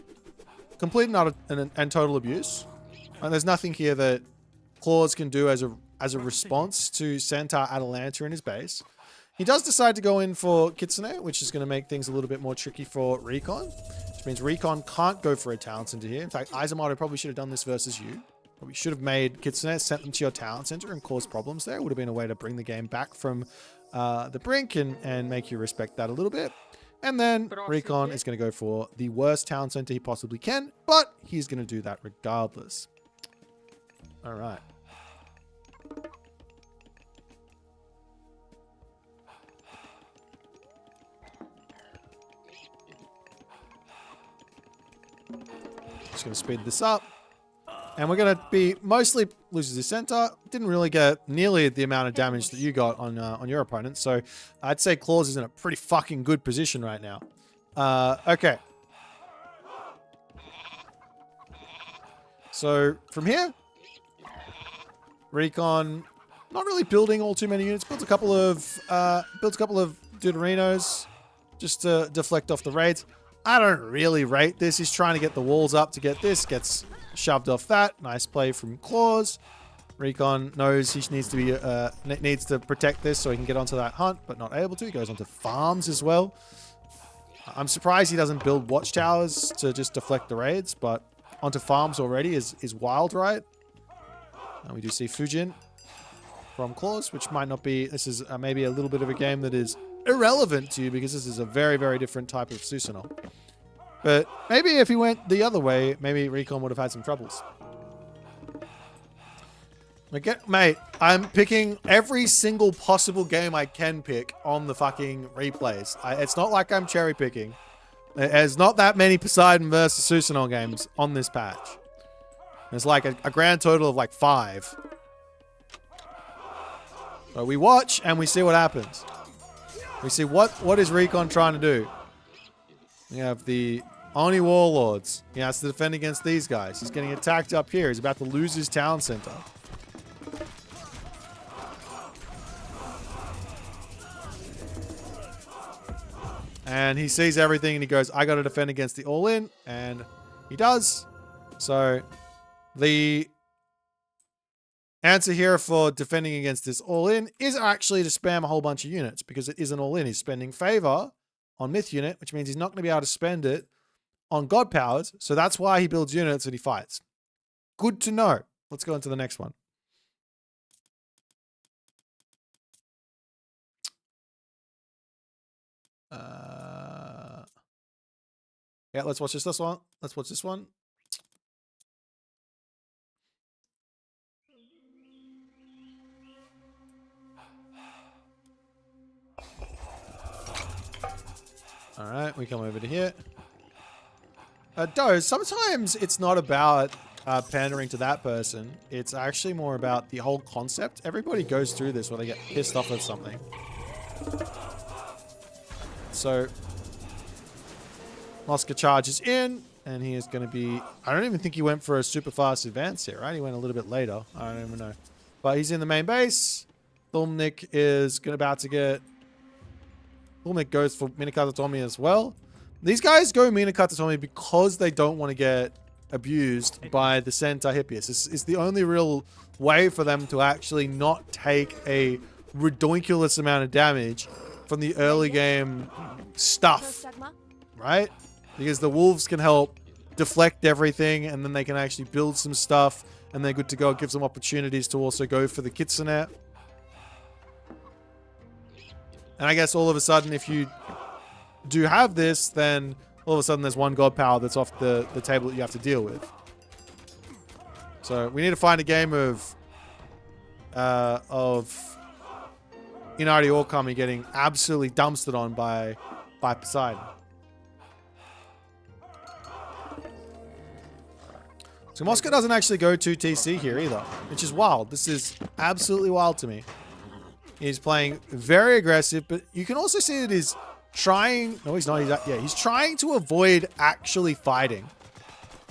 complete and utter and total abuse. And there's nothing here that Claws can do as a response to Centaur Atalanta in his base. He does decide to go in for Kitsune, which is going to make things a little bit more tricky for Recon, which means Recon can't go for a Talent Center here. In fact, Izumato probably should have done this versus you. Probably should have made Kitsune, sent them to your Talent Center and caused problems there. It would have been a way to bring the game back from the brink and make you respect that a little bit. And then Recon is going to go for the worst Talent Center he possibly can, but he's going to do that regardless. All right. Just going to speed this up. And we're going to be mostly loses his center. Didn't really get nearly the amount of damage that you got on your opponent. So I'd say Claws is in a pretty fucking good position right now. Okay. So from here, Recon not really building all too many units. Builds a couple of Deuterinos just to deflect off the raids. I don't really rate this. He's trying to get the walls up to get this. Gets shoved off that. Nice play from Claws. Recon knows he needs to protect this so he can get onto that hunt, but not able to. He goes onto farms as well. I'm surprised he doesn't build watchtowers to just deflect the raids, but onto farms already is wild, right? And we do see Fujin from Claws, which might not be... This is maybe a little bit of a game that is irrelevant to you because this is a very, very different type of Susanoo. But maybe if he went the other way, maybe Recon would have had some troubles. Okay, mate, I'm picking every single possible game I can pick on the fucking replays. It's not like I'm cherry picking. There's not that many Poseidon versus Susanoo games on this patch. There's like a grand total of like 5. So we watch and we see what happens. We see what is Recon trying to do. We have the Oni Warlords. He has to defend against these guys. He's getting attacked up here. He's about to lose his town center. And he sees everything and he goes, I got to defend against the all-in. And he does. So the answer here for defending against this all-in is actually to spam a whole bunch of units because it is an all-in. He's spending favor on Myth unit, which means he's not going to be able to spend it on God powers. So that's why he builds units and he fights. Good to know. Let's go into the next one. Yeah, let's watch this one. Let's watch this one. All right, we come over to here. Doze, sometimes it's not about pandering to that person. It's actually more about the whole concept. Everybody goes through this where they get pissed off at something. So Mosca charges in, and he is going to be... I don't even think he went for a super fast advance here, right? He went a little bit later. I don't even know. But he's in the main base. Thulmnik is about to get... Thulmnik goes for Minakatatomi as well. These guys go Minakatatomi because they don't want to get abused by the Centaur Hippias. It's the only real way for them to actually not take a ridiculous amount of damage from the early game stuff, right? Because the wolves can help deflect everything, and then they can actually build some stuff, and they're good to go. It gives them opportunities to also go for the Kitsune. And I guess all of a sudden, if you do have this, then all of a sudden there's one god power that's off the table that you have to deal with. So we need to find a game of Inari Okami getting absolutely dumpstered on by Poseidon. So Mosca doesn't actually go to TC here either, which is wild. This is absolutely wild to me. He's playing very aggressive, but you can also see that he's trying... No, he's not. He's trying to avoid actually fighting.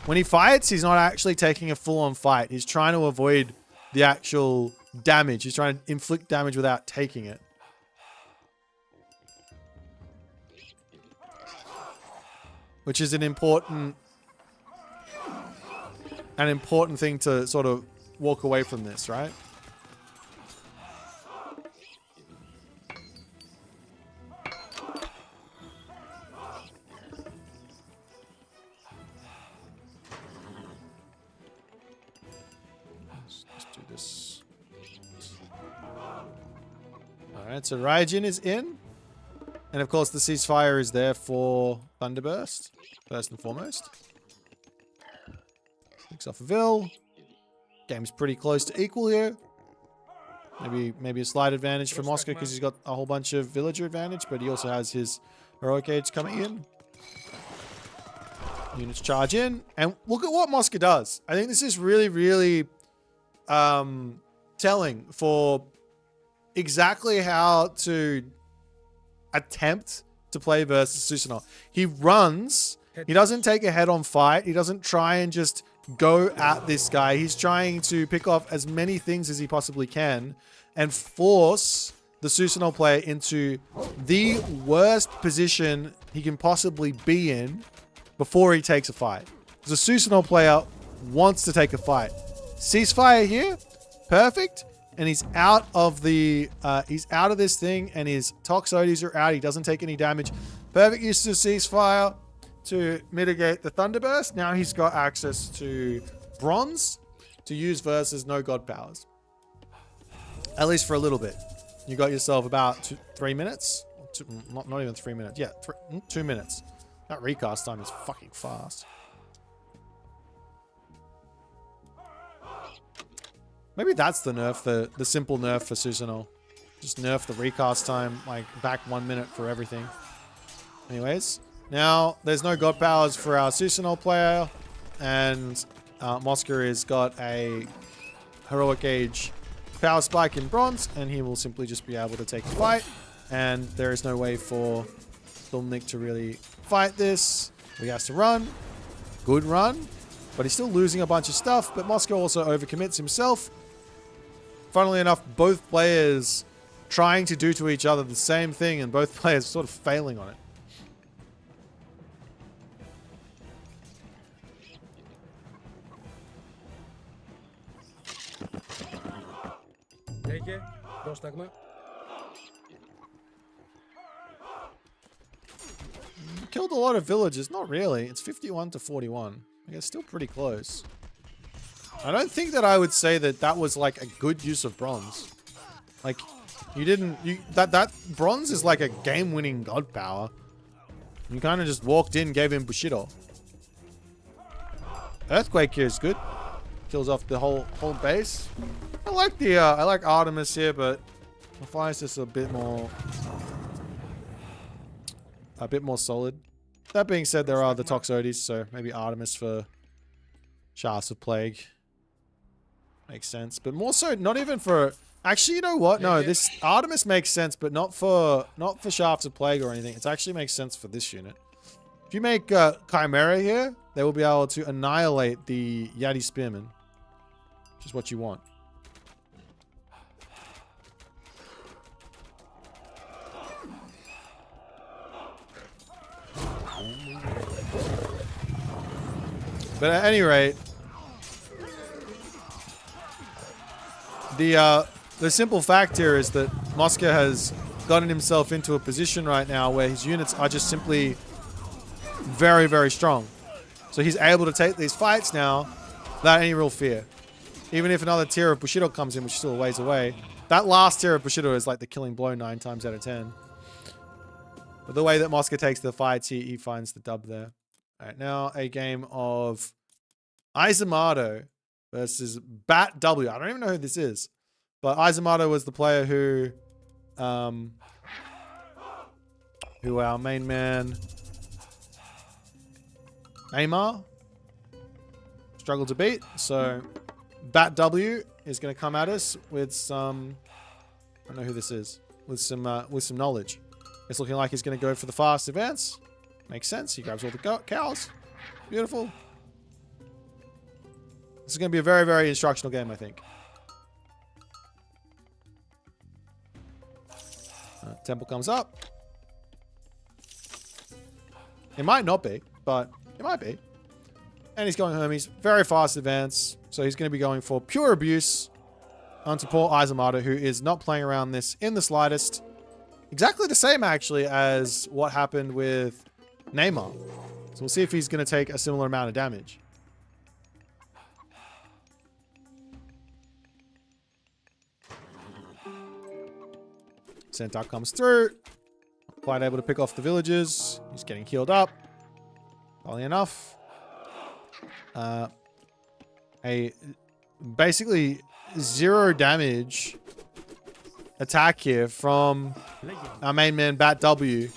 When he fights, he's not actually taking a full-on fight. He's trying to avoid the actual damage. He's trying to inflict damage without taking it. Which is an important thing to sort of walk away from this, right? Let's do this. Alright, so Raijin is in. And of course the ceasefire is there for Thunderburst, first and foremost. Picks off a Vil. Game's pretty close to equal here. Maybe a slight advantage for Mosca because he's got a whole bunch of villager advantage, but he also has his heroic age coming in. Units charge in, and look at what Mosca does. I think this is really, really telling for exactly how to attempt to play versus Susanoo. He runs. He doesn't take a head-on fight. He doesn't try and just go at this guy. He's trying to pick off as many things as he possibly can and force the Susanoo player into the worst position he can possibly be in before he takes a fight. The Susanoo player wants to take a fight. Ceasefire here, perfect, and he's out of the this thing, and his Toxotes are out. He doesn't take any damage. Perfect use of ceasefire to mitigate the Thunderburst. Now he's got access to bronze to use versus no god powers. At least for a little bit. You got yourself about 3 minutes. Not even 3 minutes. Yeah, 2 minutes. That recast time is fucking fast. Maybe that's the nerf, the simple nerf for Susanoo. Just nerf the recast time, like back 1 minute for everything. Anyways, now there's no god powers for our Susanoo player, and Mosca has got a heroic age power spike in bronze, and he will simply just be able to take the fight. And there is no way for Thulmnik to really fight this. He has to run. Good run, but he's still losing a bunch of stuff. But Mosca also overcommits himself. Funnily enough, both players trying to do to each other the same thing, and both players sort of failing on it. Λέγε, πρόσταγμα. Killed a lot of villagers. Not really. It's 51 to 41. I guess still pretty close. I don't think that I would say that that was like a good use of bronze. Like, that bronze is like a game-winning god power. You kind of just walked in, gave him Bushido. Earthquake here is good. Kills off the whole base. I like Artemis here, but Mephisto is a bit more solid. That being said, there are the Toxotes, so maybe Artemis for Shafts of Plague. Makes sense. But more so, not even for... Actually, you know what? No, this Artemis makes sense, but not for Shafts of Plague or anything. It actually makes sense for this unit. If you make Chimera here, they will be able to annihilate the Yati Spearmen. Which is what you want. But at any rate, the simple fact here is that Mosca has gotten himself into a position right now where his units are just simply very, very strong. So he's able to take these fights now without any real fear. Even if another tier of Bushido comes in, which is still a ways away, that last tier of Bushido is like the killing blow 9 times out of 10. But the way that Mosca takes the fights, he finds the dub there. All right, now a game of Izamato versus Bat W. I don't even know who this is, but Izamato was the player who our main man Neymar struggled to beat. So Bat W is going to come at us with some, I don't know who this is, with some knowledge. It's looking like he's going to go for the fast advance. Makes sense. He grabs all the cows. Beautiful. This is going to be a very, very instructional game, I think. Temple comes up. It might not be, but it might be. And he's going home. He's very fast advance. So he's going to be going for pure abuse onto poor Izamato, who is not playing around this in the slightest. Exactly the same, actually, as what happened with Neymar. So we'll see if he's going to take a similar amount of damage. Centaur comes through. Not quite able to pick off the villagers. He's getting healed up. Funnily enough. A basically 0 damage attack here from our main man Bat W,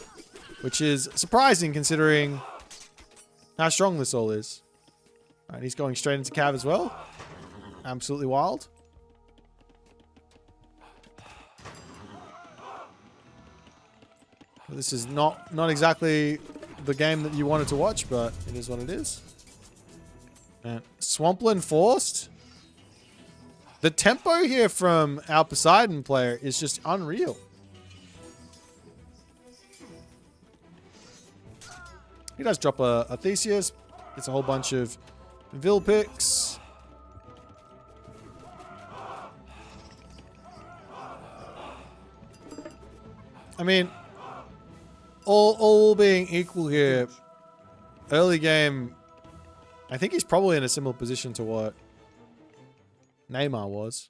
which is surprising considering how strong this all is. Alright, he's going straight into Cav as well. Absolutely wild. This is not exactly the game that you wanted to watch, but it is what it is. And Swampland forced. The tempo here from our Poseidon player is just unreal. He does drop a Theseus. Gets a whole bunch of Vil picks. I mean, all being equal here, early game, I think he's probably in a similar position to what Neymar was.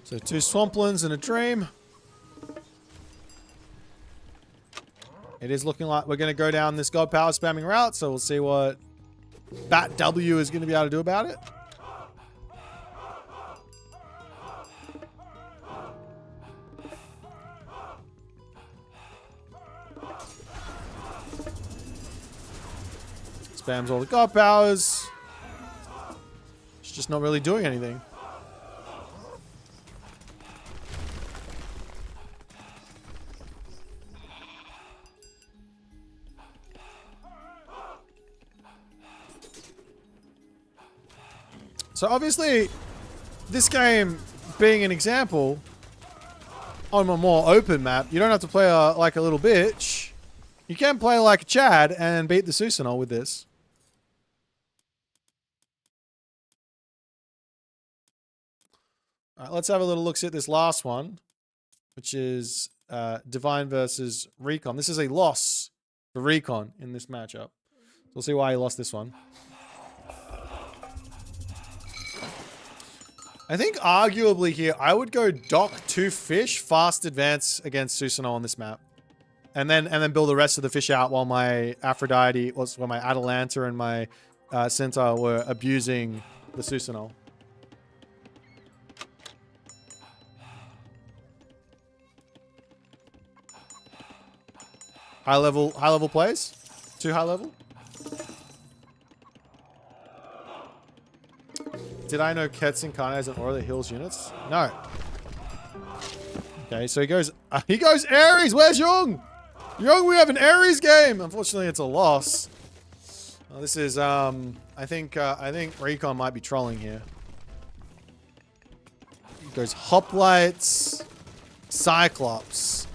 So 2 Swamplands and a Dream. It is looking like we're going to go down this God Power spamming route, so we'll see what Bat W is going to be able to do about it. Spams all the God Powers. It's just not really doing anything. So obviously, this game being an example on a more open map, you don't have to play like a little bitch. You can play like a Chad and beat the Susanol with this. All right, let's have a little look at this last one, which is Divine versus Recon. This is a loss for Recon in this matchup. So we'll see why he lost this one. I think arguably here, I would go Dock 2 Fish, fast advance against Susanoo on this map. and then build the rest of the fish out while my Aphrodite, while my Atalanta and my Centaur were abusing the Susanol. High level plays? Too high level? Did I know Kets incarnates an aura that heals units? No. Okay, so he goes Ares. Where's Young? Young, we have an Ares game. Unfortunately, it's a loss. Well, this is I think Recon might be trolling here. He goes Hoplites, Cyclops.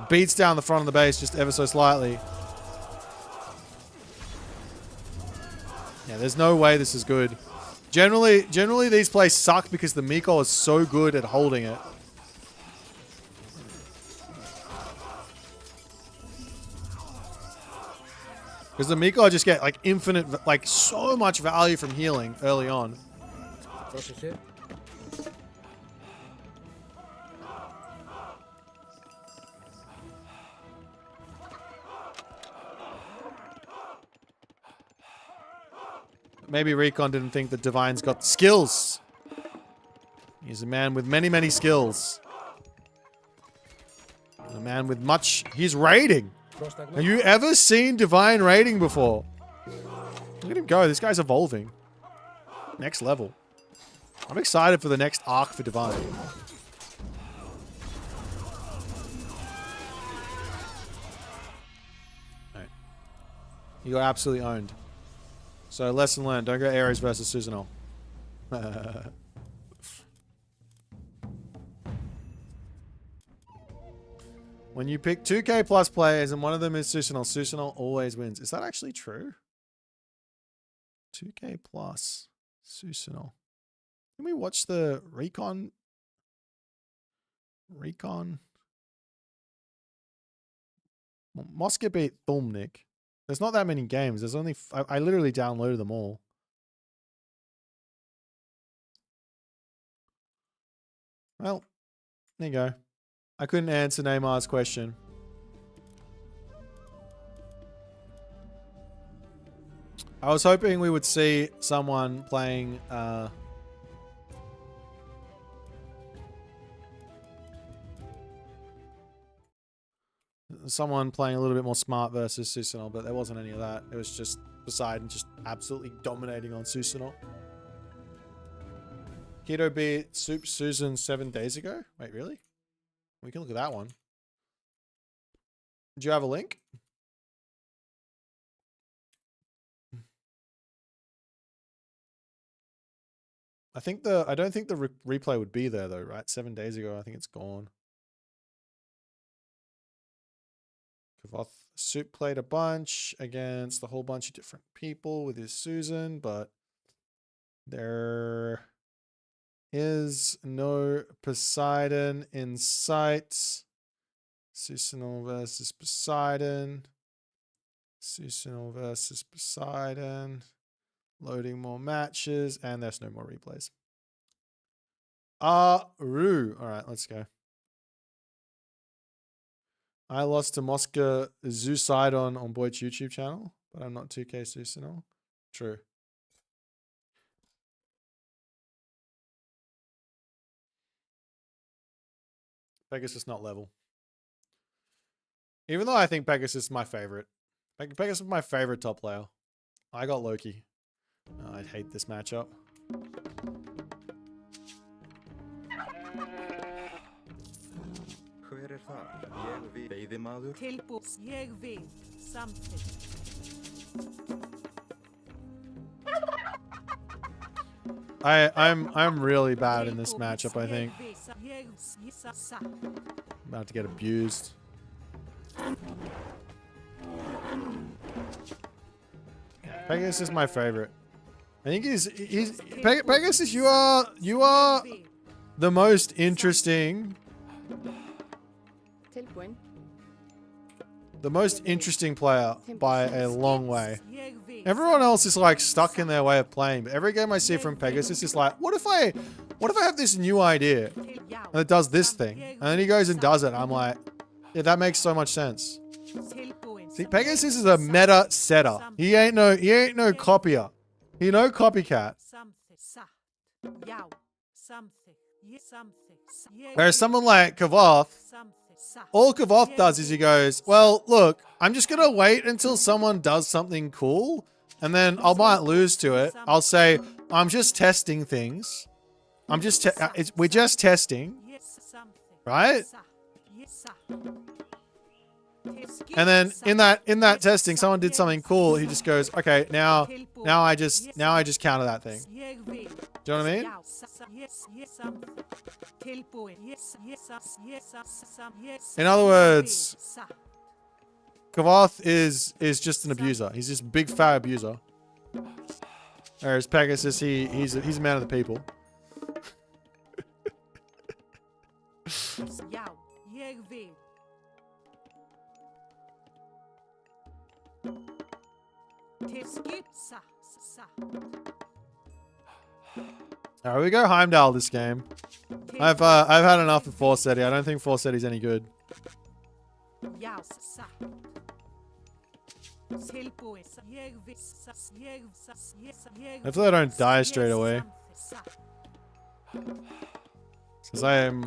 Beats down the front of the base just ever so slightly. Yeah, there's no way this is good. Generally these plays suck because the Miko is so good at holding it. Because the Miko just get like infinite, like so much value from healing early on. Πρόσεχε. Maybe Recon didn't think that Divine's got skills. He's a man with many, many skills. A man with much... He's raiding. Πρόσταγμα. Have you ever seen Divine raiding before? Look at him go. This guy's evolving. Next level. I'm excited for the next arc for Divine. Right. You got absolutely owned. So lesson learned, don't go Ares versus Susanol. When you pick 2k plus players and one of them is Susanol, Susanol always wins. Is that actually true? 2k plus Susanol. Can we watch the Recon? Mosca beat Thumnik. There's not that many games. There's only... I literally downloaded them all. Well, there you go. I couldn't answer Neymar's question. I was hoping we would see someone playing... someone playing a little bit more smart versus Susanol, but there wasn't any of that. It was just Poseidon just absolutely dominating on Susanol. Keto beat Soup Susan 7 days ago? Wait, really? We can look at that one. Do you have a link? I don't think the replay would be there though, right? 7 days ago, I think it's gone. Kavoth Soup played a bunch against a whole bunch of different people with his Susan, but there is no Poseidon in sight. Susanol versus Poseidon. Susanol versus Poseidon. Loading more matches, and there's no more replays. Rue. All right, let's go. I lost to Mosca Zoosidon on Boit's YouTube channel, but I'm not 2K Susanol. True. Pegasus not level. Even though I think Pegasus is my favorite. Pegasus is my favorite top player. I got Loki. Oh, I hate this matchup. Hver það? Ég vil veiðimaður. Tilbús. Ég vil samþykkt. I'm really bad in this matchup, I think. I'm about to get abused. Pegasus is my favorite. I think Pegasus, you are the most interesting. The most interesting player by a long way. Everyone else is like stuck in their way of playing, but every game I see from Pegasus is like, what if I have this new idea and it does this thing? And then he goes and does it. I'm like, Yeah, that makes so much sense. Tilbúin. See, Pegasus is a meta setter. He ain't no copier. He no copycat. Samþykkt. Satt. Já. Samþykkt. Ég samþykkt. Ég Whereas vil. someone like Kavoth, Samþykkt. Satt. all Kavoth does is he goes, well, look, I'm just going to wait until someone does something cool, and then I might lose to it. I'll say, I'm just testing things. We're just testing, Yes, samþykkt. right? Satt. Yes, satt. And then in that testing, someone did something cool. He just goes, okay, now I just counter that thing. Ég vil. Do you know what I mean? Já. Yes, yes, samþykkt. Tilbúin. Yes, yes, yes, yes. In other words, Satt. Kavoth is just an abuser. He's just a big fat abuser. Whereas Pegasus, he's a man of the people. Já. Ég vil. Til skip. Satt. All right, we go Heimdall this game. I've had enough of Forseti. I don't think Forseti's any good. Já, satt. Tilbúin. Ég vil. Ég Hopefully I don't die straight away. Satt. Because I'm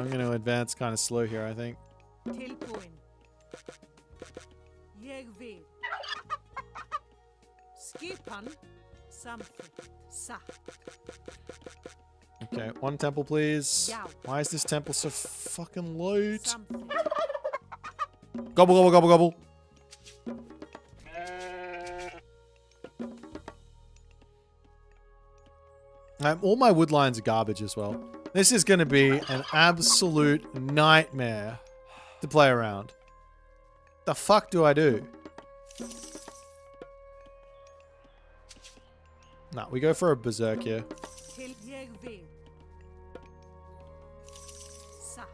going to advance kind of slow here, I think. Tilbúin. Ég vil. Skipan. Samþykkt. Satt. Okay, one temple, please. Já. Why is this temple so fucking low? Samþykkt. Gobble, gobble, gobble, gobble. All my wood lines are garbage as well. This is going to be an absolute nightmare to play around. The fuck do I do? Nah, we go for a berserk here. Til ég vil. Satt.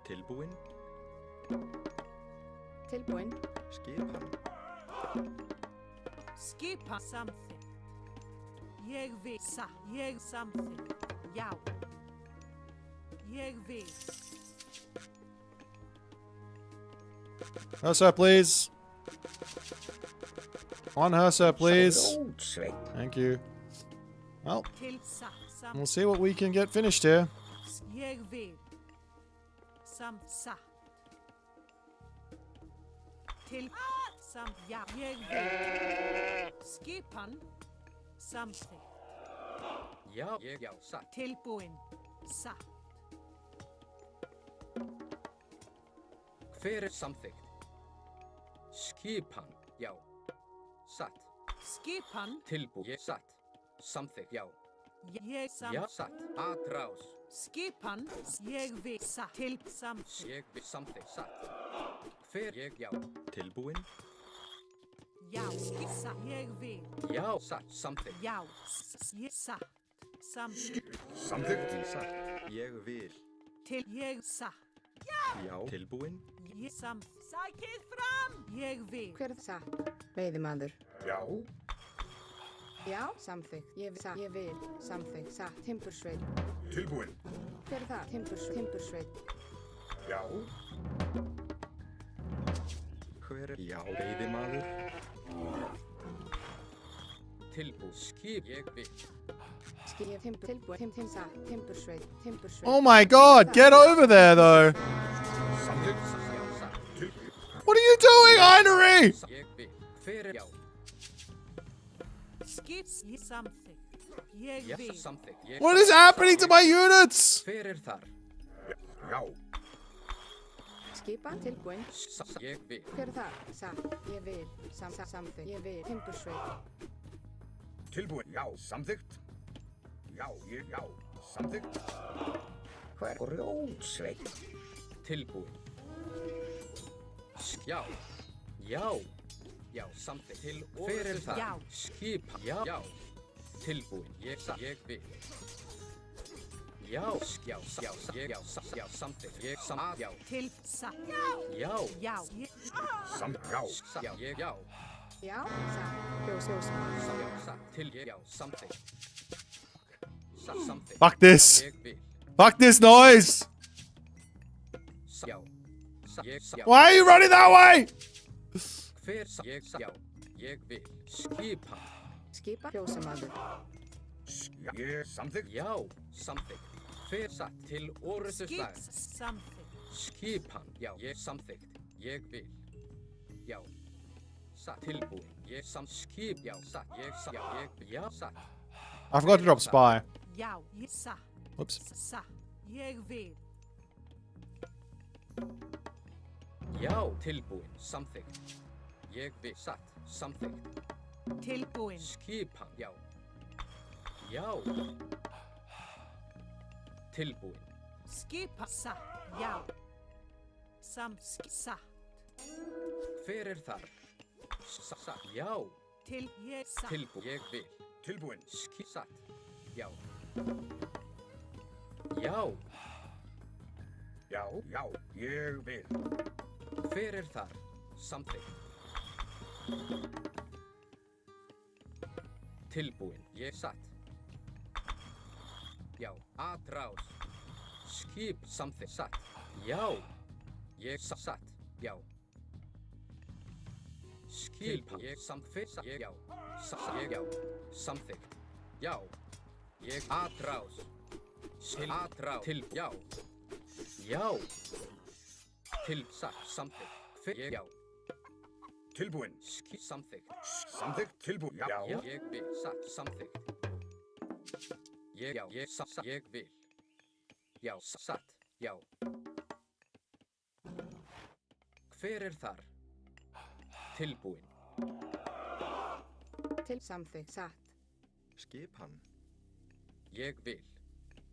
Tilbúin. Tilbúin. Skipan. Skipan. Samþykkt. Ég vil. Satt. Ég samþykkt. Já. Ég vil. Hursar, please. One Hursar, please. Thank you. Well, Til satt. we'll see what we can get finished here. Ég vil. Satt. Til. Já. Ég vil. Skipan. Samþykkt. Já, já, satt. Tilbúin. Satt. Hver er samþykkt? Skipan, já. Satt. Skipan. Tilbúið, satt. Samþykkt, já. Ég Já, satt. Atrás. Skipan. Ég vil. Satt. Til samþykkt. Ég vil samþykkt, satt. Hver ég, já. Tilbúin. Já. Satt. Ég vil. Já, satt. Samþykkt. Já. Ég satt. Samþykkt. Samþykkt. Satt. Ég vil. Til ég satt. Já. Tilbúin. Ég samþykkt. Sækið fram. Ég vil. Hver er satt? Veiðimaður. Já. Já, samþykkt. Ég vil. Samþykkt. Satt. Timbursveit. Tilbúin. Hver er það? Timbursveit. Já. Hver er? Já. Veiðimaður. Tilbúið, skip, ég vil. Skip. Tilbúin. Satt. Timbursveit. Oh my god, get over there though. Samþykkt. Já, satt. Tilbúin. What are you doing, Einery? Ég vil. Hver er, já. Skip. Ég samþykkt. Ég Já, vil. samþykkt. Ég What is happening to my units? Hver er þar? Já. Skipan. Tilbúin. Satt, ég vil. Hver er það? Satt. Ég vil. Samþykkt. Ég vil. Timbursveit. Tilbúin. Já. Samþykkt. Já. Já. Samþykkt. Hver? Grjótsveit. Tilbúið. Já. Já. Já, samþykkt. Til og hver er það? Já. Skipan. Já. Já. Tilbúin. Ég satt. Ég vil. Já. Já. Já. Ég. Já. Já. Samþykkt. Ég satt. Já. Til satt. Já. Já. Já. Já. Ég. Já. Já, satt. Ljósmaður. Já, satt. Til ég, já, samþykkt. Satt, samþykkt. Fuck this. Ég vil. Fuck this noise. Já. Ég, já. Why are you running that way? Hver, ég, já. Ég vil. Skipan. Skipa. Ljósmaður. Ég samþykkt. Já, samþykkt. Hver satt til orrustuslag? Samþykkt. Skipan. Já, ég samþykkt. Ég vil. Já. Satt. Tilbúin. Ég skip. Já, satt. Já, já, satt. I forgot to drop spy. Já, ég satt. Whoops. Satt. Ég vil. Já, tilbúin. Samþykkt. Ég vil. Satt. Samþykkt. Tilbúin. Skipan. Já. Já. Tilbúin. Skipa. Satt. Já. Satt. Hver er þar? Satt. Já. Til ég satt. Tilbúin. Ég vil. Tilbúin. Satt. Já. Já. Já, já, ég vil. Hver er þar? Samþykkt. Tilbúin. Ég satt. Já. Atrás. Skip. Samþykkt. Satt. Já. Ég satt. Já. Skipan. Ég samþykkt. Ég já. Ég já. Samþykkt. Já. Ég atrás. Til atrás. Til já. Já. Til satt. Samþykkt. Ég já. Tilbúin. Samþykkt. Samþykkt. Tilbúin. Já. Ég vil. Satt. Samþykkt. Ég já. Ég satt. Ég vil. Já. Satt. Já. Hver er þar? Tilbúin. Til samþykkt. Satt. Skipan. Ég vil.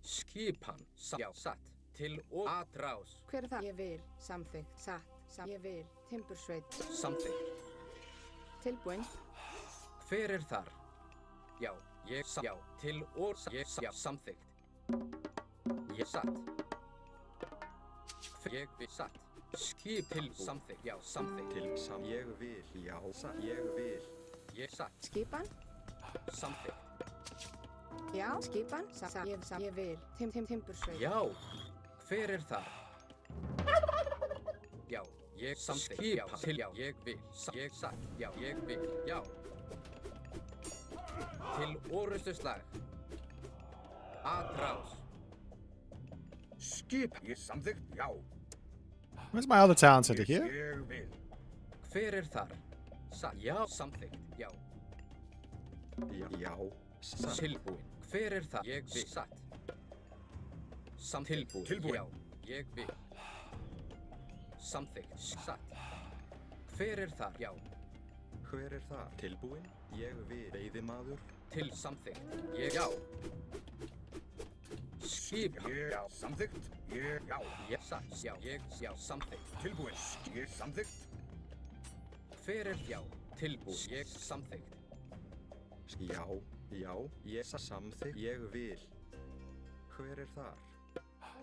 Skipan. Já. Satt. Til og atrás. Hver er það? Ég vil. Samþykkt. Satt. Ég vil. Timbursveit. Samþykkt. Tilbúin. Hver er þar? Já. Ég satt. Já. Til og ég já. Samþykkt. Ég satt. Ég vil. Satt. Skip til samþykkt. Já. Samþykkt. Til ég vil. Já, satt. Ég vil. Ég satt. Skipan. Samþykkt. Já. Skipan. Satt. Ég vil. Timbursveit. Já. Hver er þar? Já. Ég samþykkt. Skipan. Til já. Ég vil. Ég satt. Já. Ég vil. Já. Til orrustuslag. Atrás. Skip. Ég samþykkt. Já. Where's my other town center here? Ég vil. Hver er þar? Satt. Já. Samþykkt. Já. Já, satt. Tilbúin. Hver er það? Ég vil. Satt. Tilbúin. Tilbúin. Já. Ég vil. Samþykkt. Satt. Hver er það? Já. Hver er það? Tilbúin? Ég vil. Veiðimaður? Til samþykkt. Ég já. Skipan. Ég já. Samþykkt. Ég já. Ég satt. Já. Ég já. Samþykkt. Tilbúin. Ég samþykkt. Hver er já? Tilbúin. Ég samþykkt. Já, já, ég samþykkt. Ég vil. Hver er þar?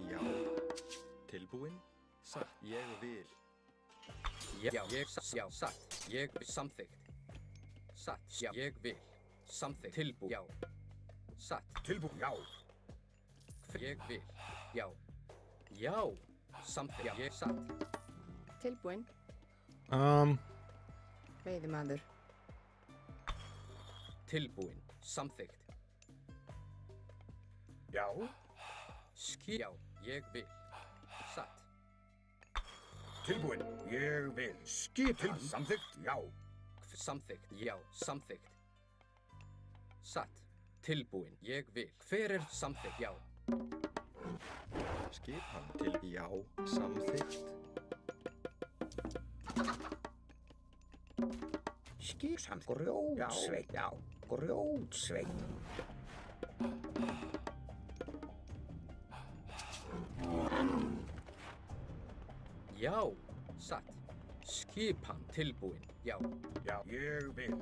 Já. Tilbúin? Satt. Ég vil. Já. Ég satt. Já. Satt. Ég vil. Samþykkt. Satt. Já. Ég vil. Samþykkt. Tilbúin. Já. Satt. Tilbúin. Já. Ég vil. Já. Já. Samþykkt. Já. Ég satt. Tilbúin. Veiðimaður. Tilbúin. Samþykkt. Já. Já. Ég vil. Satt. Tilbúin. Ég vil. Skip til samþykkt. Já. Samþykkt. Já. Samþykkt. Satt. Tilbúin. Ég vil. Hver er samþykkt? Já. Skipan til já, samþykkt. Skip samt. Grjótsveit. Já. Grjótsveit. Já. Satt. Skipan. Tilbúin. Já. Já. Ég vil.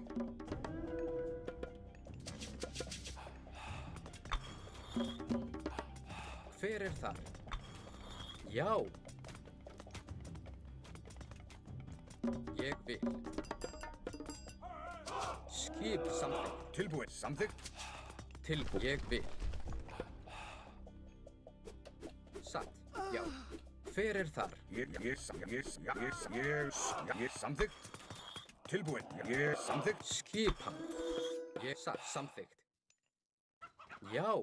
Hver er þar? Já. Ég vil. Skip samþykkt. Tilbúin. Samþykkt. Tilbúin. Ég vil. Satt. Já. Hver er þar? Ég samþykkt. Tilbúin. Ég samþykkt. Skipan. Ég satt samþykkt. Já.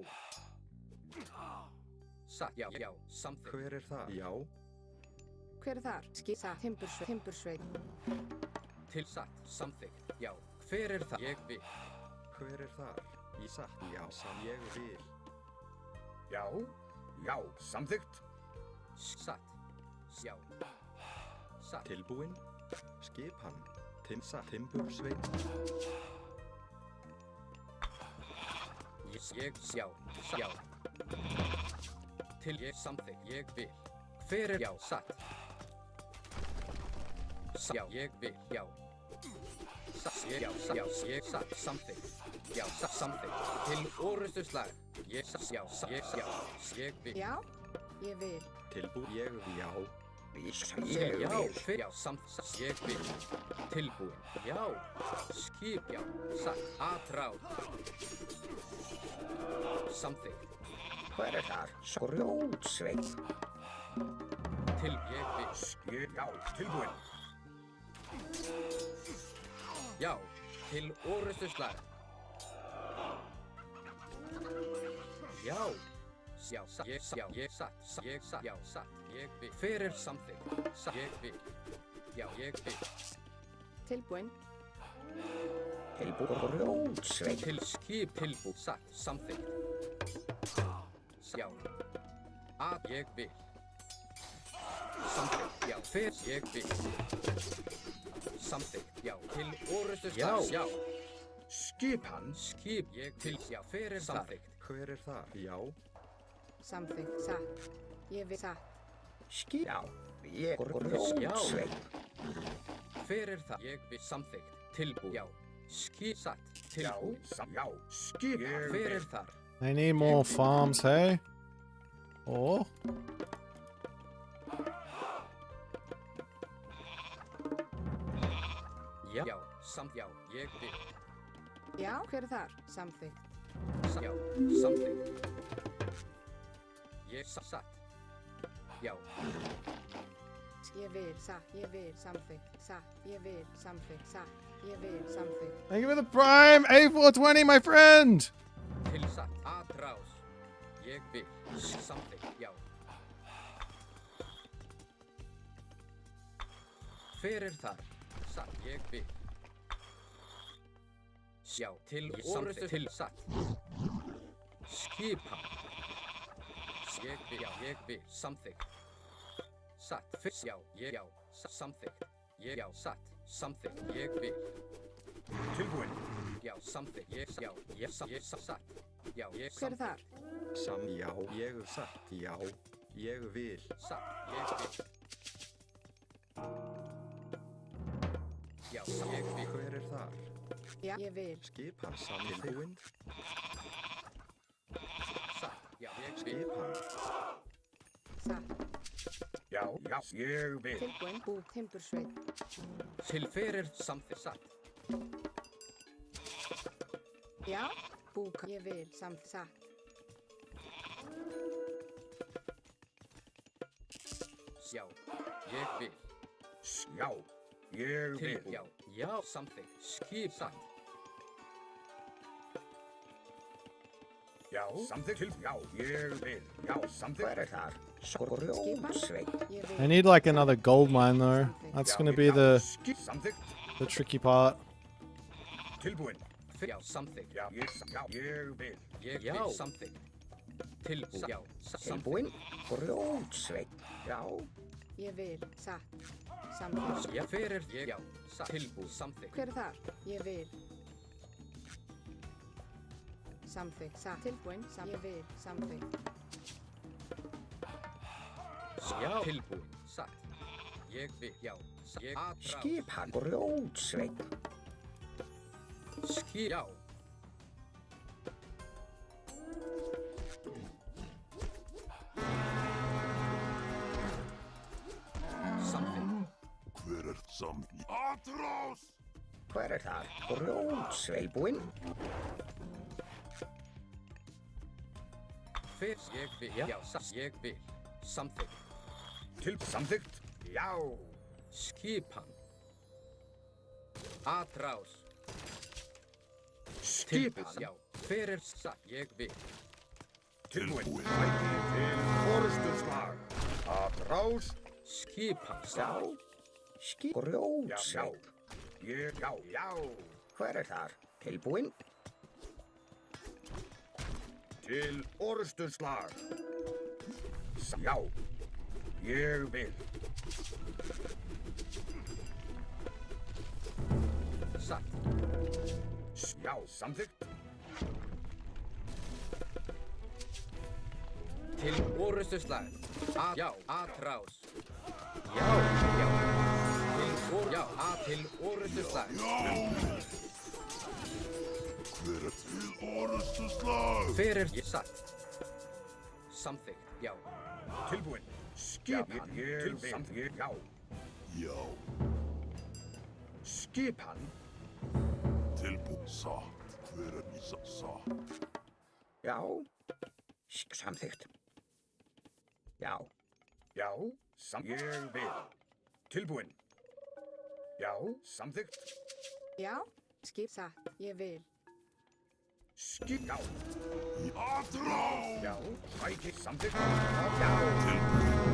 Satt. Já. Já. Samþykkt. Hver er það? Já. Hver er þar? Satt. Timbursveit. Til satt. Samþykkt. Já. Hver er það? Ég vil. Hver er þar? Í satt. Já. Ég vil. Já. Já. Samþykkt. Satt. Já. Satt. Tilbúin. Skipan. Satt. Timbursveit. Ég já. Já. Til ég samþykkt. Ég vil. Hver er já. Satt. Já. Ég vil. Já. Satt. Já. Já. Ég satt. Samþykkt. Já. Satt. Samþykkt. Til orustuslag. Ég satt. Já. Ég já. Ég vil. Já. Ég vil. Tilbúin. Ég vil. Já. Já. Hver já. Samþykkt. Ég vil. Tilbúin. Já. Skip. Já. Satt. Atráð. Samþykkt. Hver er þar? Grjótsveit. Til ég vil. Já. Tilbúin. Já. Til orustuslag. Já. Já. Satt. Ég satt. Ég satt. Ég satt. Já. Satt. Ég vil. Hver er samþykkt? Satt. Ég vil. Já. Ég vil. Tilbúin. Grjótsveit. Til skip. Tilbú. Satt. Samþykkt. Já. Að ég vil. Samþykkt. Já. Hver ég vil. Samþykkt. Já. Til orustuslag. Já. Já. Skipan. Skip. Ég til. Já. Hver er samþykkt? Hver er það? Já. Samþykkt. Satt. Ég vil. Satt. Já. Grjótsveit. Hver er það? Ég vil. Samþykkt. Tilbú. Já. Skip. Satt. Tilbú. Já. Skipan. Hver er þar? They need more farms, hey? Or Já. Já. Já. Ég vil. Já. Hver er þar? Samþykkt. Já. Samþykkt. Ég satt. Já. Ég vil. Satt. Ég vil. Samþykkt. Satt. Ég vil. Samþykkt. Satt. Ég vil. Samþykkt. thank you for the prime A420, my friend. Til satt. Atrás. Ég vil. Samþykkt. Já. Hver er þar? Satt. Ég vil. Já. Til orustu. Til satt. Skipan. Ég vil. Já. Ég vil. Samþykkt. Satt. Fyrst. Já. Ég. Já. Samþykkt. Ég. Já. Satt. Samþykkt. Ég vil. Tilbúin. Já. Samþykkt. Ég. Já. Ég. Satt. Já. Ég. Hver er þar? Já. Ég satt. Já. Ég vil. Satt. Ég vil. Já. Ég vil. Hver er þar? Já. Ég vil. Skipan. Tilbúin. Satt. Já. Ég vil. Skipan. Satt. Já. Ég vil. Tilbúin. Bú. Timbursveit. Til fyrir samþykkt. Satt. Já. Búka. Ég vil. Samþykkt. Satt. Já. Ég vil. Já. Ég vil. Til. Já. Já. Samþykkt. Skip. Satt. Já. Samþykkt. Já. Ég vil. Já. Samþykkt. Hver er þar? Grjótsveit. Ég vil. I need like another gold mine though. That's gonna be the Samþykkt. tricky part. Tilbúin. Já. Samþykkt. Já. Ég vil. Ég vil. Samþykkt. Tilbú. Já. Tilbúin. Grjótsveit. Já. Ég vil. Satt. Samþykkt. Já. Fyrir. Ég. Já. Satt. Tilbú. Samþykkt. Hver er þar? Ég vil. Samþykkt. Satt. Tilbúin. Ég vil. Samþykkt. Já. Tilbúin. Satt. Ég vil. Já. Ég. Atrás. Skipan. Grjótsveit. Skip. Já. Samþykkt. Hver er samt? Atrás! Hver þar? Grjótsveilbúinn. Fyrst ég vil. Já, ég vil. Samþykkt. Samþykkt. Já. Skipan. Atrás. Skipan. Já. Hver satt? Ég vil. Tilbúinn. Mæti til forustuslag. Atrás. Skipan. Já. Grjótsveil. Já. Hver þar? Tilbúinn. Til orustuslag. Já. Ég vil. Satt. Já, samþykkt. Til orustuslag. Já. Atrás. Já. Til orustuslag. Hver til orustuslag? Hver ég satt? Samþykkt. Já. Tilbúinn. Skipan. Ég vil. Já. Já. Skipan. Tilbúinn. Satt. Hver satt? Já. Samþykkt. Já. Já. Ég vil. Tilbúinn. Já. Samþykkt. Já. Skip satt. Ég vil. Já. Atrás! Já. Mæti samþykkt. Já.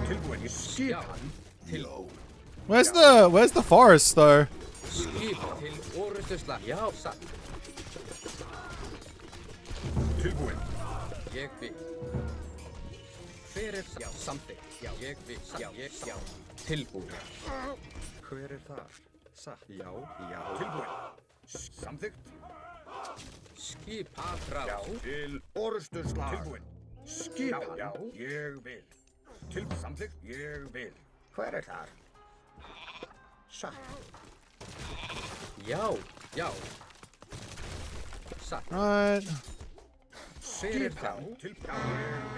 Tilbúinn. Skipan. Where's the forest though? Skip til orustuslag. Já, satt. Tilbúinn. Ég vil. Hver já, samþykkt. Já, ég vil. Já. Tilbúin. Hver þar? Satt. Já. Tilbúinn. Samþykkt. Skip atrás. Já. Til orustuslag. Tilbúinn. Skipan. Já. Ég vil. Samþykkt. Ég vil. Hver þar? Satt. Já. Satt. Right. Hver þar? Til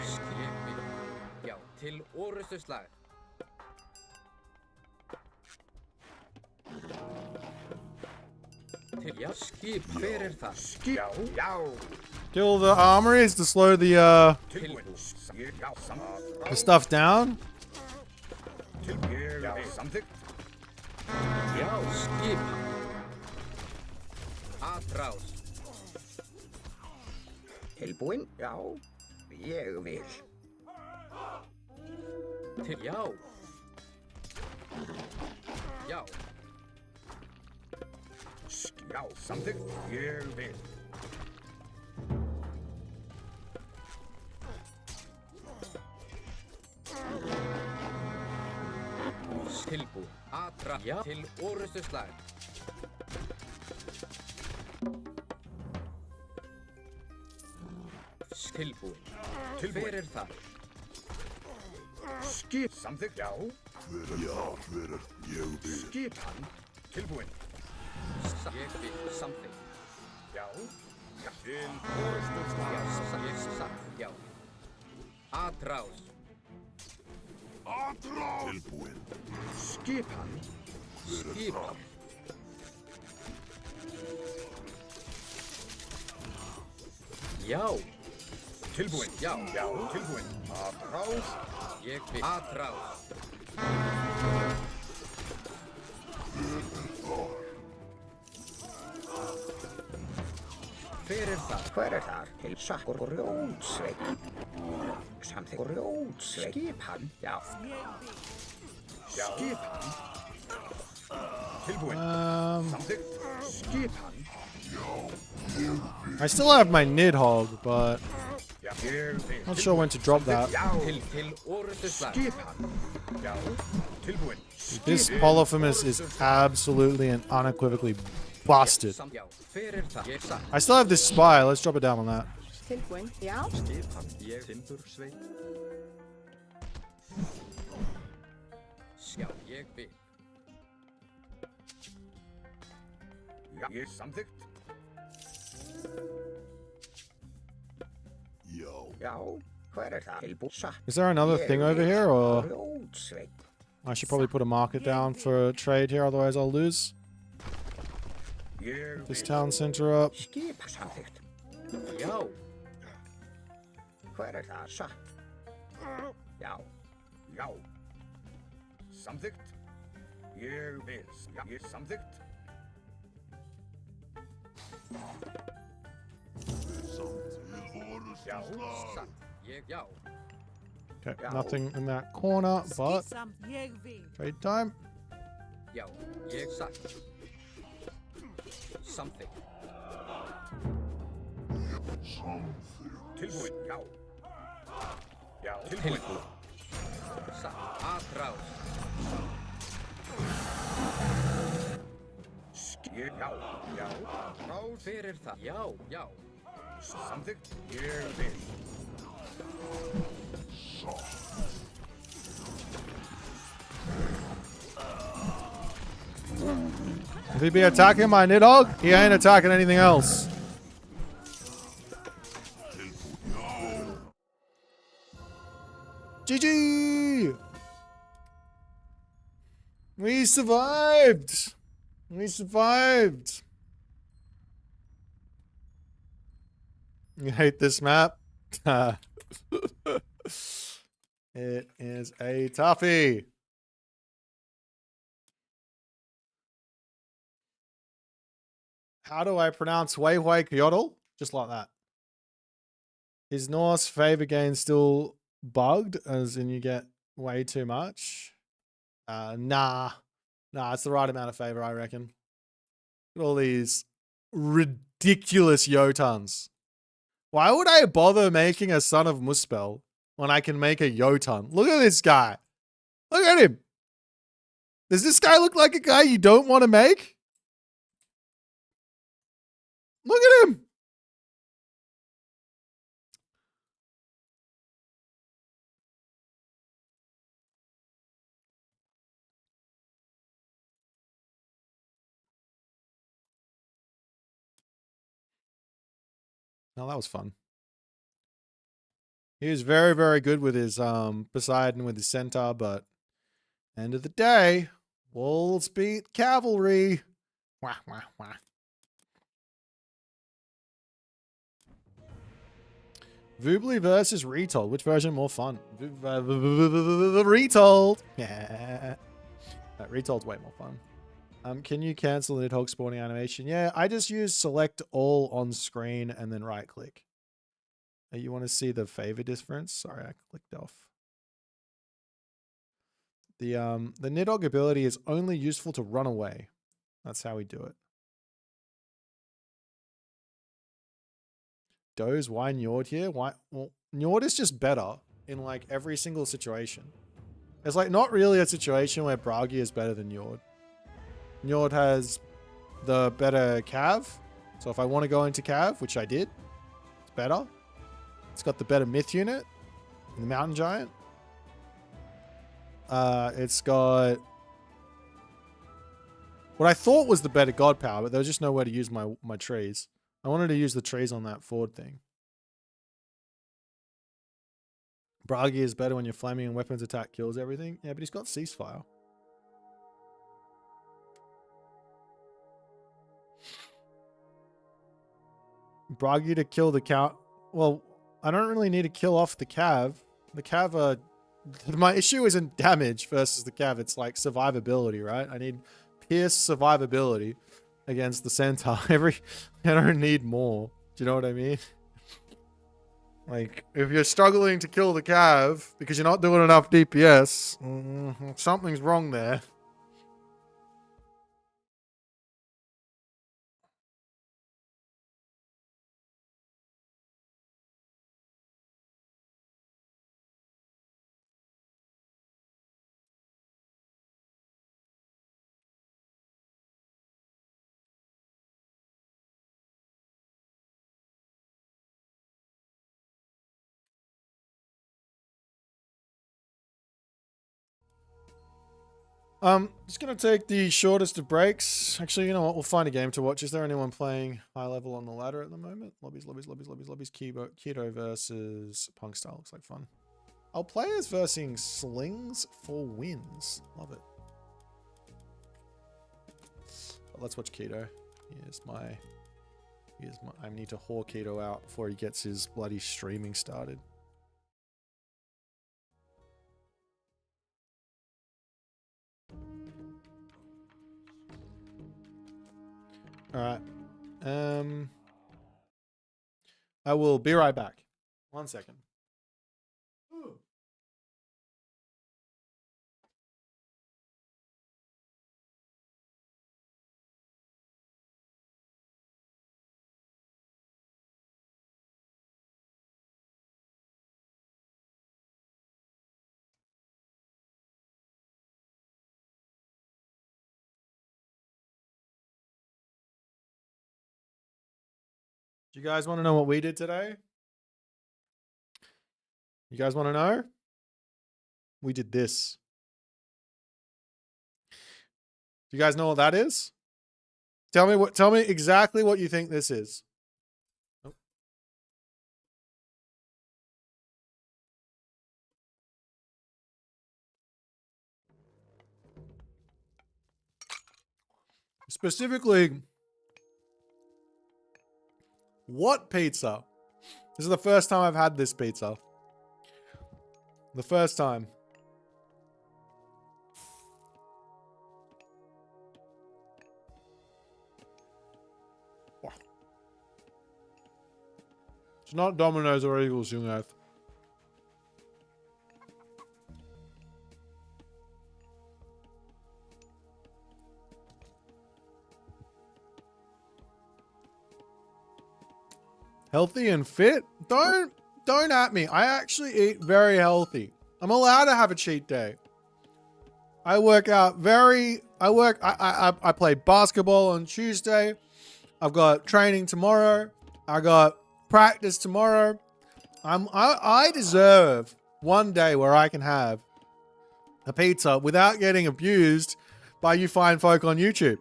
Skip. Já, til orustuslag. Já, skip. Hver þar? Já. Kill the armories to slow the Tilbúinn. the stuff down. Já. Samþykkt. Já, skip. Atrás. Tilbúinn. Já. Ég vil. Já. Já. Já. Samþykkt. Ég vil. Tilbúin. Atrás. Já. Til orustuslag. Tilbúin. Hver þar? Skip. Samþykkt. Já. Hver ég vil. Skipan. Tilbúinn. Ég vil. Samþykkt. Já. Til orustuslag. Ég satt. Já. Atrás. Atrás! Tilbúinn. Skipan. Skipan. Já. Tilbúinn. Já. Tilbúinn. Atrás. Ég vil. Atrás. Hver þar? Hver þar? Til sakkur grjótsveik. Samþykkt. Grjótsveik. Skipan. Já. Skipan. Tilbúinn. Samþykkt. Skipan. I still have my Nidhogg, but Já. Ég vil. not sure when to drop that. Já. Til orustuslag. Skipan. Já. Tilbúinn. This Polyphemus is absolutely and unequivocally busted. Já. Hver þar? Ég satt. I still have this spy. Let's drop it down on that. Tilbúinn. Já. Skipan. Ég timbursveit. Já, ég vil. Já. Ég samþykkt. Já. Hver þar? Tilbúinn. Satt. Is there another thing over here, or Grjótsveik. I should probably put a market down for trade here, otherwise I'll lose. Ég This vil. town center up. Skip samþykkt. Já. Hver það? Satt. Já. Já. Samþykkt. Ég vil. Já, ég samþykkt. Já. Satt. Já. Okay, nothing in that corner, but Samt ég vil. trade time. Já. Satt. Samþykkt. Tilbúin. Já. Já. Tilbúin. Satt. Atrás. Já. Já. Rás. Hver það? Já. Samþykkt. Ég vil. If he be attacking my Nidhogg, he ain't attacking anything else. GG! We survived! We survived! You hate this map? It is a toughie. How do I pronounce Wei Kyodl? Just like that. Is Norse favor gain still bugged, as in you get way too much? Nah, it's the right amount of favor, I reckon. Look at all these ridiculous Jotuns. Why would I bother making a son of Muspel when I can make a Jotun? Look at this guy. Look at him. Does this guy look like a guy you don't want to make? Look at him. Now that was fun. He was very, very good with his Poseidon with his centaur, but end of the day, wolves beat cavalry. Wah, wah, wah. Voobly versus Retold. Which version more fun? Retold. Yeah. Retold's way more fun. Can you cancel the Nidhogg spawning animation? Yeah, I just use select all on screen and then right click. You want to see the favor difference? Sorry, I clicked off. The Nidhogg ability is only useful to run away. That's how we do it. Doze, why Njord here? Why? Well, Njord is just better in like every single situation. It's like not really a situation where Bragi is better than Njord. Njord has the better Cav. So if I want to go into Cav, which I did, it's better. It's got the better myth unit, the Mountain Giant. It's got what I thought was the better God power, but there was just nowhere to use my trees. I wanted to use the trees on that forward thing. Bragi is better when your flaming and weapons attack kills everything. Yeah, but he's got ceasefire. Bragi to kill the cow. Well, I don't really need to kill off the Cav. The Cav are... My issue isn't damage versus the Cav. It's like survivability, right? I need pierce survivability against the Centaur. I don't need more. Do you know what I mean? Like, if you're struggling to kill the Cav because you're not doing enough DPS, something's wrong there. Just gonna take the shortest of breaks. Actually, you know what? We'll find a game to watch. Is there anyone playing high level on the ladder at the moment? Lobbies. Keto versus Punk style looks like fun. I'll play as versing Slings for wins. Love it. But let's watch Keto. Here's my. I need to whore Keto out before he gets his bloody streaming started. All right. I will be right back. 1 second. Do you guys want to know what we did today? You guys want to know? We did this. Do you guys know what that is? Tell me exactly what you think this is. Nope. Specifically, what pizza? This is the first time I've had this pizza. The first time. Wow. It's not Domino's or Eagles, young earth. Healthy and fit? Don't at me. I actually eat very healthy. I'm allowed to have a cheat day. I work out I play basketball on Tuesday. I've got training tomorrow. I got practice tomorrow. I deserve one day where I can have a pizza without getting abused by you fine folk on YouTube.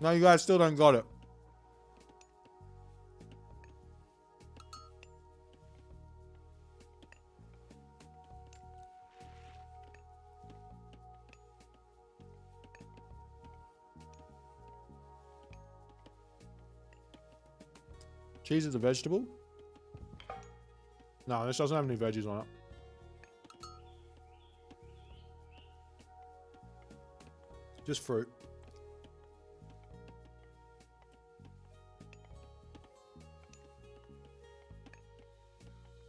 No, you guys still don't got it. Cheese is a vegetable? No, this doesn't have any veggies on it. Just fruit.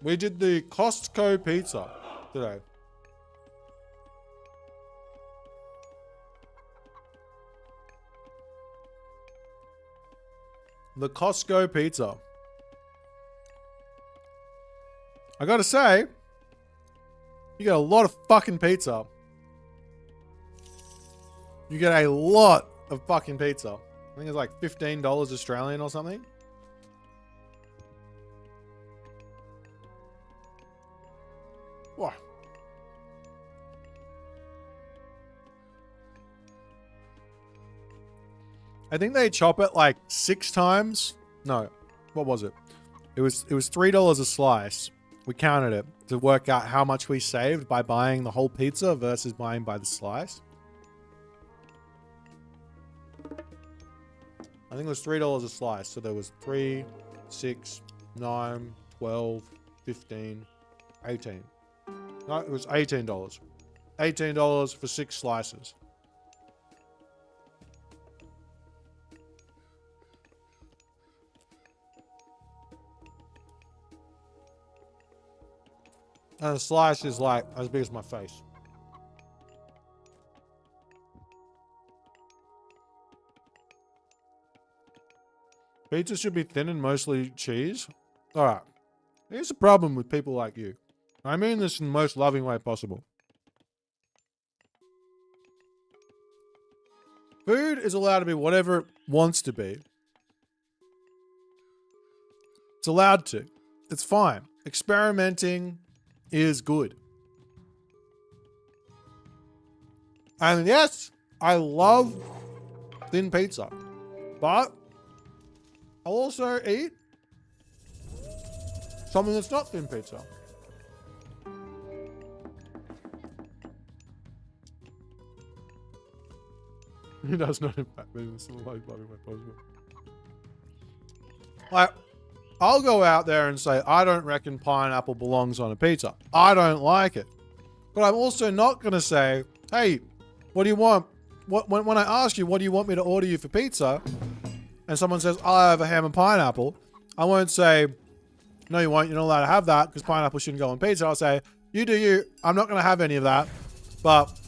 We did the Costco pizza today. The Costco pizza. I gotta say, you get a lot of fucking pizza. You get a lot of fucking pizza. I think it's like $15 Australian or something. Wow. I think they chop it like 6 times. No, what was it? It was $3 a slice. We counted it to work out how much we saved by buying the whole pizza versus buying by the slice. I think it was $3 a slice. So there was 3, 6, 9, 12, 15, 18. No, it was $18. $18 for 6 slices. And a slice is like as big as my face. Pizza should be thin and mostly cheese. All right. Here's the problem with people like you. I mean this in the most loving way possible. Food is allowed to be whatever it wants to be. It's allowed to. It's fine. Experimenting is good. And yes, I love thin pizza. But I'll also eat something that's not thin pizza. It does not impact me. It's like loving my postman. Like, I'll go out there and say, I don't reckon pineapple belongs on a pizza. I don't like it. But I'm also not going to say, hey, what do you want? When I ask you, what do you want me to order you for pizza? And someone says, I'll have a ham and pineapple. I won't say, no, you won't. You're not allowed to have that because pineapple shouldn't go on pizza. I'll say, you do you. I'm not going to have any of that. But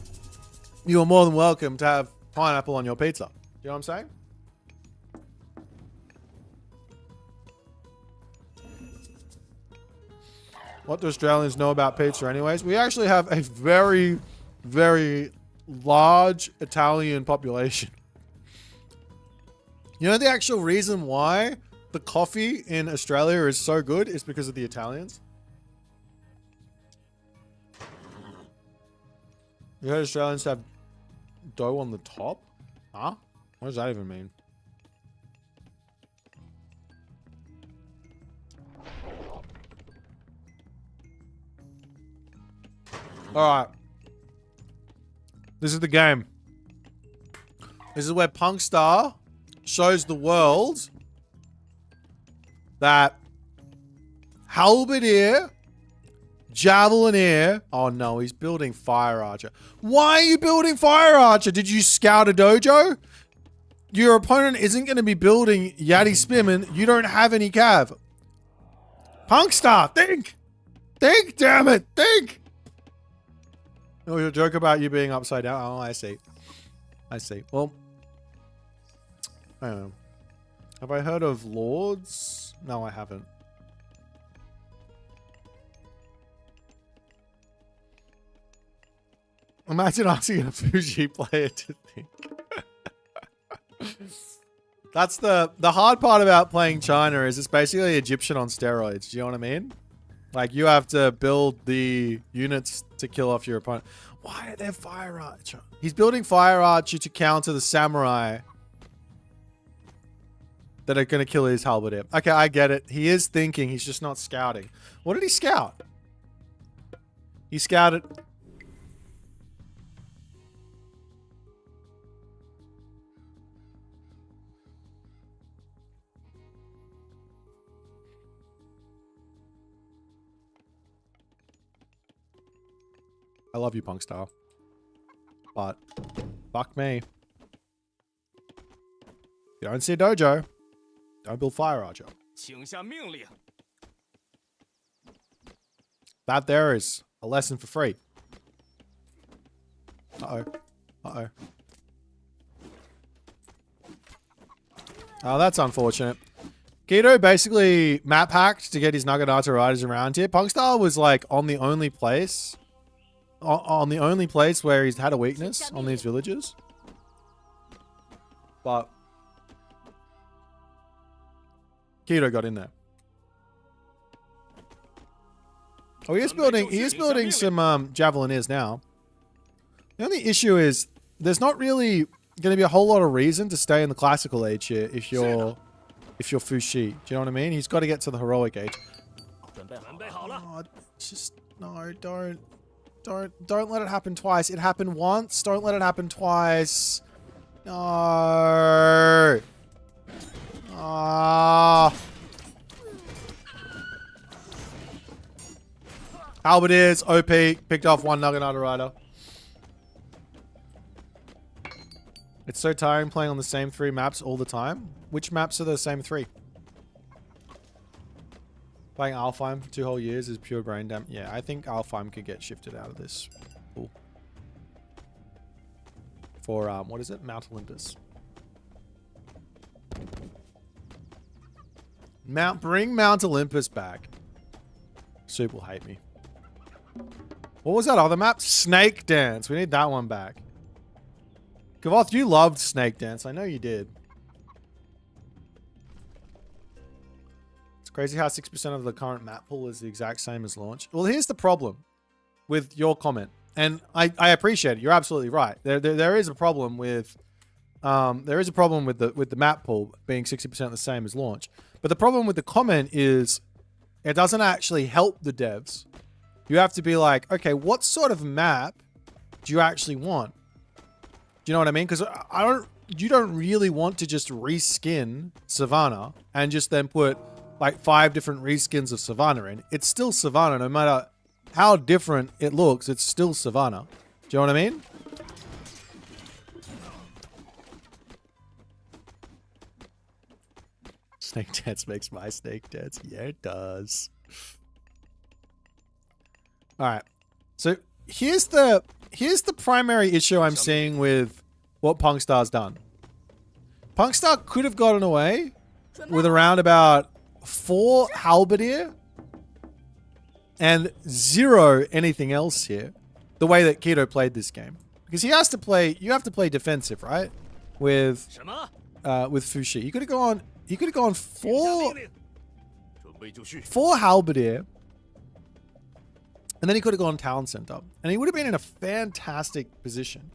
you are more than welcome to have pineapple on your pizza. You know what I'm saying? What do Australians know about pizza anyways? We actually have a very, very large Italian population. You know the actual reason why the coffee in Australia is so good is because of the Italians? You heard Australians have dough on the top? Huh? What does that even mean? Alright. This is the game. This is where Punkstar shows the world that halberdier, javelineer. Oh no, he's building fire archer. Why are you building fire archer? Did you scout a dojo? Your opponent isn't going to be building Yati Spimmin. You don't have any cav. Punkstar, think! Think, damn it! Think! Oh, you'll joke about you being upside down. Oh, I see. I see. Well, I don't know. Have I heard of Lords? No, I haven't. Imagine asking a Fuji player to think. That's the hard part about playing China is it's basically Egyptian on steroids. Do you know what I mean? Like, you have to build the units to kill off your opponent. Why are there fire archer? He's building fire archer to counter the samurai that are going to kill his halberdier. Okay, I get it. He is thinking. He's just not scouting. What did he scout? He scouted... I love you, Punkstar. But fuck me. You don't see a dojo. Don't build fire archer. That there is a lesson for free. Uh-oh. Uh-oh. Oh, that's unfortunate. Guido basically map hacked to get his Naginata riders around here. Punkstar was like on the only place... on the only place where he's had a weakness on these villages. But Keto got in there. Oh, he is building some javelineers now. The only issue is there's not really going to be a whole lot of reason to stay in the classical age here if you're Fushi. Do you know what I mean? He's got to get to the heroic age. Oh, just no, don't let it happen twice. It happened once. Don't let it happen twice. No. Ah. Halberdiers, OP, picked off one Naginata rider. It's so tiring playing on the same 3 maps all the time. Which maps are the same 3? Playing Alfheim for 2 whole years is pure brain damage. Yeah, I think Alfheim could get shifted out of this pool. For, what is it? Mount Olympus. Bring Mount Olympus back. Soup will hate me. What was that other map? Snake Dance. We need that one back. Gavoth, you loved Snake Dance. I know you did. Crazy how 6% of the current map pool is the exact same as launch. Well, here's the problem with your comment. And I appreciate it. You're absolutely right. There is a problem with the map pool being 60% the same as launch. But the problem with the comment is it doesn't actually help the devs. You have to be like, okay, what sort of map do you actually want? Do you know what I mean? Because you don't really want to just reskin Savannah and just then put like 5 different reskins of Savannah in. It's still Savannah, no matter how different it looks. It's still Savannah. Do you know what I mean? Snake Dance makes my Snake Dance. Yeah, it does. All right. So here's the primary issue I'm seeing with what Punkstar's done. Punkstar could have gotten away with around about 4 halberdier and 0 anything else here. The way that Keto played this game, because he has to play. You have to play defensive, right? With Fushi, you could have gone. He could have gone 4 halberdier, and then he could have gone town center, and he would have been in a fantastic position.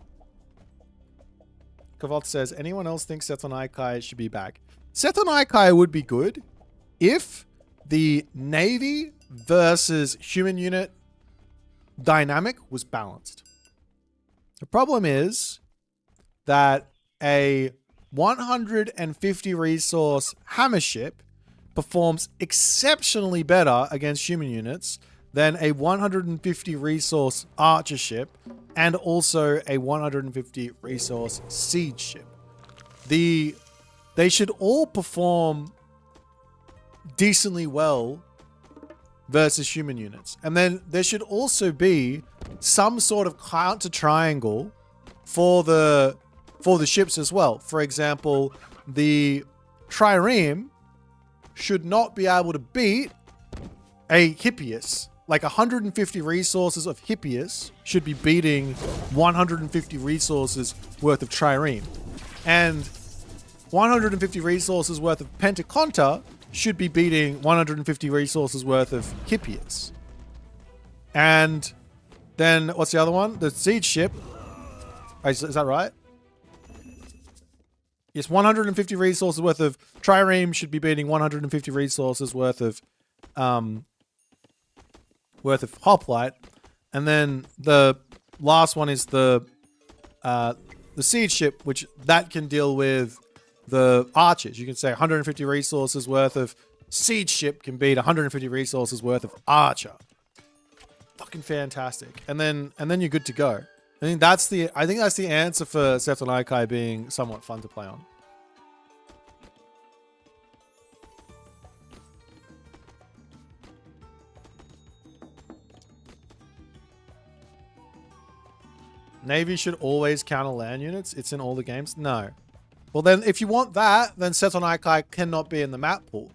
Kavot says, anyone else thinks Seton Aikai should be back? Seton Aikai would be good if the Navy versus human unit dynamic was balanced. The problem is that a 150 resource hammer ship performs exceptionally better against human units than a 150 resource archer ship and also a 150 resource siege ship. They should all perform decently well versus human units. And then there should also be some sort of counter triangle for the ships as well. For example, the trireme should not be able to beat a Hippias. Like 150 resources of Hippias should be beating 150 resources worth of trireme. And 150 resources worth of Pentaconta should be beating 150 resources worth of Hippias. And then, what's the other one? The siege ship. Is that right? Yes, 150 resources worth of trireme should be beating 150 resources worth of hoplite. And then the last one is the siege ship, which that can deal with the archers. You can say 150 resources worth of siege ship can beat 150 resources worth of archer. Fucking fantastic. And then you're good to go. I think that's the answer for Seton Aikai being somewhat fun to play on. Navy should always counter land units. It's in all the games. No. Well, then, if you want that, then Seton Aikai cannot be in the map pool.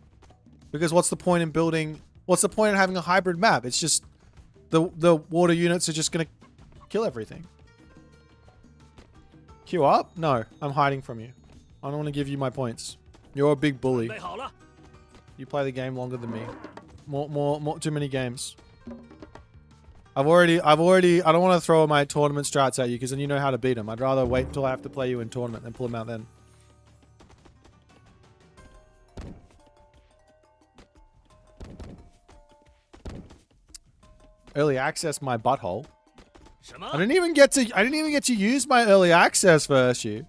Because what's the point in building... What's the point in having a hybrid map? It's just... The water units are just going to kill everything. Queue up? No. I'm hiding from you. I don't want to give you my points. You're a big bully. You play the game longer than me. More too many games. I don't want to throw my tournament strats at you because then you know how to beat them. I'd rather wait until I have to play you in tournament than pull them out then. Early access my butthole. I didn't even get to use my early access first, you.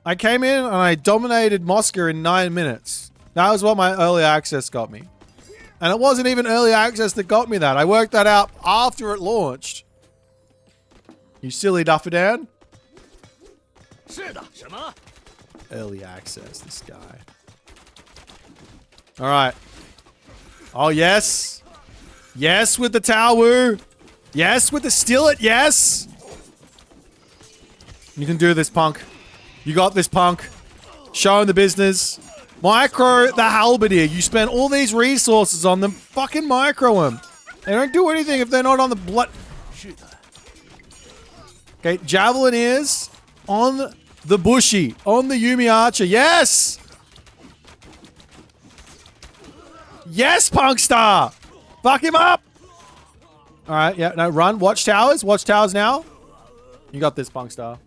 I came in and I dominated Moscow in 9 minutes. That was what my early access got me. And it wasn't even early access that got me that. I worked that out after it launched. You silly Dufferdan. Early access, this guy. Alright. Oh, yes. Yes, with the tower. Yes, with the stillet. Yes. You can do this, punk. You got this, punk. Show him the business. Micro the halberdier. You spend all these resources on them. Fucking micro them. They don't do anything if they're not on the blood. Okay, Javelineers on the bushy. On the Yumi Archer. Yes! Yes, Punkstar! Fuck him up! Alright, yeah, no, run. Watch towers. Watch towers now. You got this, Punkstar.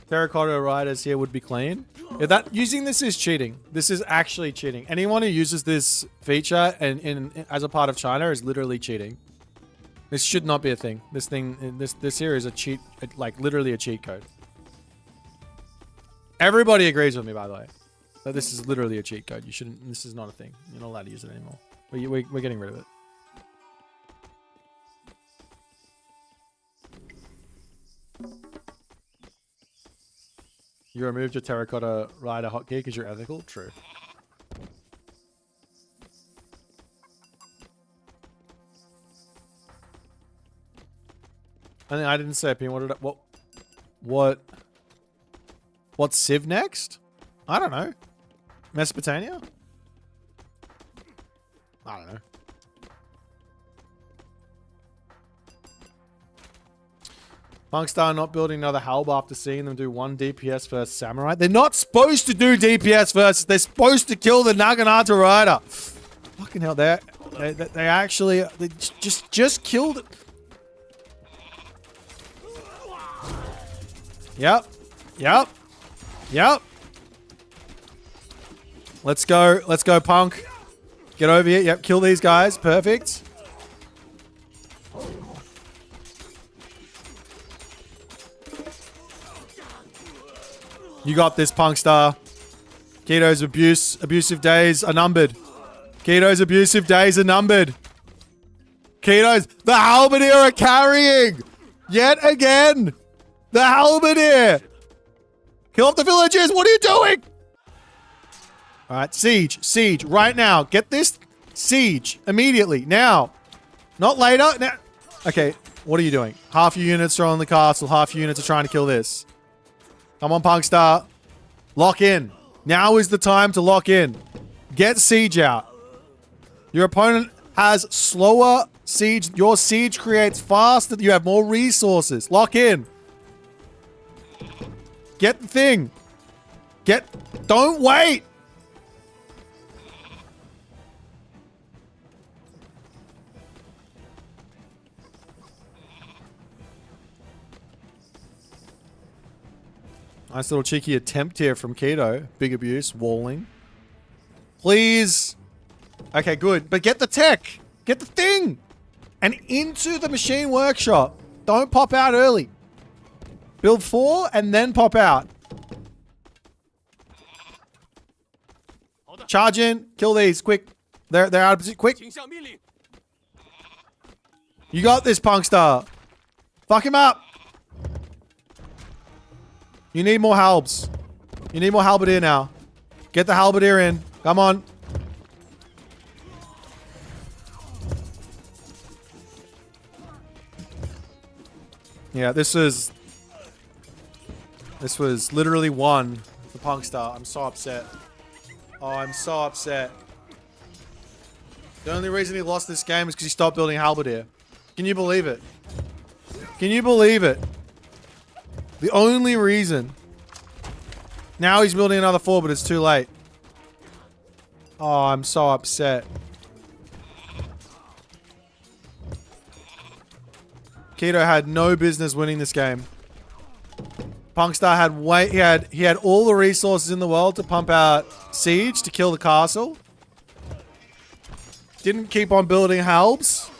Terracotta Riders here would be clean. Yeah, using this is cheating. This is actually cheating. Anyone who uses this feature and as a part of China is literally cheating. This should not be a thing. This here is a cheat, like literally a cheat code. Everybody agrees with me, by the way, that this is literally a cheat code. You shouldn't. This is not a thing. You're not allowed to use it anymore. We're getting rid of it. You removed your terracotta rider hotkey because you're ethical? True. I didn't say opinion. What's Civ next? I don't know. Mesopotamia? I don't know. Punkstar not building another Halb after seeing them do 1 DPS versus Samurai. They're not supposed to do DPS versus. They're supposed to kill the Naginata Rider. Fucking hell, they actually just killed it. Yep. Let's go, punk. Get over here. Yep, kill these guys. Perfect. You got this, Punkstar. Keto's abusive days are numbered. Keto's abusive days are numbered. Keto's, the Halberdier are carrying! Yet again! The Halberdier! Kill off the villagers! What are you doing? Alright, siege, right now. Get this siege immediately, now. Not later, now. Okay, what are you doing? Half your units are on the castle, half your units are trying to kill this. Come on, Punkstar. Lock in. Now is the time to lock in. Get siege out. Your opponent has slower siege. Your siege creates faster. You have more resources. Lock in. Get the thing. Don't wait. Nice little cheeky attempt here from Keto. Big abuse. Walling. Please. Okay, good. But get the tech. Get the thing. And into the machine workshop. Don't pop out early. Build 4 and then pop out. Charge in. Kill these. Quick. They're out of position. Quick. You got this, Punkstar. Fuck him up. You need more halbs. You need more halberdier now. Get the halberdier in. Come on. Yeah, this was literally one for Punkstar. I'm so upset. Oh, I'm so upset. The only reason he lost this game is because he stopped building halberdier. Can you believe it? Can you believe it? The only reason. Now he's building another 4, but it's too late. Oh, I'm so upset. Keto had no business winning this game. Punkstar had he had all the resources in the world to pump out siege to kill the castle. Didn't keep on building halbs.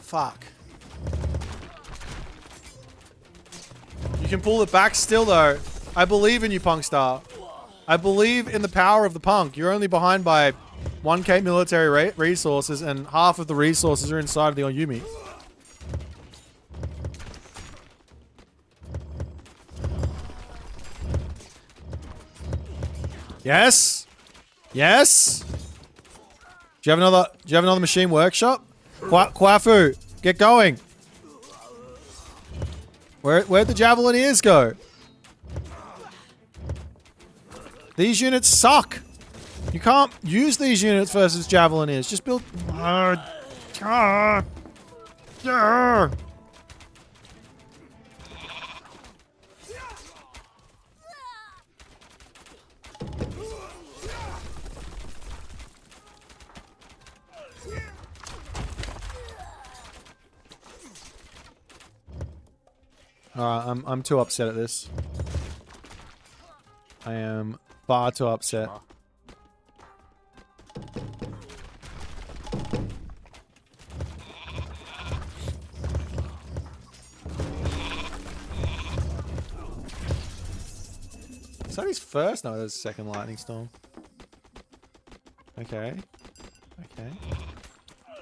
Fuck. You can pull it back still, though. I believe in you, Punkstar. I believe in the power of the punk. You're only behind by 1k military resources, and half of the resources are inside of the Oyumi. Yes. Yes. Do you have another machine workshop? Kwafu, get going. Where'd the Javelineers go? These units suck. You can't use these units versus Javelineers. Just build... I'm too upset at this. I am far too upset. Is that his first? No, that's second lightning storm. Okay. Okay.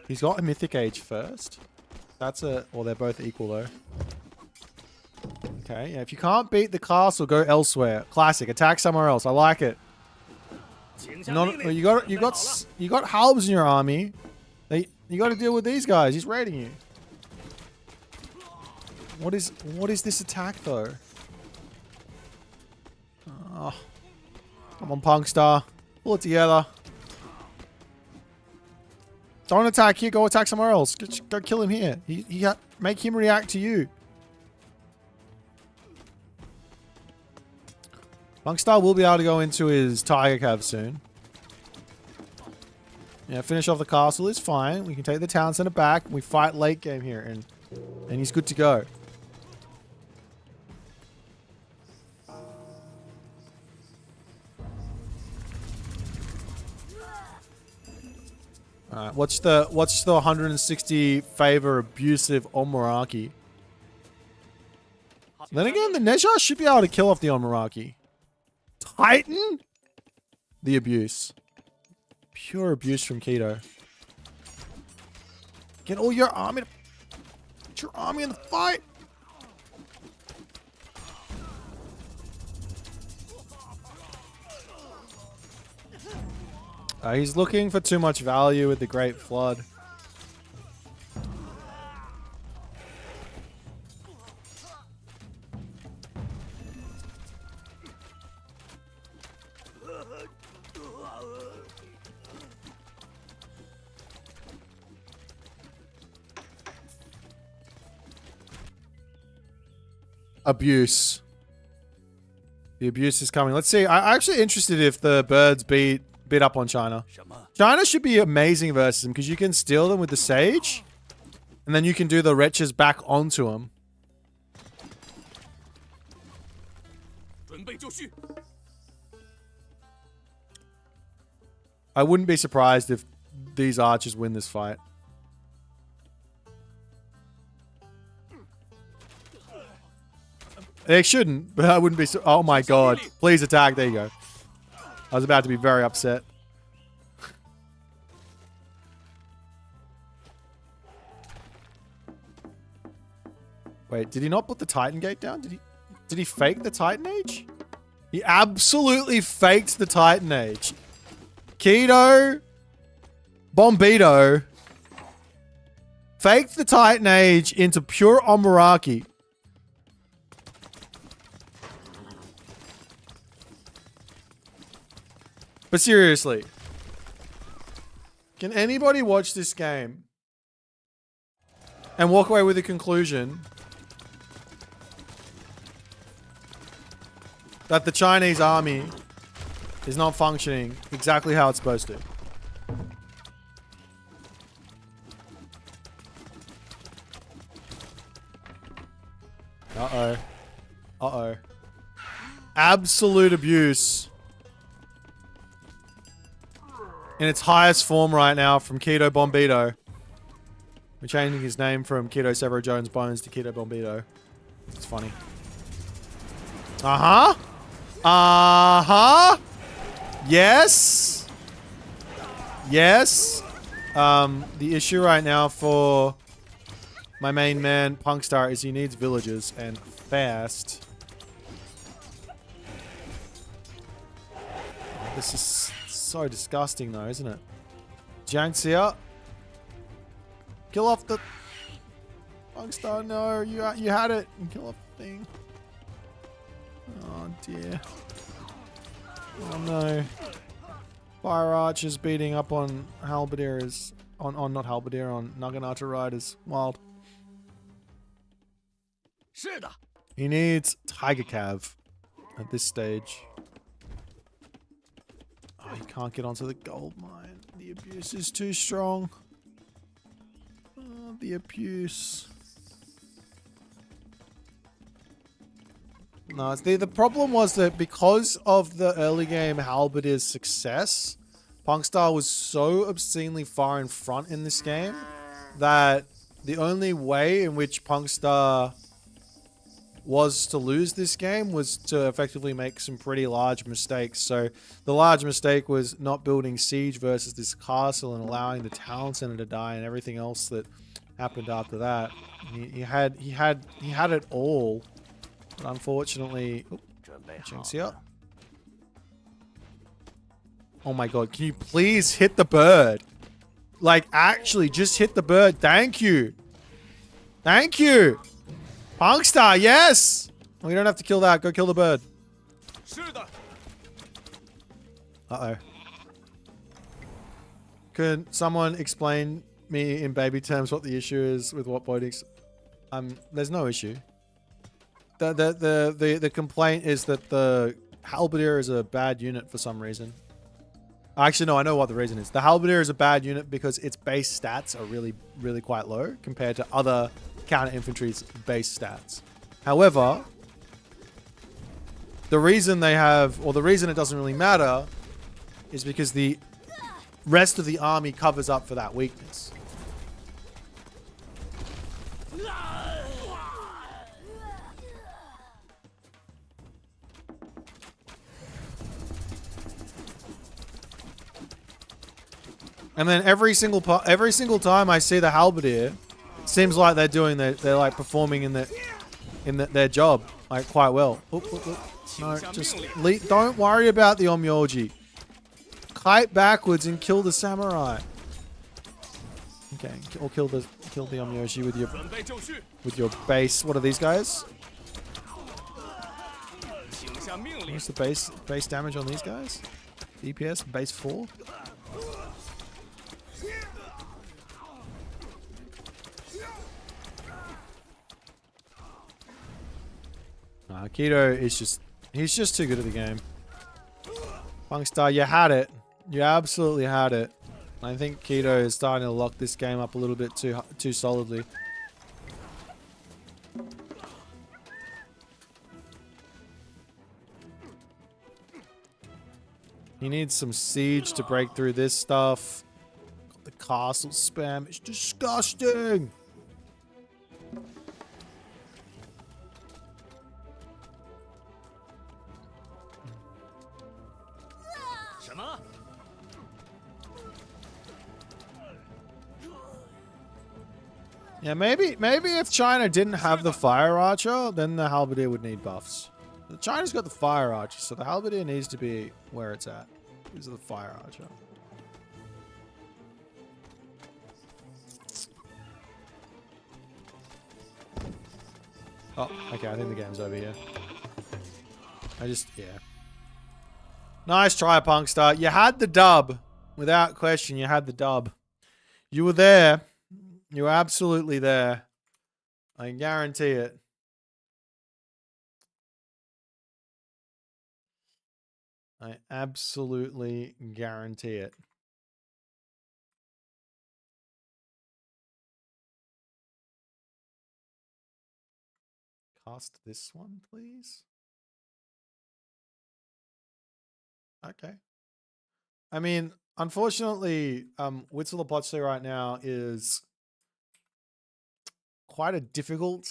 He's got a mythic age first. That's a... Well, they're both equal though. Okay, yeah, if you can't beat the castle, go elsewhere. Classic. Attack somewhere else. I like it. You got halbs in your army. You got to deal with these guys. He's raiding you. What is this attack though? Oh. Come on, Punkstar. Pull it together. Don't attack here. Go attack somewhere else. Go kill him here. Make him react to you. Punkstar will be able to go into his Tiger Cav soon. Yeah, finish off the castle is fine. We can take the town center back. We fight late game here, and he's good to go. All right, what's the 160 favor abusive Omaraki? Then again, the Neja should be able to kill off the Omaraki. Titan? The abuse. Pure abuse from Keto. Get all your army get your army in the fight. He's looking for too much value with the Great Flood. Abuse. The abuse is coming. Let's see. I'm actually interested if the birds beat up on China. China should be amazing versus them because you can steal them with the Sage. And then you can do the wretches back onto them. I wouldn't be surprised if these archers win this fight. They shouldn't, but I wouldn't be so... Oh my god. Please attack. There you go. I was about to be very upset. Wait, did he not put the Titan Gate down? Did he fake the Titan Age? He absolutely faked the Titan Age. Keto Bombito faked the Titan Age into pure Omaraki. But seriously, can anybody watch this game and walk away with a conclusion that the Chinese army is not functioning exactly how it's supposed to? Uh-oh. Uh-oh. Absolute abuse. In its highest form right now from Keto Bombito. We're changing his name from Keto Severo Jones Bones to Keto Bombito. It's funny. Uh-huh. Uh-huh. Yes. Yes. The issue right now for my main man, Punkstar, is he needs villagers and fast. This is so disgusting though, isn't it? Jiangxia. Kill off the... Punkstar, no. You had it. And kill off the thing. Oh dear. Oh no. Fire Archers beating up on Halberdiers. On not Halberdier, on Naginata Riders. Wild. He needs Tiger Cav at this stage. Oh, he can't get onto the gold mine. The abuse is too strong. Oh, the abuse. No, the problem was that because of the early game Halberdier's success, Punkstar was so obscenely far in front in this game that the only way in which Punkstar was to lose this game was to effectively make some pretty large mistakes. So the large mistake was not building siege versus this castle and allowing the town center to die and everything else that happened after that. He had it all, but unfortunately, Jinx here. Oh my god, can you please hit the bird? Like, actually, just hit the bird. Thank you. Thank you. Punkstar, yes! We don't have to kill that. Go kill the bird. Uh-oh. Could someone explain me in baby terms what the issue is with what Boit? There's no issue. The complaint is that the Halberdier is a bad unit for some reason. Actually, no, I know what the reason is. The Halberdier is a bad unit because its base stats are really, really quite low compared to other counter infantry's base stats. However, the reason they have, or the reason it doesn't really matter, is because the rest of the army covers up for that weakness. And then every single time I see the Halberdier, it seems like they're doing they're like performing in their job like quite well. Oop, oop, oop. No, just don't worry about the Omyoji. Kite backwards and kill the samurai. Okay, or kill the Omyoji with your base. What are these guys? What's the base damage on these guys? DPS base 4. Keto is he's just too good at the game. Punkstar, you had it. You absolutely had it. I think Keto is starting to lock this game up a little bit too solidly. He needs some siege to break through this stuff. The castle spam is disgusting. Yeah, maybe if China didn't have the Fire Archer, then the Halberdier would need buffs. China's got the Fire Archer, so the Halberdier needs to be where it's at. These are the Fire Archer. Oh, okay, I think the game's over here. Yeah. Nice try, Punkstar. You had the dub. Without question, you had the dub. You were there. You were absolutely there. I can guarantee it. I absolutely guarantee it. Cast this one, please. Okay. I mean, unfortunately, Huitzilopochtli right now is quite a difficult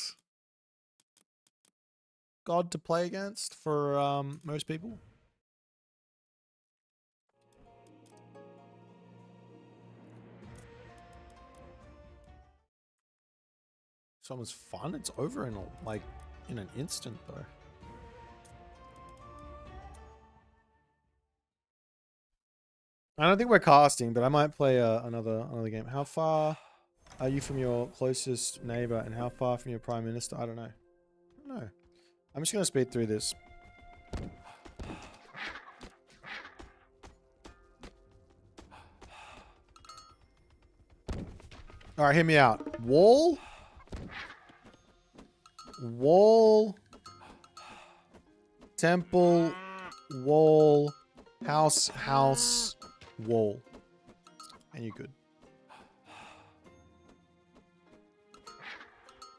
god to play against for most people. This one was fun. It's over in in an instant though. I don't think we're casting, but I might play another game. How far are you from your closest neighbor, and how far from your prime minister? I don't know. I'm just gonna speed through this. All right, hear me out. Wall, temple, wall, house, wall, and you're good.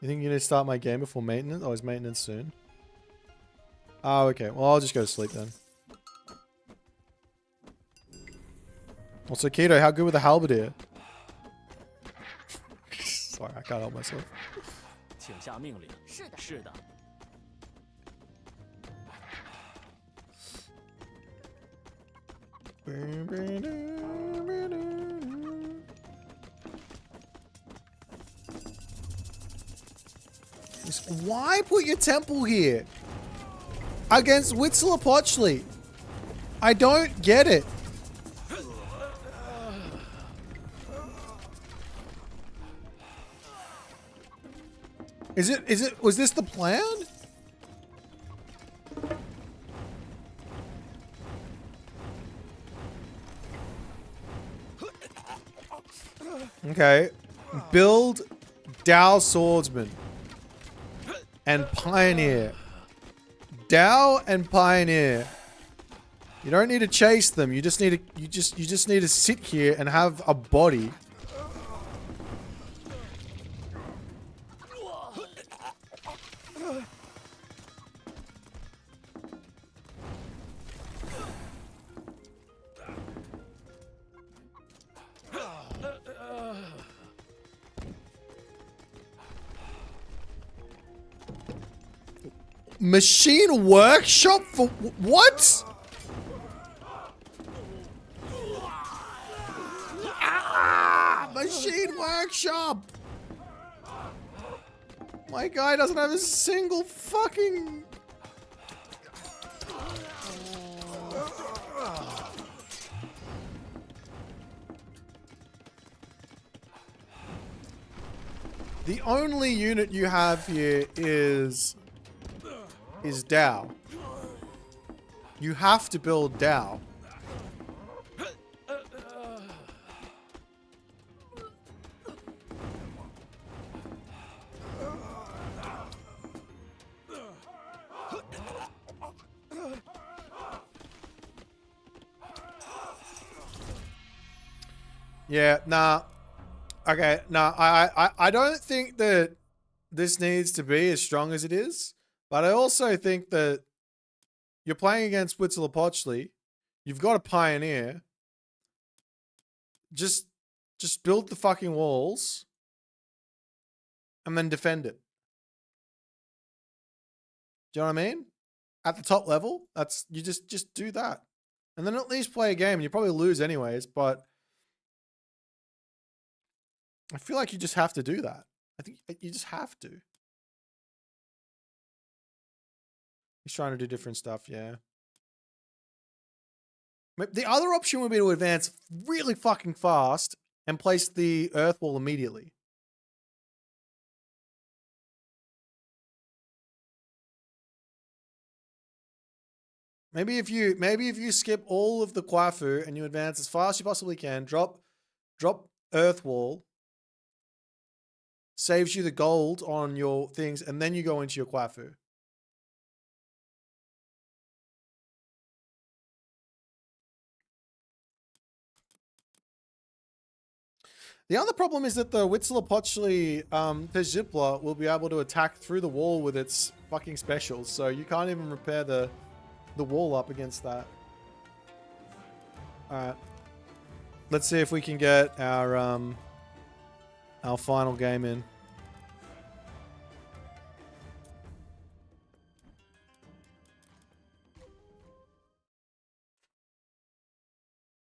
You think you're gonna start my game before maintenance? Oh, is maintenance soon? Oh, okay. Well, I'll just go to sleep then. Also, Keto, how good with the Halberdier? Sorry, I can't help myself. Why put your temple here? Against Huitzilopochtli? I don't get it. Was this the plan? Okay. Build Dao Swordsman and Pioneer. Dao and Pioneer. You don't need to chase them. You just need to you just need to sit here and have a body. Machine workshop for what? Ah, machine workshop. My guy doesn't have a single fucking. The only unit you have here is Dao. You have to build Dao. Yeah, nah. Okay, nah, I don't think that this needs to be as strong as it is, but I also think that you're playing against Huitzilopochtli. You've got a Pioneer. Just build the fucking walls and then defend it. Do you know what I mean? At the top level, that's you just do that. And then at least play a game. You probably lose anyways, but I feel like you just have to do that. I think you just have to. He's trying to do different stuff, yeah. The other option would be to advance really fucking fast and place the earth wall immediately. Maybe if you skip all of the Quafu and you advance as fast as you possibly can, drop earth wall, saves you the gold on your things, and then you go into your Quafu. The other problem is that the Huitzilopochtli Pejipla will be able to attack through the wall with its fucking specials, so you can't even repair the wall up against that. Alright. Let's see if we can get our final game in.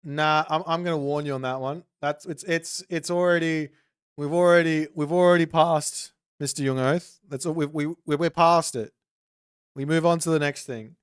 Nah, I'm gonna warn you on that one. It's already we've already passed Mr. Young Oath. That's all we're past it. We move on to the next thing.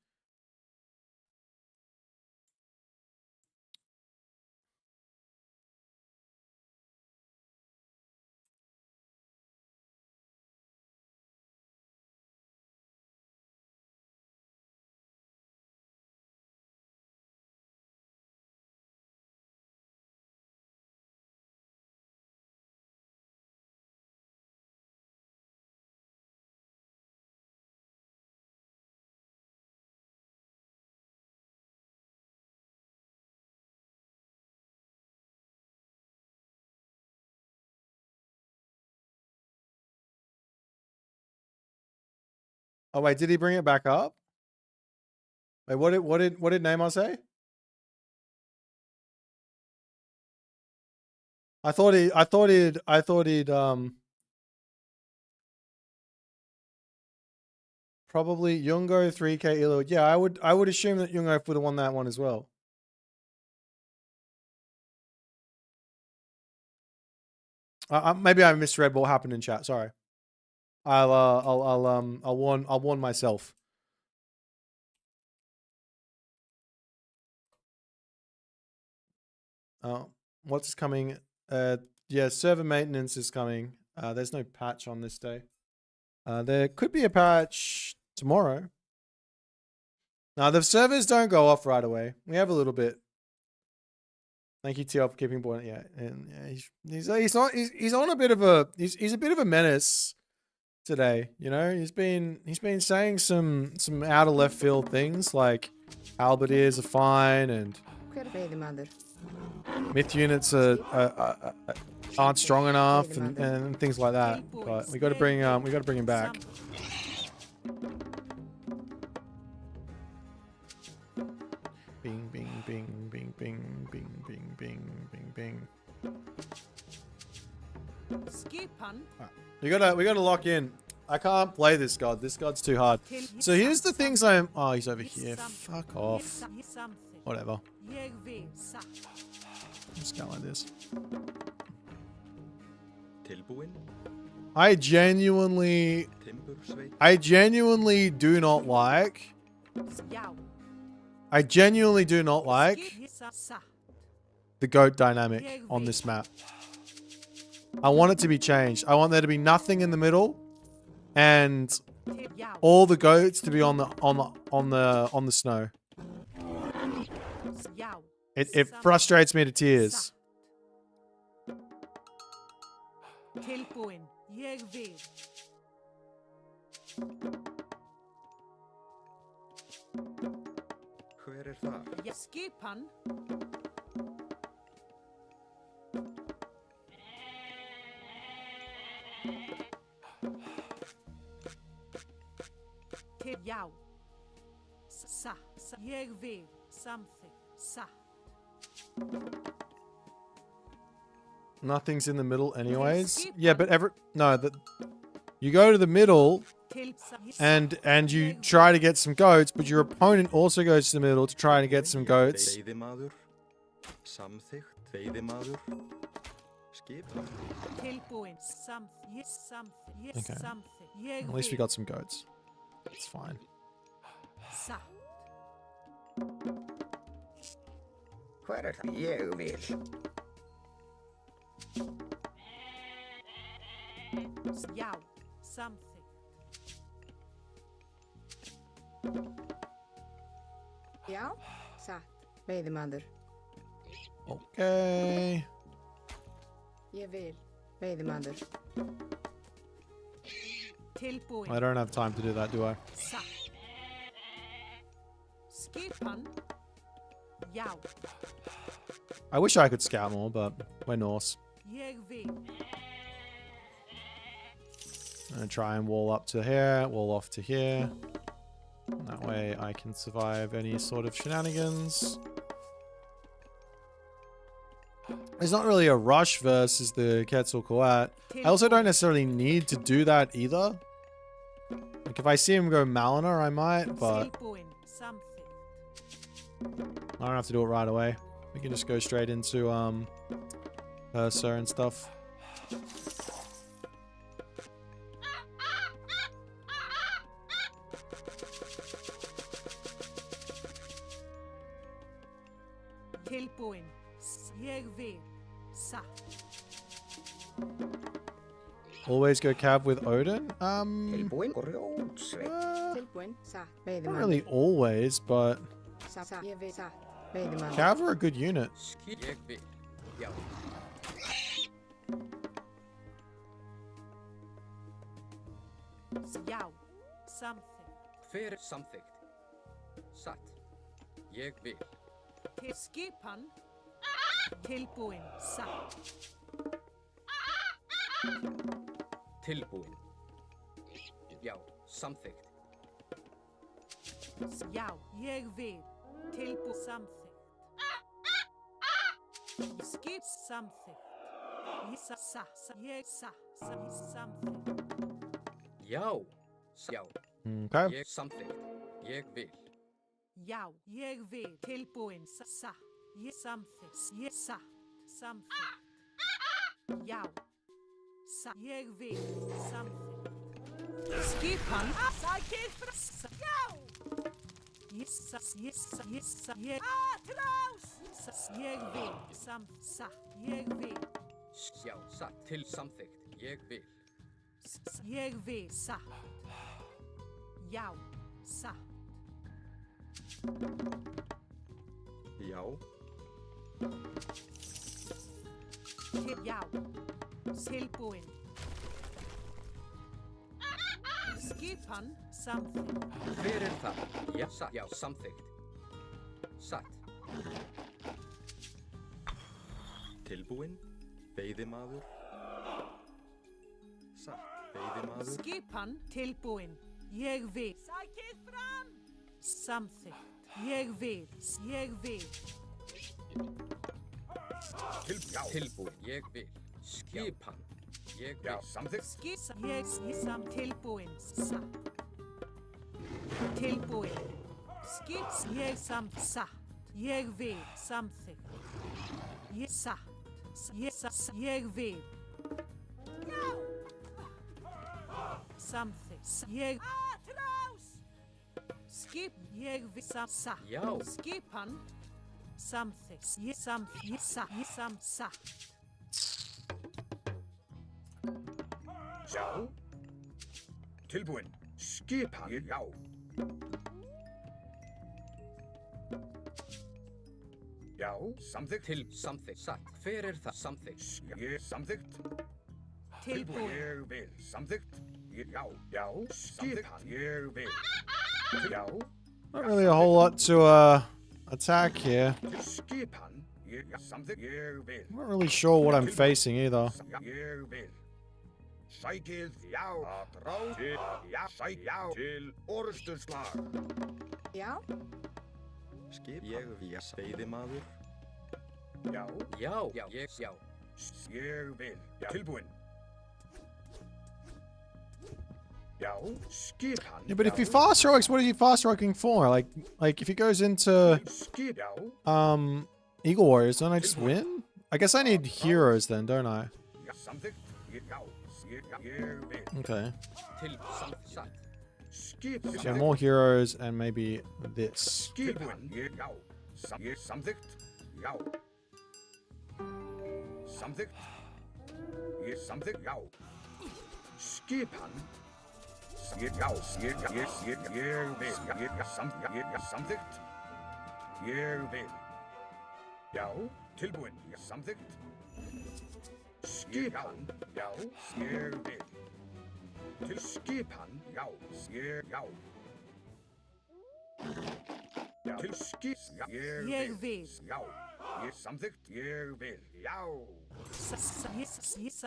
Oh wait, did he bring it back up? Wait, what did Neymar say? I thought he'd probably Yungo 3K Ilo. Yeah, I would assume that Yungo would have won that one as well. Maybe I misread what happened in chat. Sorry. I'll warn myself. What's coming? Yeah, server maintenance is coming. There's no patch on this day. There could be a patch tomorrow. Now the servers don't go off right away. We have a little bit. Thank you, TL, for keeping Boit. Yeah, and yeah, he's on a bit of a he's a bit of a menace today. You know, he's been saying some out of left field things like halberdiers are fine and myth units aren't strong enough and things like that. But we got to bring him back. Bing bing bing bing bing bing bing bing bing bing. We gotta lock in. I can't play this god. This god's too hard. So here's the things I'm. Oh, he's over here. Fuck off. Whatever. Just go like this. I genuinely do not like. I genuinely do not like the goat dynamic on this map. I want it to be changed. I want there to be nothing in the middle, and all the goats to be on the snow. It frustrates me to tears. Hver þar? Skipan. Já. Ég vil something. Nothing's in the middle anyways. Yeah, but you go to the middle and you try to get some goats, but your opponent also goes to the middle to try to get some goats. Okay. At least we got some goats. It's fine. Hver ég vil. Já, something. Já, satt, veiðimaður. Okay. Ég vil, veiðimaður. I don't have time to do that, do I? Skipan. Já. I wish I could scout more, but we're Norse. Ég vil. I'm gonna try and wall up to here, wall off to here. That way I can survive any sort of shenanigans. There's not really a rush versus the Quetzalcoatl. I also don't necessarily need to do that either. Like if I see him go Malina, I might, but I don't have to do it right away. We can just go straight into Ursa and stuff. Tilbúin. Ég vil. Satt. Always go Cav with Odin? Tilbúin grjótsveinn. Tilbúin, satt, Not veiðimaður. really always, but Satt, ég vil, satt, veiðimaður. Cav are a good unit. Ég vil. Já. Já. Something. Hver samþykkt? Satt. Ég vil. Til skipan. Tilbúin. Satt. Tilbúin. Já, samþykkt. Já, ég vil. Tilbúin. Samþykkt. Skip samþykkt. Ég samþykkt. Já. Já. Okay. Ég samþykkt. Ég vil. Já, ég vil. Tilbúin. Satt. Ég samþykkt. Ég satt. Samþykkt. Já. Ég vil samþykkt. Skipan. Sækið frá. Já. Ég atrás. Ég vil satt. Ég vil. Já, satt. Til samþykkt. Ég vil. Ég vil satt. Já, satt. Já. Já. Tilbúin. Skipan samþykkt. Hver er það? Já, satt. Já, samþykkt. Satt. Tilbúin. Veiðimaður. Satt. Veiðimaður. Skipan tilbúin. Ég vil. Sækið fram. Samþykkt. Ég vil. Ég vil. Tilbúin. Ég vil. Skipan. Ég vil. Samþykkt. Ég tilbúin. Satt. Tilbúin. Ég satt. Ég vil. Samþykkt. Ég satt. Ég vil. Samþykkt. Ég atrás. Ég vil satt. Já. Skipan samþykkt. Ég satt. Já. Tilbúin. Skipan. Já. Já. Samþykkt. Til samþykkt. Satt. Hver er það? Samþykkt. Ég samþykkt. Tilbúin. Ég vil. Samþykkt. Já. Já. Skipan. Ég vil. Já. Not really a whole lot to attack here. Skipan. Ég samþykkt. Ég vil. I'm not really sure what I'm facing either. Ég vil. Sækið. Já. Atrás. Já. Já. Til orrustuslag. Já. Skip. Ég vil. Veiðimaður. Já. Já. Já. Ég. Já. Ég vil. Já. Tilbúin. Já. Skipan. Yeah, but if he fast strikes, what is he fast striking for? Like if he goes into Skip. Já. Eagle Warriors, don't I just win? I guess I need heroes then, don't I? Já. Samþykkt. Já. Ég vil. Okay. Til samþykkt. Satt. Skip. So more heroes and maybe this. Skipan. Já. Ég samþykkt. Já. Samþykkt. Ég samþykkt. Já. Skipan. Já. Ég vil. Ég samþykkt. Ég vil. Já. Tilbúin. Ég samþykkt. Skipan. Já. Ég vil. Til skipan. Já. Já. Já. Til skip. Ég vil. Já. Ég samþykkt. Ég vil. Já.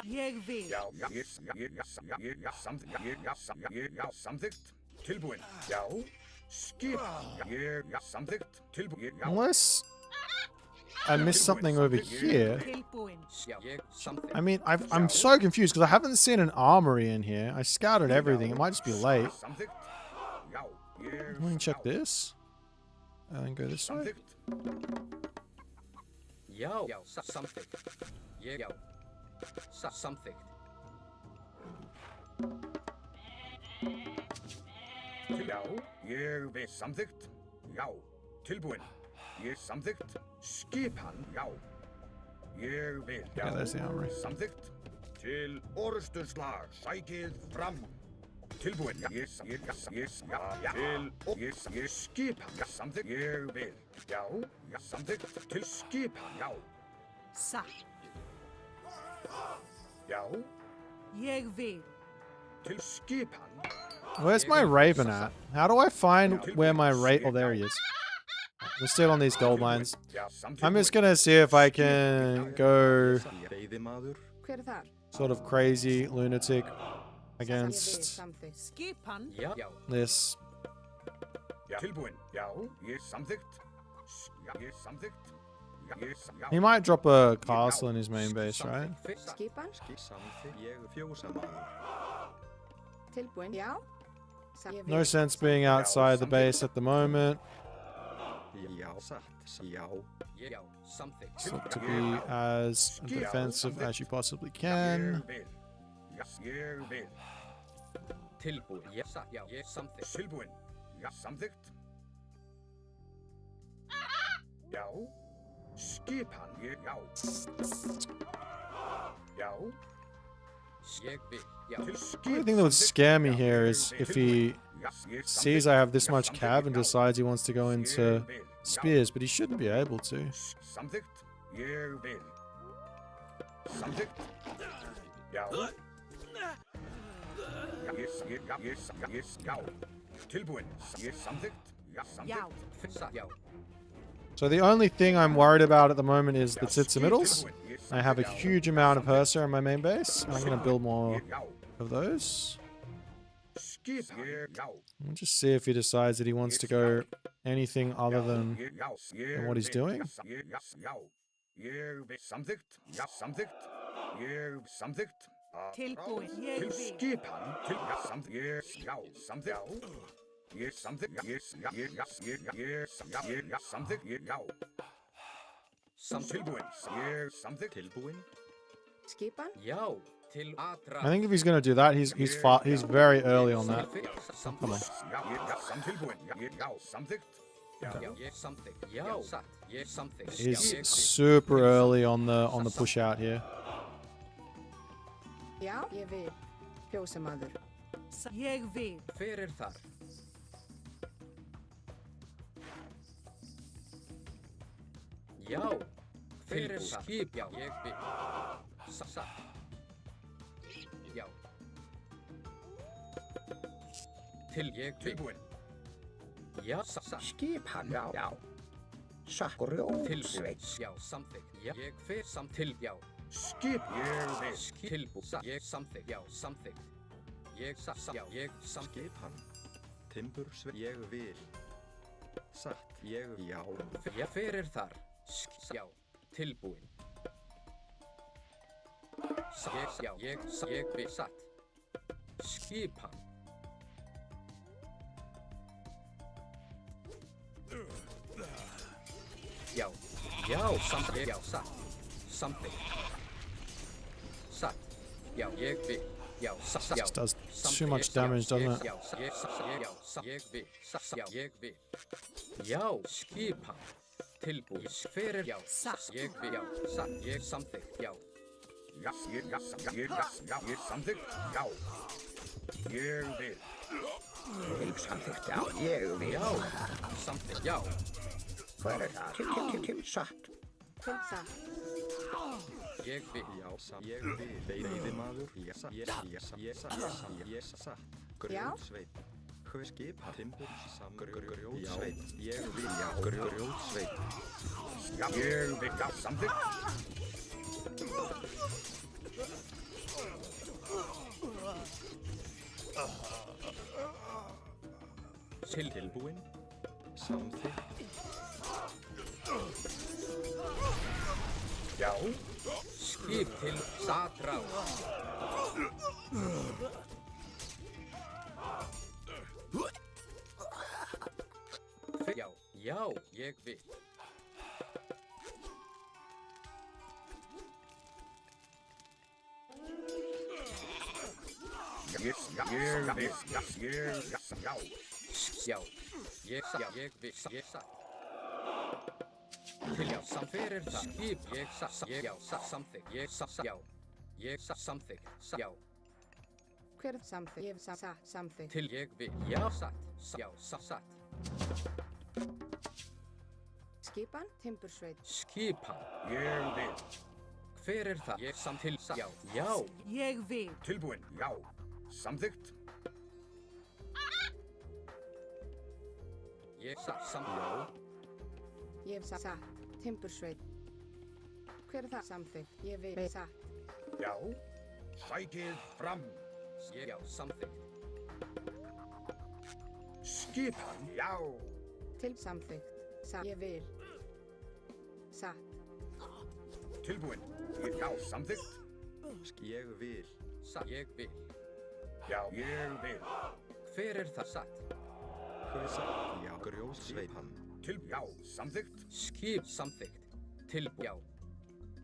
Ég vil. Já. Já. Samþykkt. Tilbúin. Já. Skip. Ég samþykkt. Tilbúin. Já. Unless I missed something over here. Tilbúin. Já. Ég samþykkt. I mean, I'm so confused because I haven't seen an armory in here. I scouted everything. It might just be late. Samþykkt. Já. Ég We can check this. And then go this way. samþykkt. Já. Já. Satt. Samþykkt. Ég. Já. Satt. Samþykkt. Já. Ég vil. Samþykkt. Já. Tilbúin. Ég samþykkt. Skipan. Já. Ég vil. Já. Yeah, there's the armory. Samþykkt. Til orrustuslag. Sækið fram. Tilbúin. Ég skipan. Já. Samþykkt. Ég vil. Já. Samþykkt. Til skipan. Já. Satt. Já. Ég vil. Til skipan. Where's my raven at? How do I find where my raven? Oh, there he is. We're still on these gold mines. Já. Samþykkt. I'm just gonna see if I can go Veiðimaður. Hver er þar? sort of crazy lunatic Ég vil against samþykkt. Skipan. Já. Já. this. Já. Tilbúin. Já. Ég samþykkt. Já. Ég samþykkt. Já. He might drop a castle in his main base, right? Skipan. Samþykkt. Ég fjósamaður. Tilbúin. Já. Ég No vil. sense being outside the base at the moment. Já. Satt. Já. Já. Samþykkt. So to be as defensive as you possibly can. Ég vil. Ég vil. Tilbúin. Já, já, ég samþykkt. Tilbúin. Já, samþykkt. Já. Skipan. Já. Já. Ég vil. Já. The only thing that would scare me here is if he sees I have this much cav and decides he wants to go into spears, but he shouldn't be able to. Samþykkt. Ég vil. Samþykkt. Já. Já. Tilbúin. Ég samþykkt. Já, samþykkt. Já. So the only thing I'm worried about at the moment is the Tsitsimiddles. I have a huge amount of Hersa in my main base, and I'm going to build more of those. We'll just see if he decides that he wants to go anything other than what he's doing. Samþykkt. Já, samþykkt. Ég samþykkt. Tilbúin. Ég Til vil. skipan. Til samþykkt. Já, samþykkt. Ég samþykkt. Ég samþykkt. Já. Tilbúin. Ég samþykkt. Tilbúin. Skipan? Já. Til atra. I think if he's going to do that, he's very early on that. Come on. Tilbúin. Já, samþykkt. Já, ég samþykkt. Já, satt. Ég samþykkt. He's super early on the push out here. Já, ég vil. Fjósamaður. Ég vil. Hver er þar? Já. Hver er skip? Já, ég vil. Satt. Já. Til ég vil. Tilbúin. Já, satt. Skipan. Já. Sakkurjó. Til sveit. Já, samþykkt. Já, ég fer til. Já. Skip. Ég vil. Tilbú. Ég samþykkt. Já, samþykkt. Ég já, ég samþykkt. Skipan. Timbursveit. Ég vil. Satt. Ég já. Já, hver er þar? Já, tilbúin. Ég vil. Satt. Skipan. Já, samþykkt. Já, satt. Samþykkt. Satt. Já, ég vil. Já, satt. Já, This does too much damage, doesn't it? Já, ég vil. Já, ég vil. Já, skipan. Tilbúin. Hver er? Já, Satt. ég vil. Já, satt. Ég samþykkt. Já. Ég samþykkt. Já. Ég vil. Ég samþykkt. Já. Ég vil. Já, samþykkt. Já. Hver er það? Til satt. Til satt. Ég vil. Já, satt. Ég vil. Veiðimaður. Ég satt. Grjótsveit. Hver skipa? Timburs. Grjótsveit. Ég vil. Já. Grjótsveit. Já. Ég vil. Já, samþykkt. Tilbúin. Samþykkt. Já. Skip til Satrá. Já, ég vil. Ég vil. Ég satt. Til já, samferir það. Skip, ég satt. Já, samþykkt. Ég satt. Já. Ég satt. Samþykkt. Já. Hver samþykkt? Ég satt. Samþykkt. Til ég vil. Já, satt. Já, satt. Skipan? Timbursveit. Skipan. Ég vil. Hver er það? Ég samt til satt. Já. Ég vil. Tilbúin. Já. Samþykkt. Ég satt. Já. Ég satt. Timbursveit. Hver er það? Samþykkt. Ég vil. Satt. Já. Sækið fram. Já, samþykkt. Skipan. Já. Til samþykkt. Satt. Ég vil. Satt. Tilbúin. Já, samþykkt. Ég vil. Satt. Ég vil. Já, ég vil. Hver er það satt? Hver satt? Já. Grjótsveipan. Já, samþykkt. Skip samþykkt. Til já.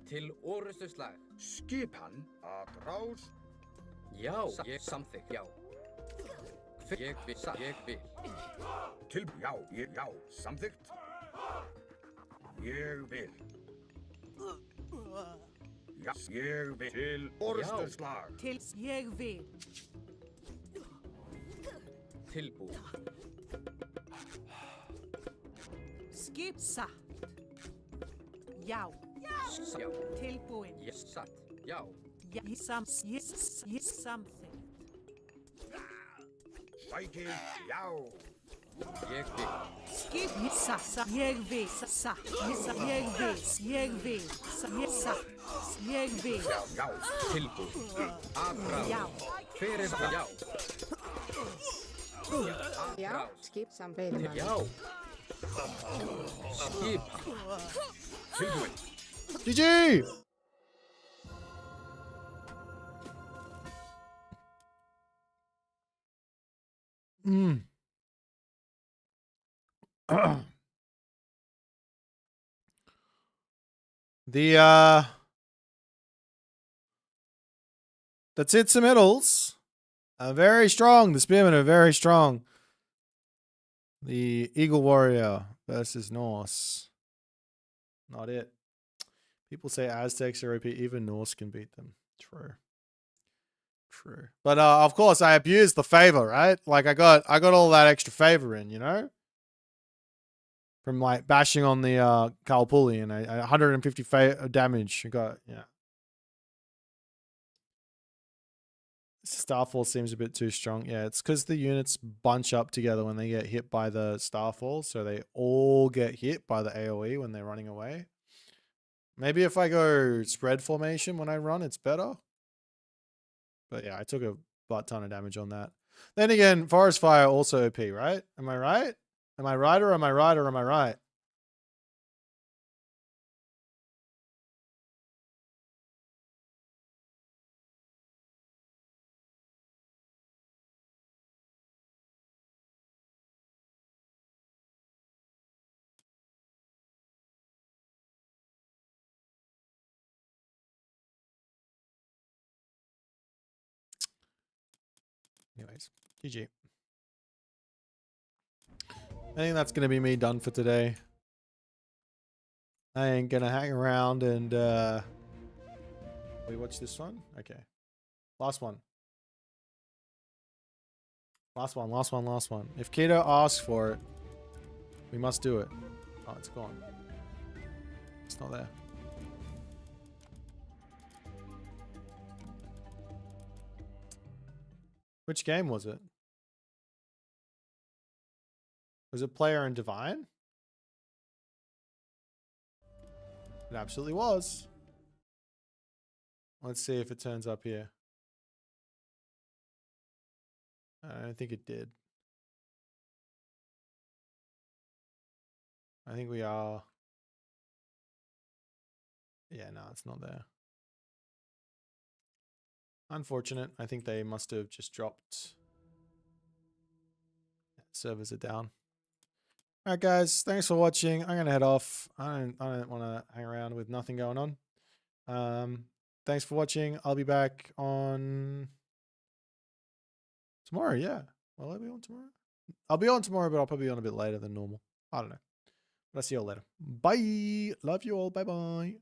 Til orustuslag. Skipan að rás. Já, ég samþykkt, já. Ég vil, ég vil. Já, samþykkt. Ég vil. Já, ég vil. Til orustuslag. Til ég vil. Tilbúin. Skip satt. Já. Já. Tilbúin. Ég satt, já. Já. Samþykkt. Sækið, já. Ég vil. Skip satt. Ég vil. Satt. Ég vil. Ég vil. Satt. Ég vil. Já. Tilbúin. Aðrá. Já. Hver er það? Já. Já, skip samveiðimann. Já. Skipa. Tilbúin. GG! The tits and middles are very strong. The spearmen are very strong. The Eagle Warrior versus Norse. Not it. People say Aztecs are OP. Even Norse can beat them. True. True. But of course I abused the favor, right? Like I got all that extra favor in, you know? From like bashing on the Kalpuli and 150 damage. I got, yeah. Starfall seems a bit too strong. Yeah, it's because the units bunch up together when they get hit by the Starfall. So they all get hit by the AoE when they're running away. Maybe if I go spread formation when I run, it's better. But yeah, I took a butt ton of damage on that. Then again, Forest Fire also OP, right? Am I right? Am I right or am I right or am I right? Anyways, GG. I think that's going to be me done for today. I ain't going to hang around and we watch this one? Okay. Last one. Last one. If Keto asks for it, we must do it. Oh, it's gone. It's not there. Which game was it? Was it Player and Divine? It absolutely was. Let's see if it turns up here. I don't think it did. I think we are. Yeah, no, it's not there. Unfortunate. I think they must have just dropped. Servers are down. All right, guys. Thanks for watching. I'm gonna head off. I don't want to hang around with nothing going on. Thanks for watching. I'll be back on tomorrow. Yeah. Will I be on tomorrow? I'll be on tomorrow, but I'll probably be on a bit later than normal. I don't know. But I'll see you all later. Bye. Love you all. Bye bye.